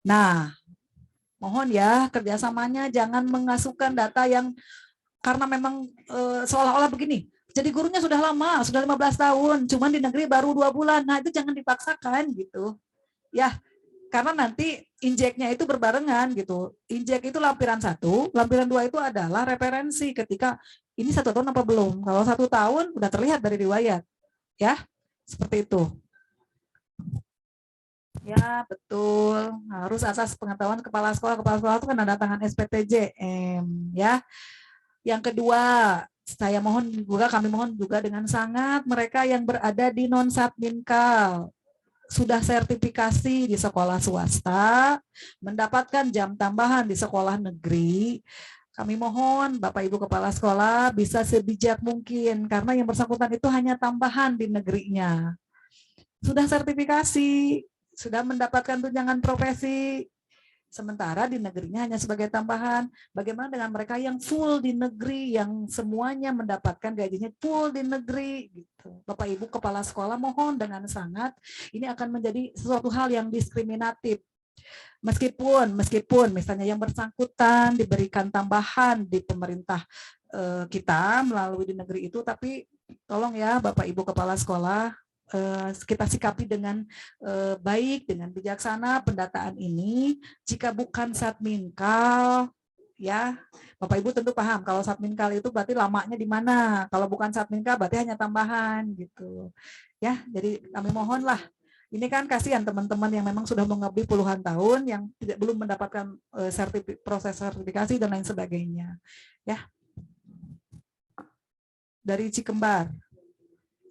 Nah, mohon ya kerjasamanya jangan mengasukkan data yang karena memang seolah-olah begini. Jadi gurunya sudah lama, sudah 15 tahun, cuman di negeri baru 2 bulan. Nah, itu jangan dipaksakan gitu. Ya, karena nanti injeknya itu berbarengan gitu. Injek itu lampiran 1, lampiran 2 itu adalah referensi ketika ini 1 tahun apa belum. Kalau 1 tahun udah terlihat dari riwayat. Ya, seperti itu. Ya, betul. Harus asas pengetahuan kepala sekolah. Kepala sekolah itu kan ada tangan SPTJM, ya. Yang kedua, saya mohon juga, kami mohon juga dengan sangat mereka yang berada di non-Satminkal sudah sertifikasi di sekolah swasta, mendapatkan jam tambahan di sekolah negeri. Kami mohon Bapak Ibu Kepala Sekolah bisa sebijak mungkin karena yang bersangkutan itu hanya tambahan di negerinya. Sudah sertifikasi, sudah mendapatkan tunjangan profesi, sementara di negerinya hanya sebagai tambahan. Bagaimana dengan mereka yang full di negeri, yang semuanya mendapatkan gajinya full di negeri? Gitu. Bapak Ibu Kepala Sekolah mohon dengan sangat, ini akan menjadi sesuatu hal yang diskriminatif. Meskipun misalnya yang bersangkutan diberikan tambahan di pemerintah kita melalui di negeri itu, tapi tolong ya Bapak Ibu Kepala Sekolah, kita sikapi dengan baik, dengan bijaksana pendataan ini. Jika bukan Satminkal, ya Bapak Ibu tentu paham kalau Satminkal itu berarti lamanya di mana. Kalau bukan Satminkal berarti hanya tambahan gitu. Ya, jadi kami mohonlah. Ini kan kasihan teman-teman yang memang sudah mengabdi puluhan tahun yang belum mendapatkan proses sertifikasi dan lain sebagainya. Ya. Dari Cikembar.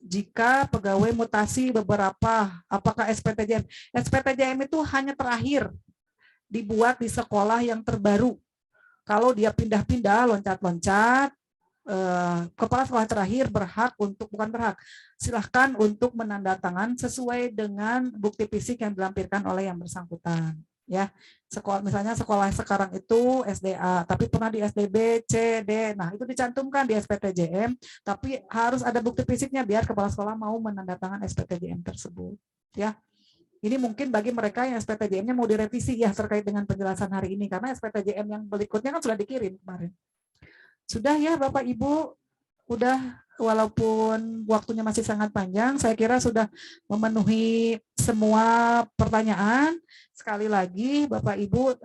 Jika pegawai mutasi beberapa, apakah SPTJM? SPTJM itu hanya terakhir. dibuat di sekolah yang terbaru. Kalau dia pindah-pindah, loncat-loncat, kepala sekolah terakhir berhak untuk, bukan berhak, silahkan untuk menandatangan sesuai dengan bukti fisik yang dilampirkan oleh yang bersangkutan. Ya, sekolah misalnya sekolah sekarang itu SDA, tapi pernah di SDB, C, D. Nah, itu dicantumkan di SPTJM, tapi harus ada bukti fisiknya biar kepala sekolah mau menandatangan SPTJM tersebut. Ya. Ini mungkin bagi mereka yang SPTJM-nya mau direvisi ya terkait dengan penjelasan hari ini, karena SPTJM yang berikutnya kan sudah dikirim kemarin. Sudah ya Bapak Ibu, udah, walaupun waktunya masih sangat panjang, saya kira sudah memenuhi semua pertanyaan. Sekali lagi Bapak Ibu,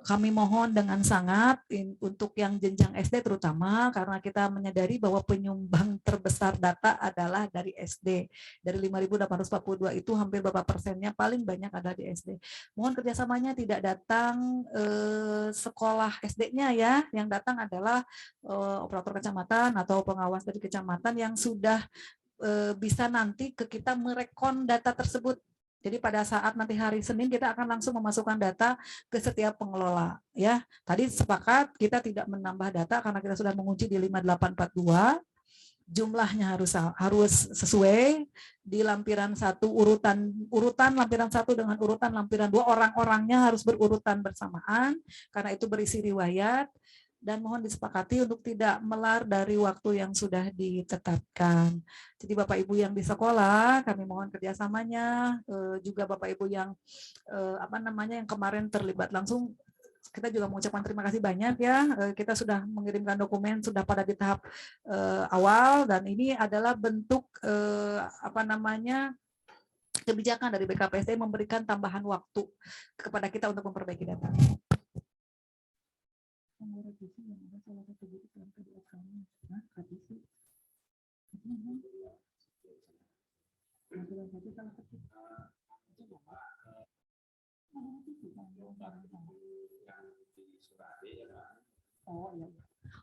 kami mohon dengan sangat untuk yang jenjang SD terutama, karena kita menyadari bahwa penyumbang terbesar data adalah dari SD. Dari 5.842 itu hampir berapa persennya paling banyak ada di SD. Mohon kerjasamanya tidak datang sekolah SD-nya ya, yang datang adalah operator kecamatan atau pengawas dari kecamatan yang sudah bisa nanti ke kita merekon data tersebut. Jadi pada saat nanti hari Senin kita akan langsung memasukkan data ke setiap pengelola. Ya, tadi sepakat kita tidak menambah data karena kita sudah mengunci di 5842. Jumlahnya harus sesuai di lampiran 1 urutan lampiran 1 dengan urutan lampiran 2, orang-orangnya harus berurutan bersamaan karena itu berisi riwayat. Dan mohon disepakati untuk tidak melar dari waktu yang sudah ditetapkan. Jadi Bapak Ibu yang di sekolah, kami mohon kerjasamanya. Juga Bapak Ibu yang yang kemarin terlibat langsung, kita juga mengucapkan terima kasih banyak ya. Kita sudah mengirimkan dokumen, sudah pada di tahap awal, dan ini adalah bentuk kebijakan dari BKPSD memberikan tambahan waktu kepada kita untuk memperbaiki data.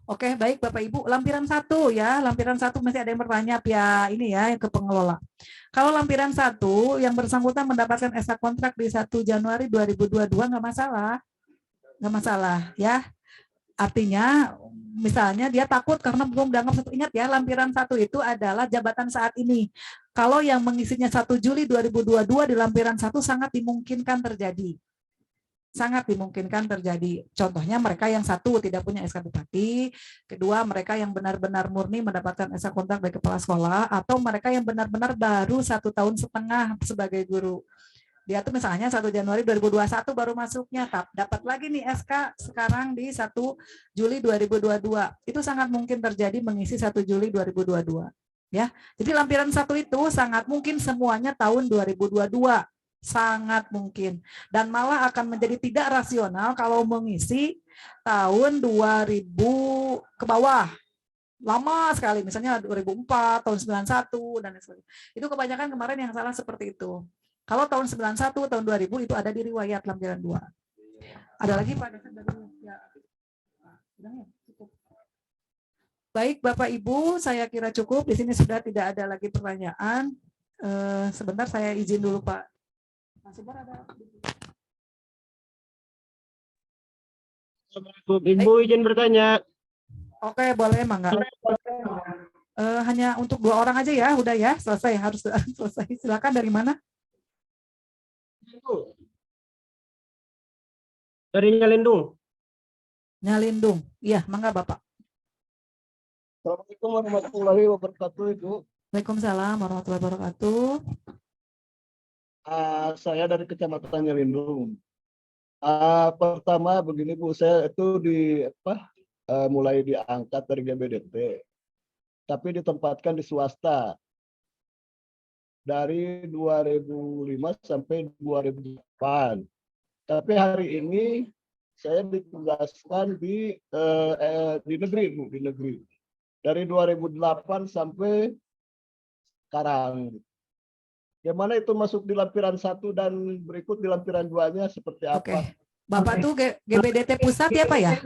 Oke, baik Bapak Ibu. Lampiran 1 ya, lampiran 1 masih ada yang bertanya ya ini ya ke pengelola. Kalau lampiran 1 yang bersangkutan mendapatkan SK kontrak di 1 Januari 2022 nggak masalah ya. Artinya misalnya dia takut karena belum dianggap satu. Ingat ya, lampiran 1 itu adalah jabatan saat ini. Kalau yang mengisinya 1 Juli 2022 di lampiran 1 sangat dimungkinkan terjadi. Sangat dimungkinkan terjadi. Contohnya mereka yang 1 tidak punya SK Bupati, kedua mereka yang benar-benar murni mendapatkan SK kontrak dari kepala sekolah, atau mereka yang benar-benar baru 1 tahun setengah sebagai guru. Dia tuh misalnya 1 Januari 2021 baru masuknya, dapat lagi nih SK sekarang di 1 Juli 2022. Itu sangat mungkin terjadi mengisi 1 Juli 2022. Ya, jadi lampiran 1 itu sangat mungkin semuanya tahun 2022. Sangat mungkin. Dan malah akan menjadi tidak rasional kalau mengisi tahun 2000 ke bawah. Lama sekali, misalnya 2004, tahun 91, dan sebagainya. Itu kebanyakan kemarin yang salah seperti itu. Kalau tahun 91, tahun 2000 itu ada di riwayat lampiran 2. Ada lagi Pak? Baik Bapak Ibu, saya kira cukup. Di sini sudah tidak ada lagi pertanyaan. Sebentar saya izin dulu Pak. Masih ada. Ibu izin bertanya. Oke, boleh Mangga. Hanya untuk 2 orang aja ya, udah ya, selesai, harus selesai. Silakan, dari mana? Dari Nyalindung. Nyalindung, iya, mangga Bapak. Assalamualaikum warahmatullahi wabarakatuh, Ibu. Waalaikumsalam warahmatullahi wabarakatuh. Saya dari Kecamatan Nyalindung. Pertama begini Bu, saya itu mulai diangkat dari GBDT, tapi ditempatkan di swasta dari 2005 sampai 2008. Tapi hari ini saya ditugaskan di negeri Bu, di negeri. Dari 2008 sampai sekarang. Bagaimana itu masuk di lampiran 1 dan berikut di lampiran 2-nya seperti apa? Oke. Bapak tuh GBDT pusat ya Pak ya?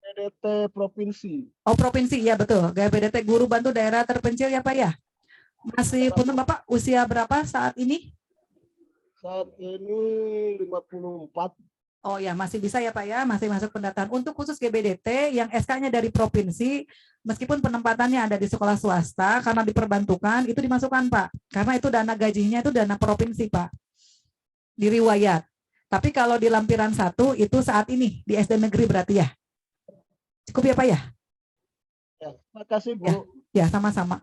GBDT provinsi. Oh provinsi, ya betul. GBDT Guru Bantu Daerah Terpencil ya Pak ya? Masih punten Bapak, usia berapa saat ini? saat ini 54. Oh ya, masih bisa ya Pak ya, masih masuk pendataan. Untuk khusus GBDT yang SK-nya dari provinsi, meskipun penempatannya ada di sekolah swasta, karena diperbantukan, itu dimasukkan Pak. Karena itu dana gajinya itu dana provinsi Pak, di riwayat. Tapi kalau di lampiran 1 itu saat ini, di SD negeri berarti ya. Cukup ya Pak ya? Ya, terima kasih Bu. Ya, sama-sama.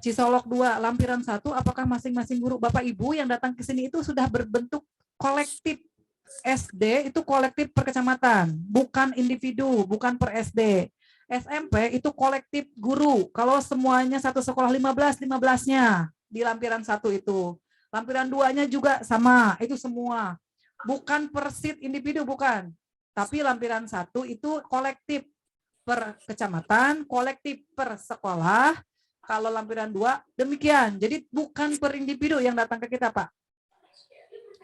Cisolok 2, lampiran 1, apakah masing-masing guru Bapak Ibu yang datang ke sini itu sudah berbentuk kolektif? SD itu kolektif per kecamatan, bukan individu, bukan per SD. SMP itu kolektif guru. Kalau semuanya satu sekolah 15-15-nya di lampiran 1 itu. Lampiran 2-nya juga sama, itu semua. Bukan per seat individu, bukan. Tapi lampiran 1 itu kolektif per kecamatan, kolektif per sekolah. Kalau lampiran 2 demikian. Jadi bukan per individu yang datang ke kita, Pak.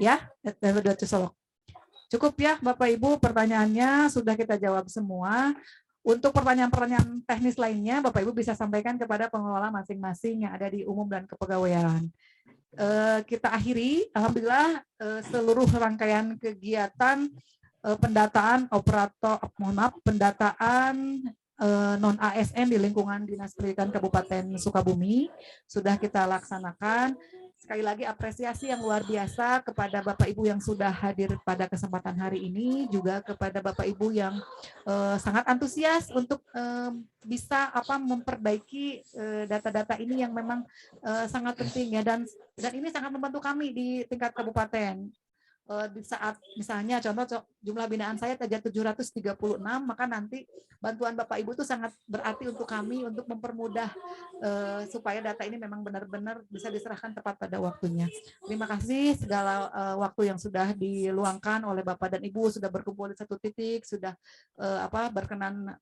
Ya, dari Cisolok. Cukup ya Bapak Ibu, pertanyaannya sudah kita jawab semua. Untuk pertanyaan-pertanyaan teknis lainnya, Bapak Ibu bisa sampaikan kepada pengelola masing-masing yang ada di umum dan kepegawaian. Kita akhiri, alhamdulillah seluruh rangkaian kegiatan pendataan operator, pendataan non ASN di lingkungan Dinas Pendidikan Kabupaten Sukabumi sudah kita laksanakan. Sekali lagi apresiasi yang luar biasa kepada Bapak Ibu yang sudah hadir pada kesempatan hari ini, juga kepada Bapak Ibu yang sangat antusias untuk bisa memperbaiki data-data ini yang memang sangat penting ya, dan ini sangat membantu kami di tingkat kabupaten. Di saat misalnya contoh jumlah binaan saya saja 736, maka nanti bantuan Bapak Ibu itu sangat berarti untuk kami untuk mempermudah supaya data ini memang benar-benar bisa diserahkan tepat pada waktunya. Terima kasih segala waktu yang sudah diluangkan oleh Bapak dan Ibu, sudah berkumpul di satu titik, sudah berkenan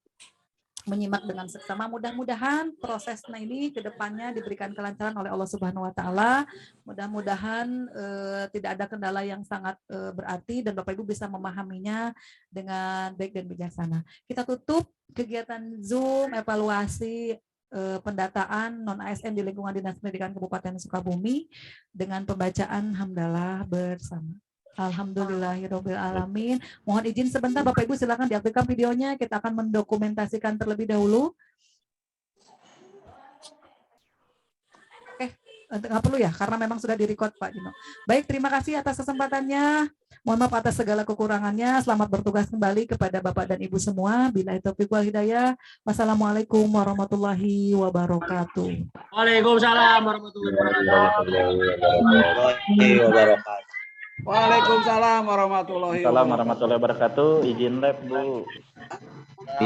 menyimak dengan seksama. Mudah-mudahan prosesnya ini ke depannya diberikan kelancaran oleh Allah Subhanahu wa taala. Mudah-mudahan tidak ada kendala yang sangat berarti dan Bapak Ibu bisa memahaminya dengan baik dan bijaksana. Kita tutup kegiatan Zoom evaluasi pendataan non ASN di lingkungan Dinas Pendidikan Kabupaten Sukabumi dengan pembacaan hamdalah bersama. Alhamdulillahirabbil alamin. Mohon izin sebentar Bapak Ibu, silakan diaktifkan videonya. Kita akan mendokumentasikan terlebih dahulu. Nggak perlu ya, karena memang sudah direcord Pak Dino. Baik, terima kasih atas kesempatannya. Mohon maaf atas segala kekurangannya. Selamat bertugas kembali kepada Bapak dan Ibu semua. Billahi taufiq wal hidayah. Wassalamualaikum warahmatullahi wabarakatuh. Waalaikumsalam warahmatullahi wabarakatuh. Waalaikumsalam warahmatullahi wabarakatuh. Izin lab, Bu.